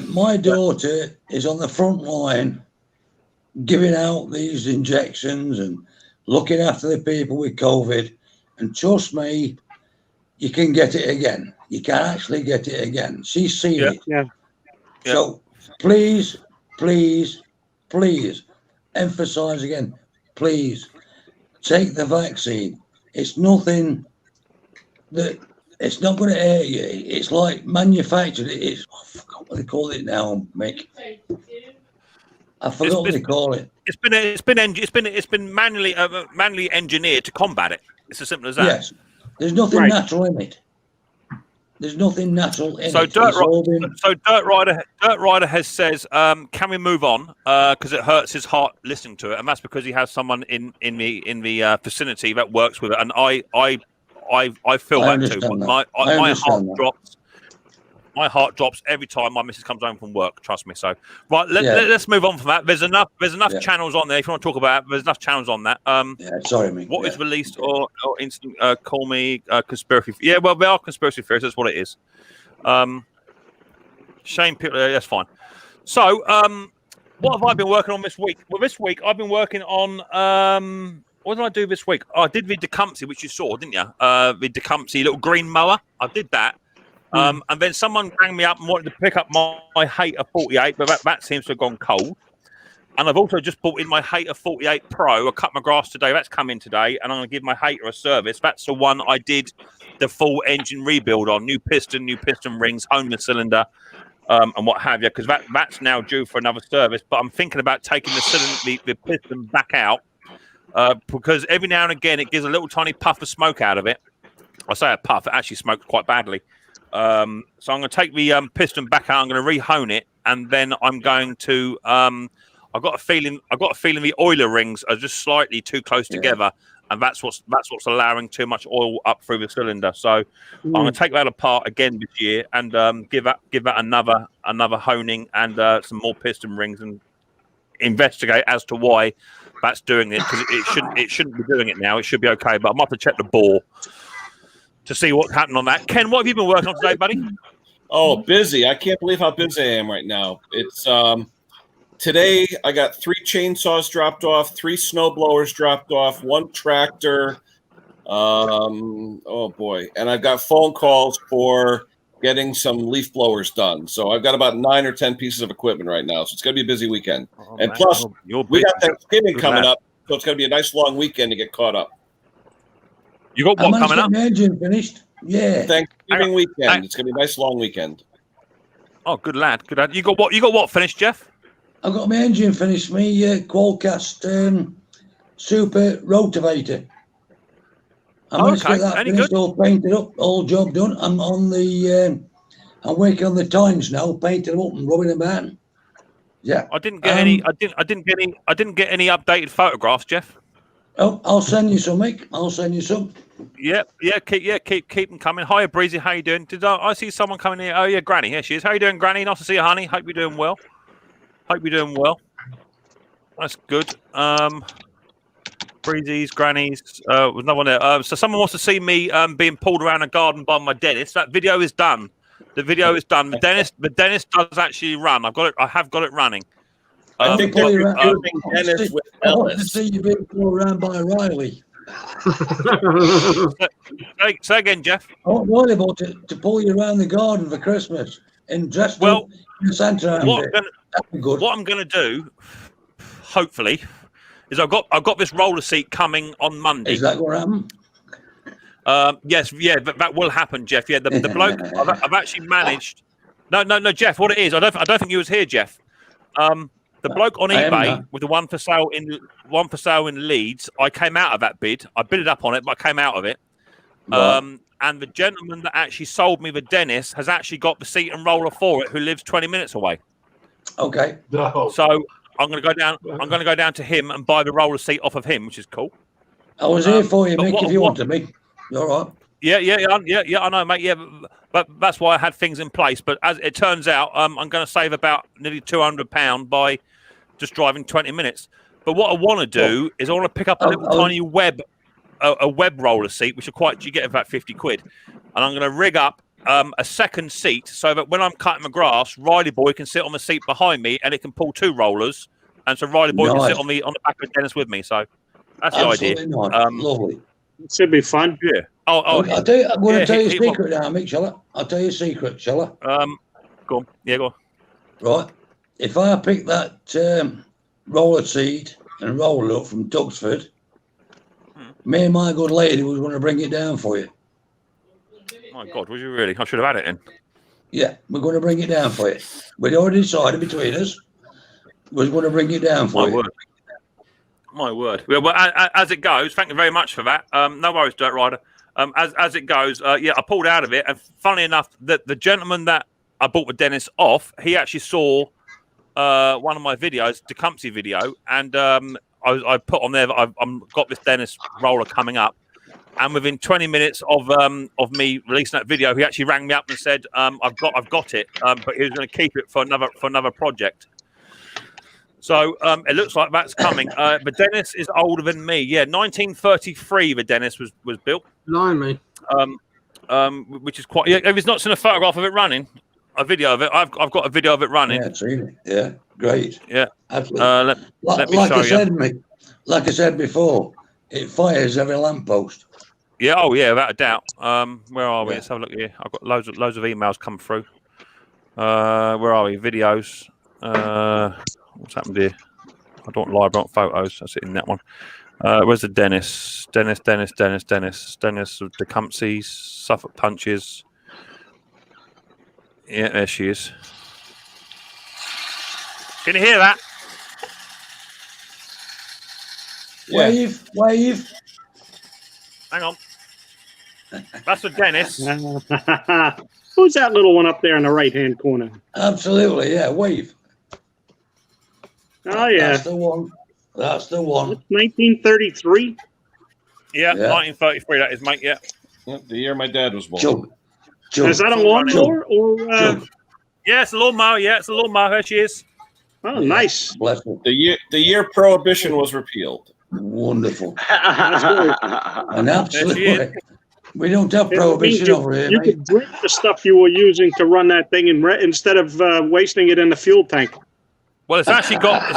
My daughter is on the front line, giving out these injections and looking after the people with COVID. And trust me, you can get it again. You can actually get it again. She's seen it. Yeah. So please, please, please, emphasize again, please take the vaccine. It's nothing it's not going to hurt you. It's like manufactured. I forgot what they call it now, Mick. I forgot what they call it. It's been manually engineered to combat it. It's as simple as that. Yes, there's nothing natural in it. There's nothing natural in it. Dirt Rider has says, can we move on? Because it hurts his heart listening to it, and that's because he has someone in the vicinity that works with it, and I feel that too. My heart drops every time my missus comes home from work. Trust me. So, right, let's move on from that. There's enough channels on there. If you want to talk about it, there's enough channels on that. Sorry, mate. What is released or instant? Call me conspiracy. Yeah, well, they are conspiracy theories. That's what it is. Shame people. That's fine. So, what have I been working on this week? Well, this week I've been working on. What did I do this week? Oh, I did the Tecumseh, which you saw, didn't you? The Tecumseh little green mower. I did that. And then someone rang me up and wanted to pick up my Hater 48, but that seems to have gone cold. And I've also just bought in my Hater 48 Pro. I cut my grass today. That's come in today. And I'm going to give my Hater a service. That's the one I did the full engine rebuild on. New piston rings, Homer cylinder, and what have you. Because that's now due for another service. But I'm thinking about taking the piston back out. Because every now and again, it gives a little tiny puff of smoke out of it. I say a puff. It actually smokes quite badly. So I'm going to take the piston back out. I'm going to re-hone it, and then I'm going to. I've got a feeling the oiler rings are just slightly too close together, and that's what's allowing too much oil up through the cylinder. So I'm going to take that apart again this year and give that another honing and some more piston rings and investigate as to why that's doing it, because it shouldn't be doing it now. It should be okay, but I'm going to have to check the bore to see what's happened on that. Ken, what have you been working on today, buddy? Oh, busy. I can't believe how busy I am right now. It's today I got 3 chainsaws dropped off, 3 snow blowers dropped off, 1 tractor. Oh boy. And I've got phone calls for getting some leaf blowers done. So I've got about 9 or 10 pieces of equipment right now. So it's going to be a busy weekend. And man, plus, we got Thanksgiving coming up. So it's going to be a nice long weekend to get caught up. You got what coming up? My engine finished. Yeah. Thanksgiving weekend. It's going to be a nice long weekend. Oh, good lad. Good lad. You got what finished, Jeff? I got my engine finished. Me Qualcast super rotavator. I managed to get that finished, all painted up, all job done. I'm on the. I'm working on the tines now, painting them up and rubbing them out. Yeah. I didn't get any. I didn't get any updated photographs, Jeff. Oh, I'll send you some, Mick. I'll send you some. Yeah. Keep them coming. Hiya, Breezy. How you doing? Did I see someone coming here? Oh yeah, Granny. Here she is. How you doing, Granny? Nice to see you, honey. Hope you're doing well. That's good. Breezy's, Granny's. Was no one there. So someone wants to see me being pulled around a garden by my dentist. That video is done. The video is done. The dentist does actually run. I have got it running. I think they're using Dennis with Ellis. To see you being pulled around by Riley. Say again, Jeff. I don't worry about to pull you around the garden for Christmas and dressed up in Santa. What I'm going to do, hopefully, is I've got this roller seat coming on Monday. Is that going to happen? Yes, that will happen, Jeff. Yeah, the bloke I've actually managed. No, Jeff. What it is, I don't think you was here, Jeff. The bloke on eBay with the one for sale in Leeds. I came out of that bid. I bid it up on it, but I came out of it. Right. And the gentleman that actually sold me the Dennis has actually got the seat and roller for it, who lives 20 minutes away. Okay. No. So I'm going to go down. I'm going to go down to him and buy the roller seat off of him, which is cool. I was here for you, Mick. If you wanted me, you're all right. Yeah. I know, mate. Yeah, but that's why I had things in place. But as it turns out, I'm going to save about nearly £200 by just driving 20 minutes. But what I want to do is I want to pick up a little tiny web roller seat, which you get about 50 quid, and I'm going to rig up a second seat so that when I'm cutting my grass, Riley Boy can sit on the seat behind me, and it can pull 2 rollers, and so Riley Boy can sit on the back of Dennis with me. So that's the idea. Lovely. It should be fun. Yeah. I'm going to tell you a secret now, Mick, shall I? I'll tell you a secret, shall I? Go on. Yeah, go on. Right. If I pick that roller seat and roll it up from Duxford, me and my good lady was going to bring it down for you. My God, was you really? I should have had it in. Yeah, we're going to bring it down for you. We'd already decided between us. We're going to bring it down for you. My word. Well, as it goes, thank you very much for that. No worries, Dirt Rider. As it goes, I pulled out of it, and funnily enough, the gentleman that I bought the Dennis off, he actually saw one of my videos, Tecumseh video, and I put on there that I've got this Dennis roller coming up, and within 20 minutes of me releasing that video, he actually rang me up and said, I've got it, but he was going to keep it for another project. So it looks like that's coming. The Dennis is older than me. Yeah, 1933. The Dennis was built. Blimey. Which is quite. Yeah, if it's not seen a photograph of it running, a video of it. I've got a video of it running. Yeah, I've seen it. Yeah, great. Yeah, absolutely. Let me show you. Like I said before, it fires every lamppost. Yeah. Oh yeah, without a doubt. Where are we? Let's have a look here. I've got loads of emails come through. Where are we? Videos. What's happened here? I don't lie about photos. That's it in that one. Where's the Dennis? Dennis of Tecumseh's, Suffolk Punches. Yeah, there she is. Can you hear that? Yeah. Wave. Hang on. That's for Dennis. Who's that little one up there in the right-hand corner? Absolutely, yeah. Wave. Oh, yeah. That's the one. That's the one. 1933? Yeah, 1933, that is, mate, yeah. The year my dad was born. Chug. Is that a lawnmower or? Yeah, it's a lawnmower. Yeah, it's a lawnmower. There she is. Oh, nice. Bless her. The year Prohibition was repealed. Wonderful. That's good. And absolutely. We don't have prohibition over here, You mate. could drink the stuff you were using to run that thing instead of wasting it in the fuel tank. Well, it's actually got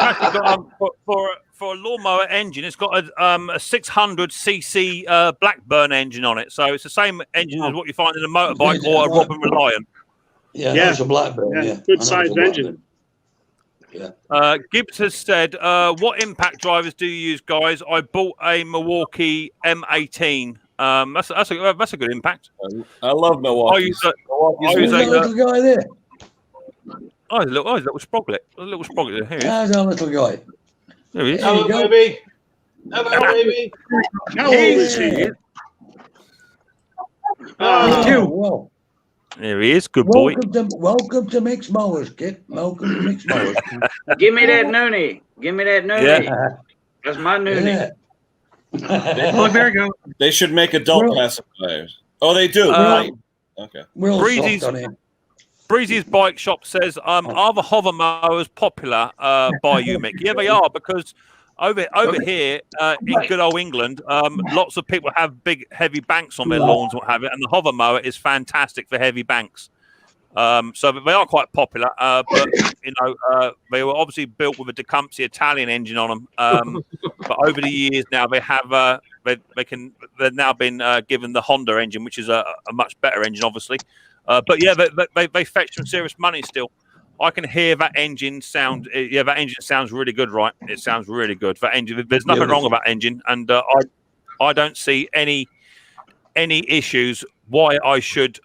for a lawnmower engine. It's got a 600cc Blackburn engine on it, so it's the same engine as what you find in a motorbike or a Robin Reliant. Yeah, that's a Blackburn. Yeah, good sized engine. Yeah. Gibbs has said, "What impact drivers do you use, guys? I bought a Milwaukee M18. That's a good impact. I love Milwaukee. I use a little guy there. Oh, he's a little sproglet. A little sproglet. Here he is. There's our little guy. There he is. Hello, baby. Hello, baby. Well. There he is. Good boy. Welcome to Micks Mowers, kid. Welcome to Micks Mowers. Give me that noonie. Give me that noonie. Yeah. That's my noonie. Oh, there you go. They should make adult pacifiers. Oh, they do. Right. Okay. Breezy's Bike Shop says, "Are the hover mowers popular by you, Mick?" Yeah, they are, because over here in good old England, lots of people have big, heavy banks on their lawns, what have it, and the hover mower is fantastic for heavy banks. So they are quite popular, but they were obviously built with a Tecumseh Italian engine on them. But over the years now, they have they've now been given the Honda engine, which is a much better engine, obviously. But yeah, they fetch some serious money still. I can hear that engine sound. Yeah, that engine sounds really good, right? It sounds really good. That engine, there's nothing wrong with that engine, and I don't see any issues why I should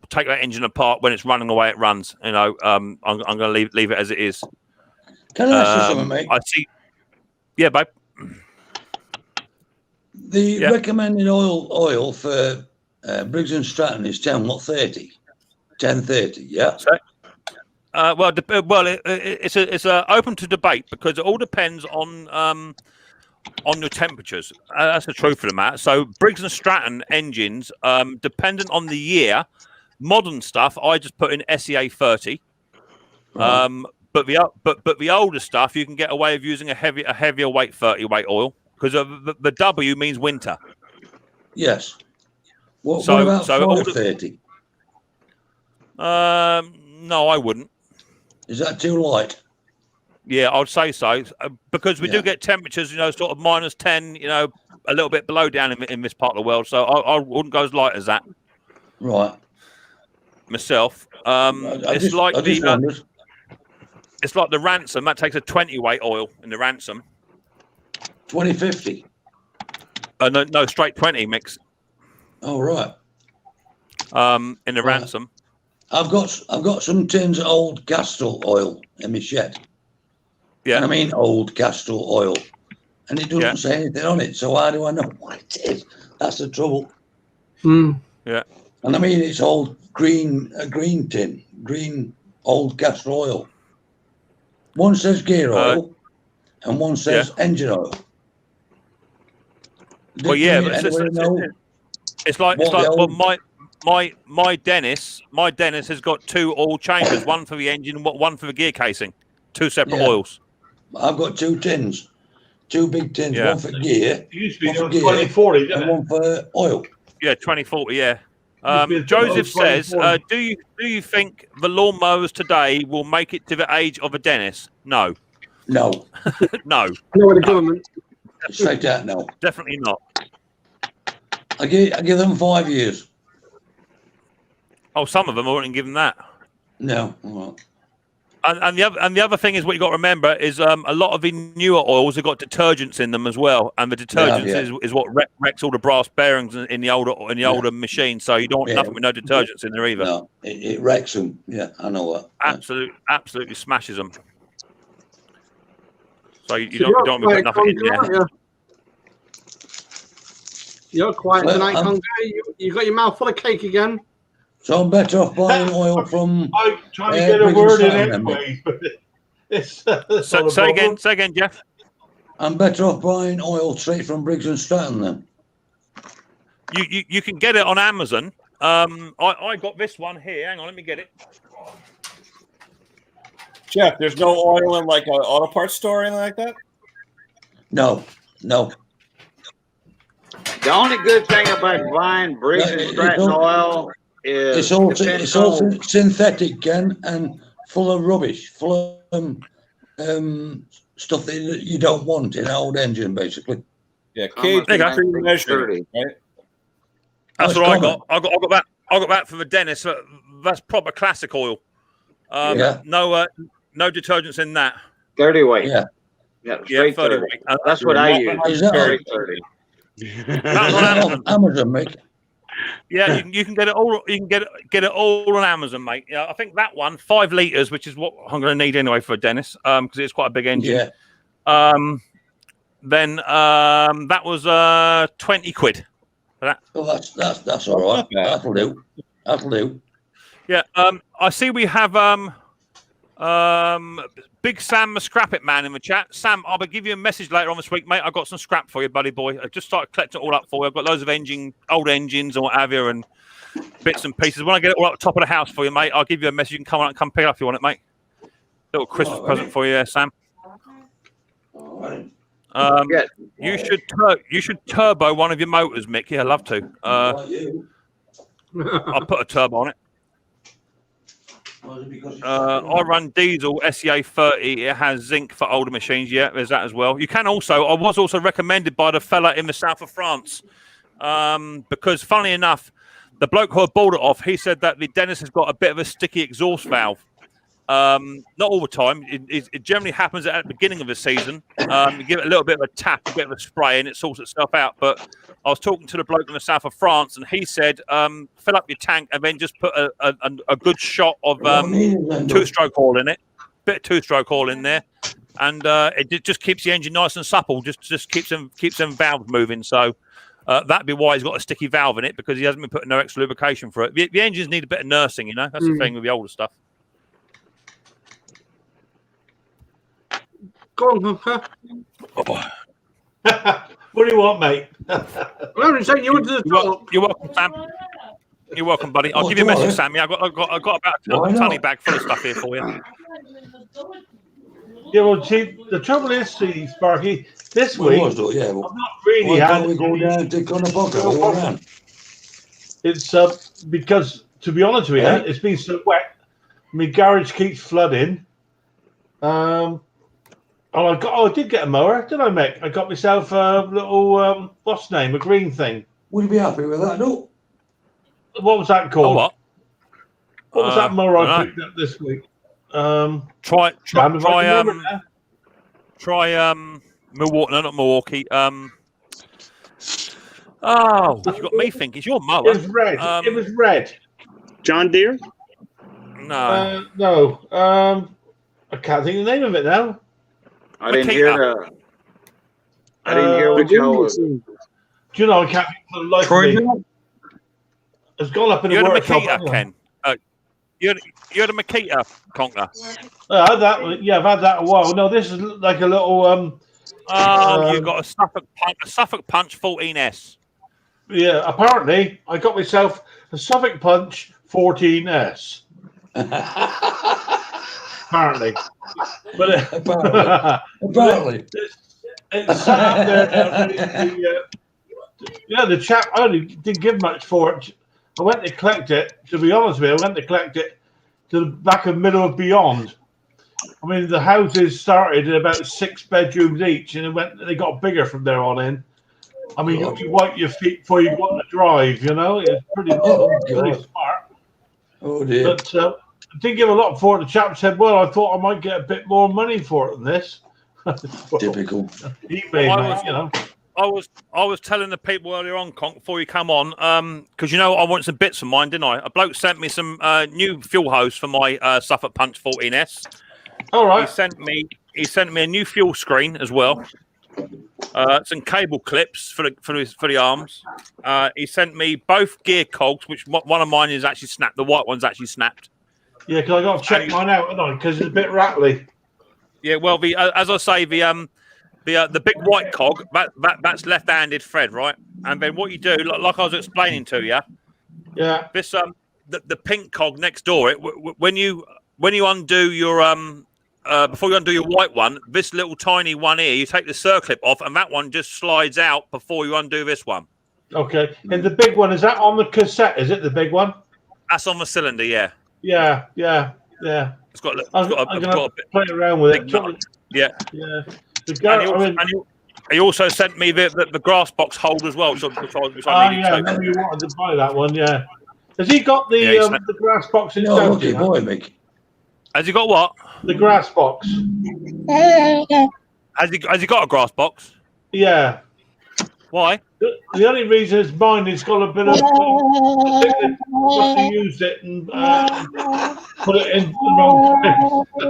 take that engine apart when it's running the way it runs. I'm going to leave it as it is. Can I ask you something, mate? I see. Yeah, babe. The recommended oil for Briggs and Stratton is 1030. 1030. Yeah. It's open to debate because it all depends on your temperatures. That's the truth of the matter. So Briggs and Stratton engines, dependent on the year, modern stuff, I just put in SEA 30. But the older stuff, you can get away with using a heavier weight 30 weight oil because the W means winter. Yes. What about 530? No, I wouldn't. Is that too light? Yeah, I'd say so because we do get temperatures, sort of -10, a little bit below down in this part of the world. So I wouldn't go as light as that. Right. Myself, it's like the Ransom that takes a 20 weight oil in the Ransom. 2050. No, straight 20 mix. Oh right. In the Ransom. I've got some tins of old castor oil in my shed. Yeah. And I mean old castor oil. And it doesn't say anything on it, so how do I know what it is? That's the trouble. Yeah. And I mean it's old green tin, green old castor oil. One says gear oil and one says engine oil. It's like my Dennis has got two oil chambers, one for the engine, one for the gear casing, two separate oils. I've got two tins, two big tins, one for gear, It used to be one for 2040, didn't and it? one for oil. Yeah, 2040. Yeah. Joseph says, "Do you think the lawnmowers today will make it to the age of a Dennis?" No. No. No. No, the government. Straight out, no. Definitely not. I give them 5 years. Oh, some of them I wouldn't give them that. No. Well. And the other thing is what you got to remember is a lot of the newer oils have got detergents in them as well, and the detergents is what wrecks all the brass bearings in the older machine. So you don't want nothing with no detergents in there either. No, it wrecks them. Yeah, I know that. Absolutely smashes them. So you don't put nothing in there. You're quiet tonight, Congo. You got your mouth full of cake again. So I'm better off buying oil from. I'm trying to get a word in anyway. Say again, Jeff. I'm better off buying oil straight from Briggs and Stratton then. You can get it on Amazon. I got this one here. Hang on, let me get it. Jeff, there's no oil in like an auto parts store or anything like that? No. The only good thing about buying Briggs and Stratton oil is it's all synthetic, Ken, and full of rubbish, full of stuff that you don't want in an old engine, basically. Yeah, cage measuring, right? That's what I got. I got that from the dentist. That's proper classic oil. No detergents in that. 30 weight. Yeah. Straight 30 weight. That's what I use. Is that Straight 30. That's on Amazon. Amazon, mate. Yeah, you can get it all. You can get it all on Amazon, mate. Yeah, I think that one 5 liters, which is what I'm going to need anyway for a dentist, because it's quite a big engine. Yeah. Then that was 20 quid for that. Well, that's all right. That'll do. Yeah. I see we have Big Sam, the Scrap It Man, in the chat. Sam, I'll give you a message later on this week, mate. I've got some scrap for you, buddy boy. I just started collecting it all up for you. I've got loads of old engines and what have you, and bits and pieces. When I get it all up the top of the house for you, mate, I'll give you a message. You can come out and come pick it up if you want it, mate. Little Christmas present for you, Sam. You should turbo one of your motors, Mick. Yeah, I'd love to. I'll put a turbo on it. I run diesel SEA 30. It has zinc for older machines. Yeah, there's that as well. You can also. I was also recommended by the fella in the south of France, because funnily enough, the bloke who I bought it off, he said that the dentist has got a bit of a sticky exhaust valve. Not all the time. It generally happens at the beginning of the season. You give it a little bit of a tap, a bit of a spray, and it sorts itself out. But I was talking to the bloke in the south of France, and he said, fill up your tank and then just put a good shot of two-stroke oil in it, bit of two-stroke oil in there, and it just keeps the engine nice and supple. Just keeps them valves moving. So that'd be why he's got a sticky valve in it, because he hasn't been putting no extra lubrication for it. The engines need a bit of nursing, you know. That's the thing with the older stuff. Go on, Hunter. What do you want, mate? I'm saying you wanted to talk. You're welcome, Sam. You're welcome, buddy. I'll give you a message, Sam. Yeah, I've got about a tonny bag full of stuff here for you. Yeah, well, see, the trouble is, Sparky, this week, I'm not really having to go down to Connepoca. It's because, to be honest with you, it's been so wet. My garage keeps flooding. I did get a mower, didn't I, Mick? I got myself a little, what's the name, a green thing. Would you be happy with that, no? What was that called? What was that mower I picked up this week? Try Milwaukee. No, not Milwaukee. Oh, you got me thinking. It's your mower. It was red. It was red. John Deere? No. No. I can't think of the name of it now. I didn't hear what you was. Do you know, I can't think of the life of me. It's gone up in the workshop. You're the Makita, Ken. You're the Makita, Conker. I had that. Yeah, I've had that a while. No, this is like a little. You've got a Suffolk Punch 14S. Yeah, apparently I got myself a Suffolk Punch 14S. Apparently. But apparently. It's sat there. The chap, I only didn't give much for it. I went to collect it. To be honest with you, I went to collect it to the back of middle of Beyond. I mean, the houses started at about 6 bedrooms each, and they got bigger from there on in. I mean, you wipe your feet before you go on the drive, you know? It's pretty smart. Oh, dear. But I didn't give a lot for it. The chap said, well, I thought I might get a bit more money for it than this. Typical. eBay, you know. I was telling the people earlier on, Conk, before you come on, because you know I want some bits of mine, didn't I? A bloke sent me some new fuel hose for my Suffolk Punch 14S. All right. He sent me a new fuel screen as well. some cable clips for the arms. He sent me both gear cogs, which one of mine is actually snapped. The white one's actually snapped. Yeah, because I got to check mine out, haven't I? Because it's a bit rattly. Yeah, well, as I say, the big white cog that's left-handed thread, right? And then what you do, like I was explaining to you, yeah, this the pink cog next door, when you undo your before you undo your white one, this little tiny one here, you take the circlip off, and that one just slides out before you undo this one. Okay, and the big one, is that on the cassette? Is it the big one? That's on the cylinder, yeah. Yeah. It's got I'm gonna play around with it. Yeah. He also sent me the grass box hold as well, which I needed. I remember you wanted to buy that one. Yeah. Has he got the grass box himself? Okay, boy, Mick. Has he got what? The grass box. Has he got a grass box? Yeah. Why? The only reason is mine has got a bit of. I think they must have used it and put it in the wrong place.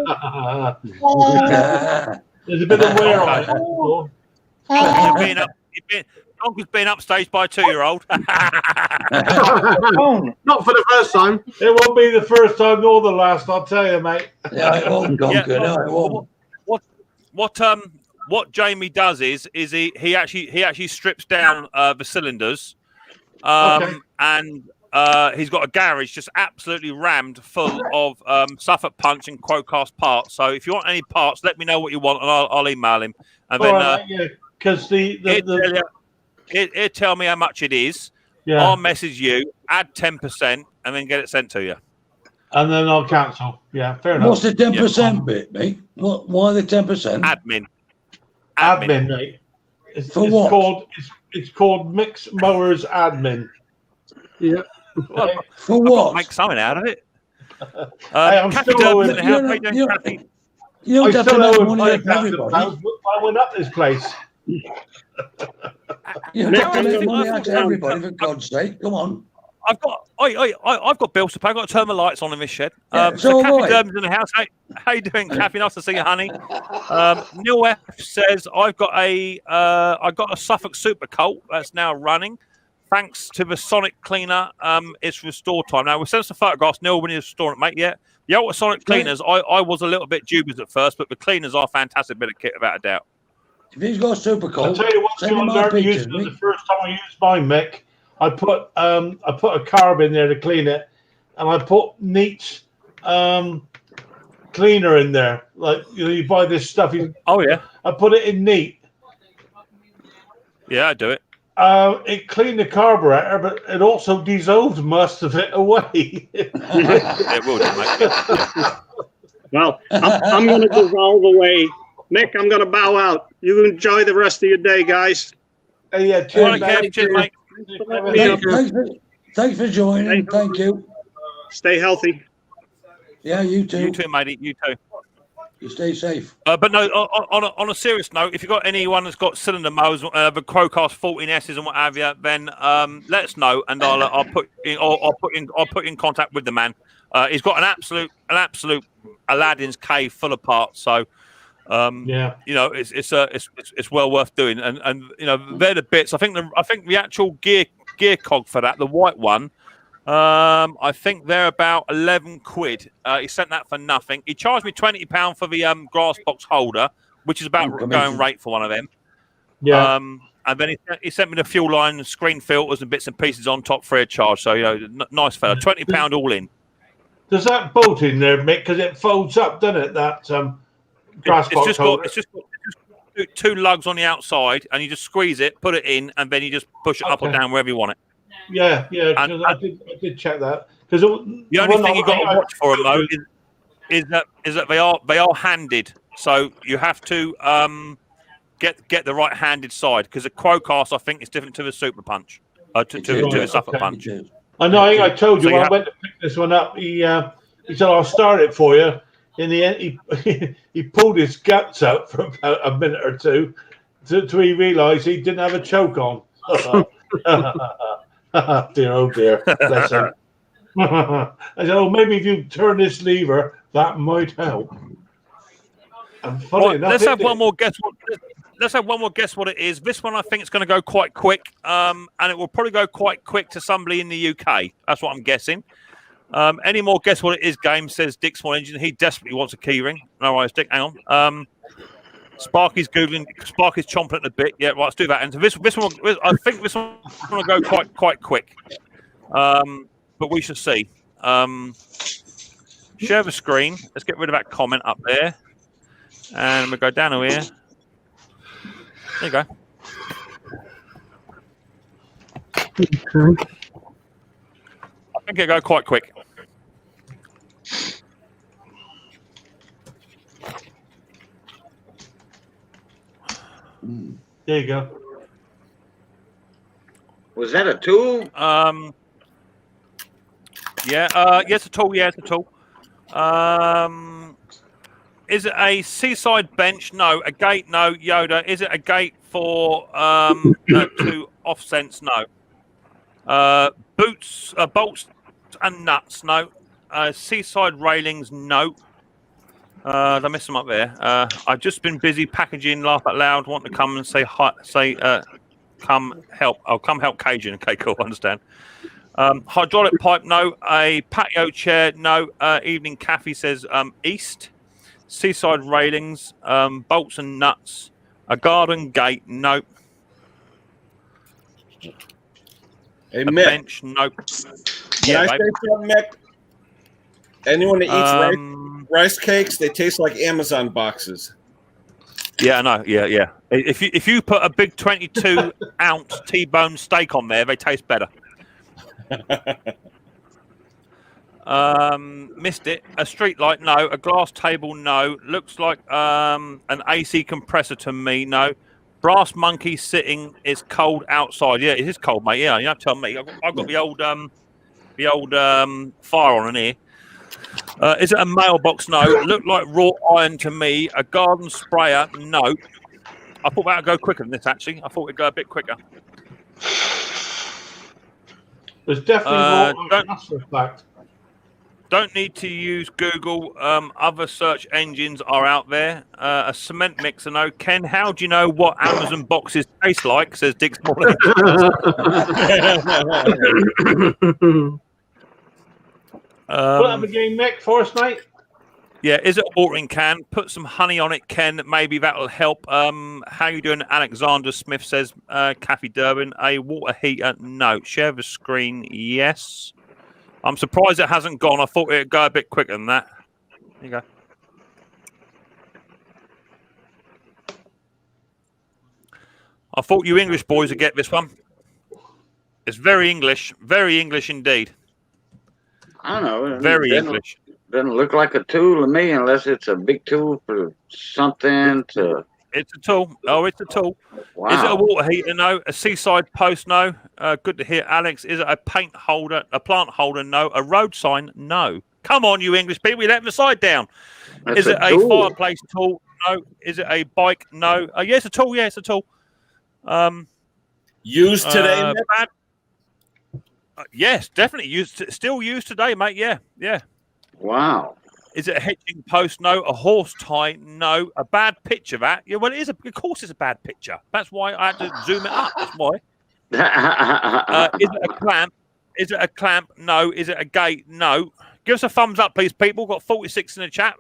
There's a bit of wear on it. Donkey's been upstaged by a 2-year-old. Not for the first time. It won't be the first time nor the last, I'll tell you, mate. Yeah, it won't, Donker. No, it won't. What Jamie does is he actually strips down the cylinders, and he's got a garage just absolutely rammed full of Suffolk Punch and Quocast parts. So if you want any parts, let me know what you want, and I'll email him. And then because he'll tell me how much it is. Yeah. I'll message you, add 10%, and then get it sent to you. And then I'll cancel. Yeah, fair enough. What's the 10% bit, mate? Why the 10%? Admin, mate. It's called Micks Mowers Admin. Yeah. Well, for what? Make something out of it. I'm Kathy still Durbin's in the house. How you doing, Kathy? You don't have to make money out of I everybody. went up this place. You don't have to make money out of everybody, for God's sake. Come on. I've got bills to pay. I've got to turn my lights on in this shed. Yeah, so so Kathy Durbin's in the house. How you doing, Kathy? Nice to see you, honey. Neil F says I got a Suffolk Super Cult that's now running. Thanks to the Sonic Cleaner, it's restore time. Now, we sent us the photographs, Neil, when you're restoring it, mate, yeah? The ultrasonic cleaners, I was a little bit dubious at first, but the cleaners are a fantastic bit of kit, without a doubt. If he's got Super Cult, I'll tell you what, send him my pictures, the first time I used my Mick, I put a carb in there to clean it, and I put Neat's cleaner in there. Like, you buy this stuff. Oh, yeah. I put it in Neat. Yeah, I do it. It cleaned the carburetor, but it also dissolved most of it away. It will do, mate. Well, I'm going to dissolve away. Mick, I'm going to bow out. You enjoy the rest of your day, guys. Yeah, cheers, mate. Thanks for joining. Thank you. Stay healthy. Yeah, you too. You too, matey. You too. You stay safe. But no, on a serious note, if you've got anyone that's got cylinder mowers, the Quocast 14S's and what have you, then let us know, and I'll put in contact with the man. He's got an absolute Aladdin's cave full of parts. So yeah, you know, it's well worth doing, and you know, they're the bits. I think the actual gear cog for that, the white one. I think they're about 11 quid. He sent that for nothing. He charged me £20 for the grass box holder, which is about going rate for one of them. Yeah. And then he sent me the fuel line, screen filters, and bits and pieces on top free of charge. So, you know, nice fella. £20 all in. Does that bolt in there, Mick? Because it folds up, doesn't it? That grass box holder. It's just got two lugs on the outside, and you just squeeze it, put it in, and then you just push it up or down wherever you want it. Yeah. I did check that. Because the only thing you got to watch for them though is that they are handed, so you have to get the right handed side, because the Quocast I think is different to the Super Punch, to the Suffolk Punch. I know. I told you when I went to pick this one up. He said, "I'll start it for you." In the end, he pulled his guts out for about a minute or two till he realised he didn't have a choke on. Dear, oh dear, bless him. I said, "Oh, maybe if you turn this lever, that might help." And funny enough, let's have one more guess. let's have one more guess what it is. This one I think it's going to go quite quick, and it will probably go quite quick to somebody in the UK. That's what I'm guessing. Any more guess what it is? Game says Dick Small Engine. He desperately wants a keyring. No worries, Dick. Hang on. Sparky's googling. Sparky's chomping at the bit. Yeah, right. Let's do that. And so this one, I think this one will go quite quick. But we shall see. Share the screen. Let's get rid of that comment up there, and we go down over here. There you go. Okay. I think it'll go quite quick. There you go. Was that a tool? Yeah. Yes, a tool. Yeah, it's a tool. Is it a seaside bench? No. A gate? No. Yoda. Is it a gate for to offsets? No. Boots, bolts, and nuts? No. Seaside railings? No. I missed them up there. I've just been busy packaging. Laugh out loud. Want to come and say hi? Come help. I'll come help Cajun. Okay, cool. Understand. Hydraulic pipe? No. A patio chair? No. Evening cafe says east. Seaside railings, bolts and nuts, a garden gate, nope. Hey, a Mick. Bench, nope. Can I say something, Mick? Anyone that eats rice cakes, they taste like Amazon boxes. Yeah, I know. Yeah. If you put a big 22-ounce T-bone steak on there, they taste better. Missed it. A street light? No. A glass table? No. Looks like an AC compressor to me? No. Brass monkey sitting. It's cold outside. Yeah, it is cold, mate. Yeah, you have to tell me. I've got the old fire on in here. Is it a mailbox? No. Looked like wrought iron to me. A garden sprayer? No. I thought that would go quicker than this. Actually, I thought it'd go a bit quicker. There's definitely more. That's a fact. Don't need to use Google. Other search engines are out there. A cement mixer, no. Ken, how do you know what Amazon boxes taste like? Says Dick Smalley. Put up a game, Mick, for us, mate. Yeah, is it a watering can? Put some honey on it, Ken. Maybe that'll help. How you doing? Alexander Smith says, Kathy Durbin. A water heater? No. Share the screen? Yes. I'm surprised it hasn't gone. I thought it'd go a bit quicker than that. There you go. I thought you English boys would get this one. It's very English indeed. I don't know. Very English. Doesn't look like a tool to me unless it's a big tool for something to... It's a tool. Oh, it's a tool. Wow. Is it a water heater? No. A seaside post? No. Good to hear, Alex. Is it a paint holder? A plant holder? No. A road sign? No. Come on, you English people. You're letting the side down. That's Is it a fireplace tool? No. Is it a bike? No. Yes, a tool. Yeah, it's a tool. Used today? Yes, definitely used. Still used today, mate. Yeah. Wow. Is it a hitching post? No. A horse tie? No. A bad picture, that? Yeah, well, it is. Of course, it's a bad picture. That's why I had to zoom it up. That's why. Is it a clamp? Is it a clamp? No. Is it a gate? No. Give us a thumbs up, please, people. We've got 46 in the chat.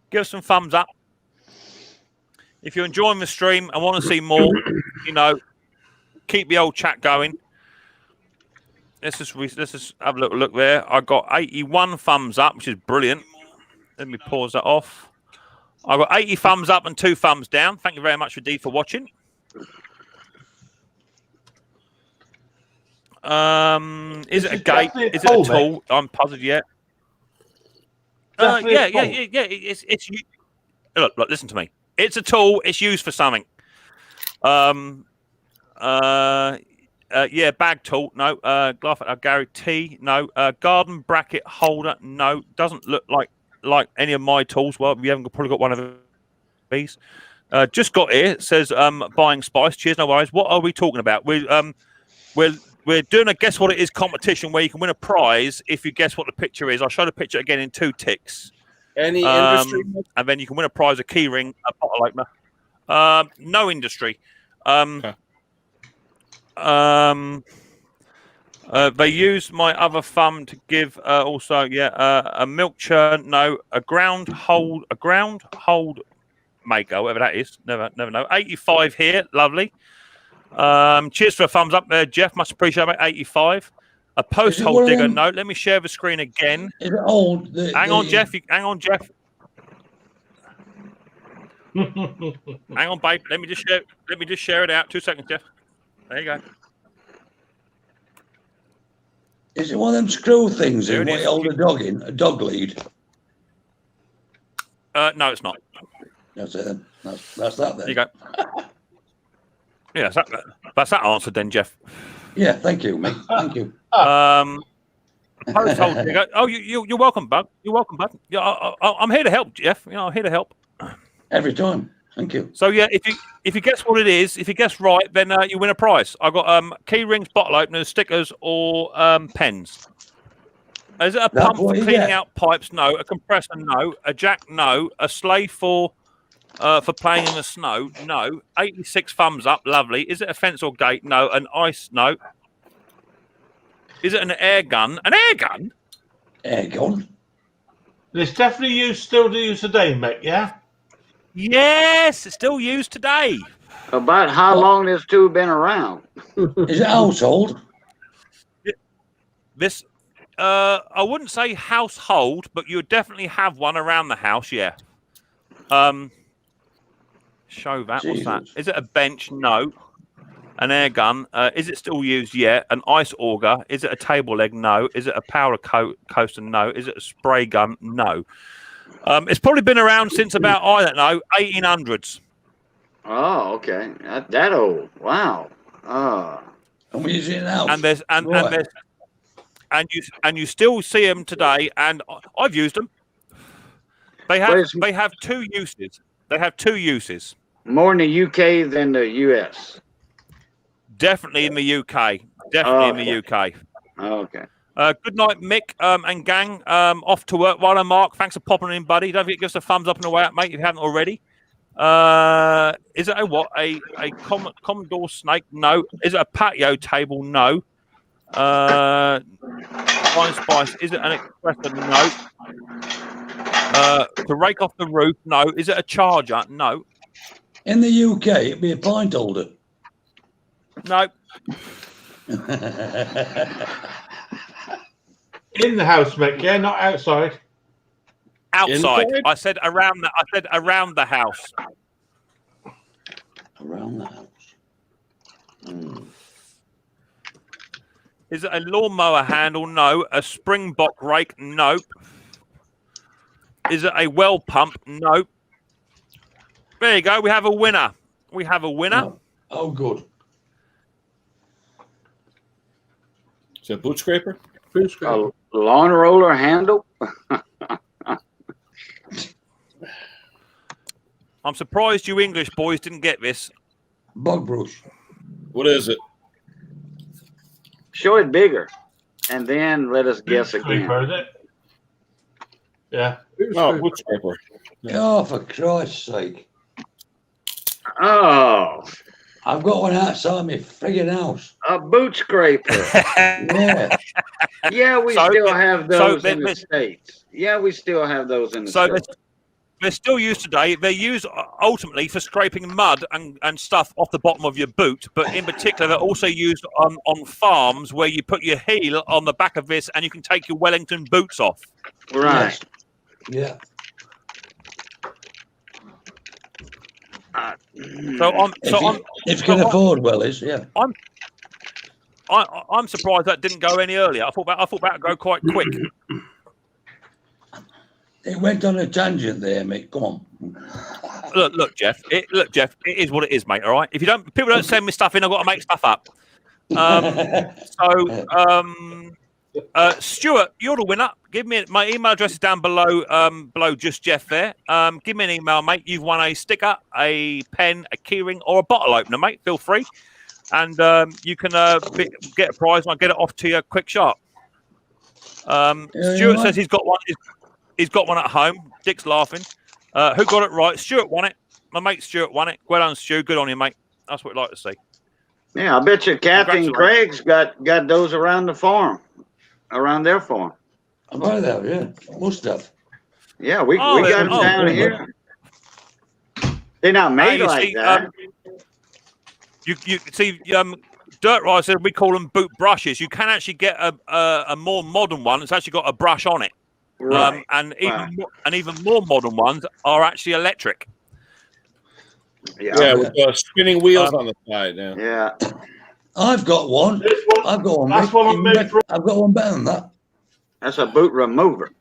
Give us some thumbs up. If you're enjoying the stream and want to see more, keep the old chat going. Let's just have a little look there. I got 81 thumbs up, which is brilliant. Let me pause that off. I got 80 thumbs up and 2 thumbs down. Thank you very much, Dee, for watching. Is it a gate? Is it a tool? I'm puzzled yet. Yeah. It's look. Listen to me. It's a tool. It's used for something. Yeah, bag tool. No. Gary T. No. Garden bracket holder. No. Doesn't look like any of my tools. Well, we haven't probably got one of these. Just got here. It says buying spice. Cheers. No worries. What are we talking about? We're doing a guess what it is competition where you can win a prize if you guess what the picture is. I'll show the picture again in 2 ticks. Any industry? And then you can win a prize, a key ring, a bottle opener. No industry. They use my other thumb to give also a milk churn. No, a ground hold maker, whatever that is. Never know. 85 here, lovely. Cheers for a thumbs up there, Jeff. Much appreciated, mate. 85. A post hole digger. No, let me share the screen again. Is it old? Hang on, Jeff. Hang on, Jeff. Hang on, babe. Let me just share it out. 2 seconds, Jeff. There you go. Is it one of them screw things There in it what is. you hold a dog in? A dog lead? No, it's not. That's it then. That's that then. There you go. Yeah, that's that answer then, Jeff. Yeah, thank you, mate. Thank you. Post hole digger. Oh, you're welcome, bud. You're welcome, bud. Yeah, I'm here to help, Jeff. I'm here to help. Every time. Thank you. So yeah, if you guess what it is, if you guess right, then you win a prize. I got key rings, bottle openers, stickers, or pens. Is it a pump for cleaning out pipes? No. A compressor? No. A jack? No. A sleigh for playing in the snow? No. 86 thumbs up. Lovely. Is it a fence or gate? No. An ice? No. Is it an air gun? An air gun? Air gun? It's definitely still used today, mate, yeah? Yes, it's still used today. About how long this tool been around? Is it household? This, I wouldn't say household, but you would definitely have one around the house, yeah. Show that. Jesus. What's that? Is it a bench? No. An air gun? Is it still used? Yeah. An ice auger? Is it a table leg? No. Is it a powder coaster? No. Is it a spray gun? No. It's probably been around since about, I don't know, 1800s. Oh, okay. That old. Wow. And we use it now. And there's and you still see them today, and I've used them. They have two uses. They have two uses. More in the UK than the US. Definitely in the UK. Definitely in the UK. Okay. Good night, Mick and gang. Off to work. Righto, Mark. Thanks for popping in, buddy. Don't forget to give us a thumbs up on the way out, mate, if you haven't already. Is it a what? A Commodore Snake? No. Is it a patio table? No. Fine Spice. Is it an espresso? No. To rake off the roof? No. Is it a charger? No. In the UK, it'd be a pint holder. No. In the house, mate, yeah, not outside. Outside. Inside? I said around the house. Around the house. Is it a lawnmower handle? No. A springbok rake? Nope. Is it a well pump? Nope. There you go. We have a winner. We have a winner. Oh good. Is it a boot scraper? Boot scraper. A lawn roller handle? I'm surprised you English boys didn't get this. Bug brush. What is it? Show it bigger, and then let us guess again. Scraper, is it? Yeah. Oh, boot scraper. Oh, for Christ's sake. Oh, I've got one outside my friggin' house. a boot scraper. Yeah. Yeah, we So- still have those so in the let- States. Yeah, we still have those in the So States. they're still used today. They're used ultimately for scraping mud and stuff off the bottom of your boot. But in particular, they're also used on farms where you put your heel on the back of this and you can take your Wellington boots off. Right. Yeah. So If you can afford wellies, yeah. I'm surprised that didn't go any earlier. I thought that would go quite quick. It went on a tangent there, mate. Come on. Look, Jeff. It is what it is, mate. All right. If people don't send me stuff in, I've got to make stuff up. Stuart, you're the winner. Give me my email address is down below just Jeff there. Give me an email, mate. You've won a sticker, a pen, a keyring, or a bottle opener, mate. Feel free, and you can get a prize. And I'll get it off to you quick, sharp. Stuart says he's got one. He's got one at home. Dick's laughing. Who got it right? Stuart won it. My mate Stuart won it. Well done, Stu. Good on you, mate. That's what we'd like to see. Yeah, I bet you Kathy and Craig's got those around the farm, around their farm. I bet they have, yeah. Must have. Yeah, we got them down here. They're not made like that. You see, Dirt Ride said we call them boot brushes. You can actually get a more modern one. It's actually got a brush on it, right? Even more modern ones are actually electric. Yeah, with spinning wheels on the side. Yeah. I've got one. I've got one. I've got one better than that. That's a boot remover.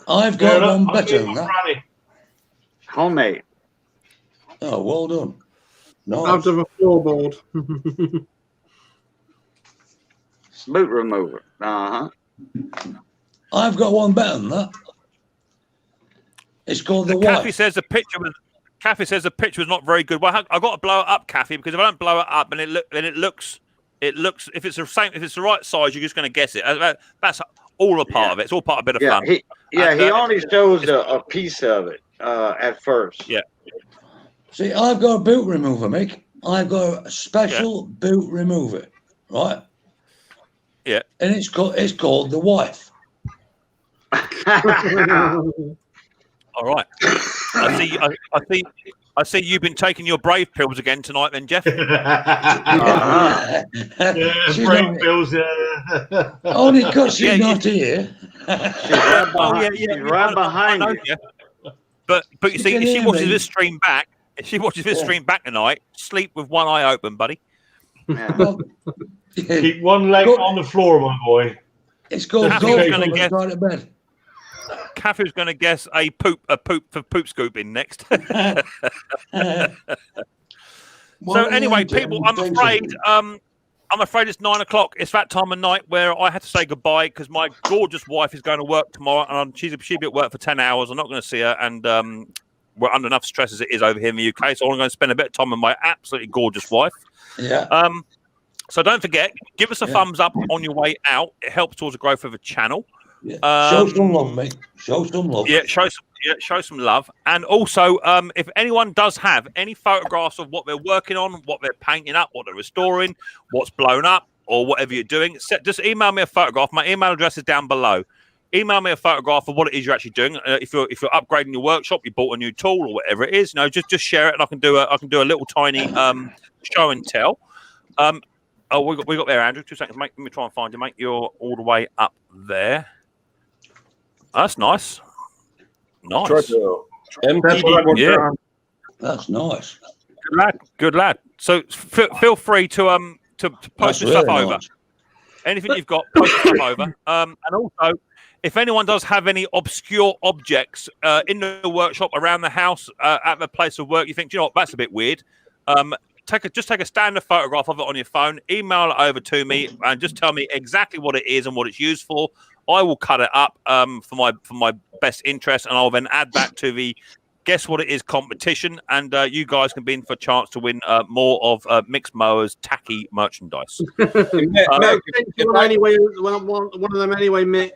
I've got one better than that. Homemade. Oh, well done. Nice. Out of a floorboard. Boot remover. I've got one better than that. It's called the Kathy Wife. says the picture was not very good. Well, I've got to blow it up, Kathy, because if I don't blow it up and it looks if it's the right size, you're just going to guess it. That's all a part of it. It's all part of a bit of fun. He only shows a piece of it at first. Yeah. See, I've got a boot remover, Mick. I've got a special boot remover, right? Yeah. And it's called the Wife. All right. I see you've been taking your brave pills again tonight, then, Jeff. Yeah, brave pills. Only because she's not here. She's right behind you. But you see, if she watches this stream back, tonight, sleep with one eye open, buddy. Keep one leg on the floor, my boy. It's called to bed. Kathy's going to guess a poop for poop scooping next. So anyway, people, I'm afraid it's 9 o'clock. It's that time of night where I had to say goodbye because my gorgeous wife is going to work tomorrow, and she'll be at work for 10 hours. I'm not going to see her, and we're under enough stress as it is over here in the UK. So I'm going to spend a bit of time with my absolutely gorgeous wife. Yeah. So don't forget, give us a thumbs up on your way out. It helps towards the growth of the channel. Yeah. Show some love, mate. Show some love. Yeah, show some love. And also, if anyone does have any photographs of what they're working on, what they're painting up, what they're restoring, what's blown up, or whatever you're doing, just email me a photograph. My email address is down below. Email me a photograph of what it is you're actually doing. If you're upgrading your workshop, you bought a new tool or whatever it is, just share it, and I can do a little tiny show and tell. We got there, Andrew. 2 seconds, mate. Let me try and find you, mate. You're all the way up there. That's nice. Nice. Yeah. That's nice. Good lad. So feel free to post your stuff over. Anything you've got, post your stuff over. And also, if anyone does have any obscure objects in the workshop, around the house, at the place of work, you think, you know what, that's a bit weird. Just take a standard photograph of it on your phone, email it over to me, and just tell me exactly what it is and what it's used for. I will cut it up for my best interest, and I'll then add that to the Guess What It Is competition, and you guys can be in for a chance to win more of Micks Mowers tacky merchandise. One of them anyway, Mick.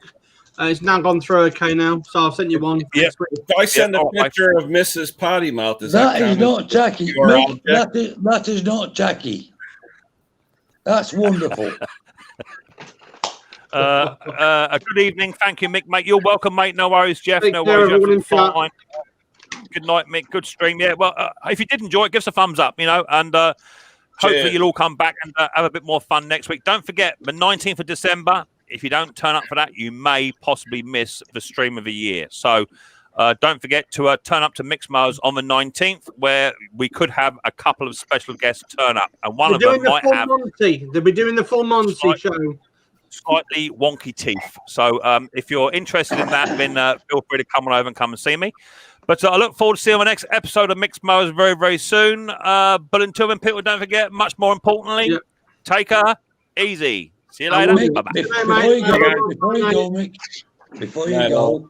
It's now gone through okay now, so I've sent you one. Yeah. If I send a picture of Mrs. Potty Mouth, that is not tacky. That is not tacky. That's wonderful. A good evening. Thank you, Mick, mate. You're welcome, mate. No worries, Jeff. No worries. Fine. Good night, Mick. Good stream. Yeah, well, if you did enjoy it, give us a thumbs up, and hopefully you'll all come back and have a bit more fun next week. Don't forget, the 19th of December, if you don't turn up for that, you may possibly miss the stream of the year. So don't forget to turn up to Micks Mowers on the 19th, where we could have a couple of special guests turn up. And one of them might have... They'll be doing the full Monty show. Slightly wonky teeth. So if you're interested in that, then feel free to come on over and come and see me. But I look forward to seeing you on the next episode of Micks Mowers very, very soon. But until then, people, don't forget, much more importantly, take her easy. See you later. Bye-bye. Before you go, Mick, before you go,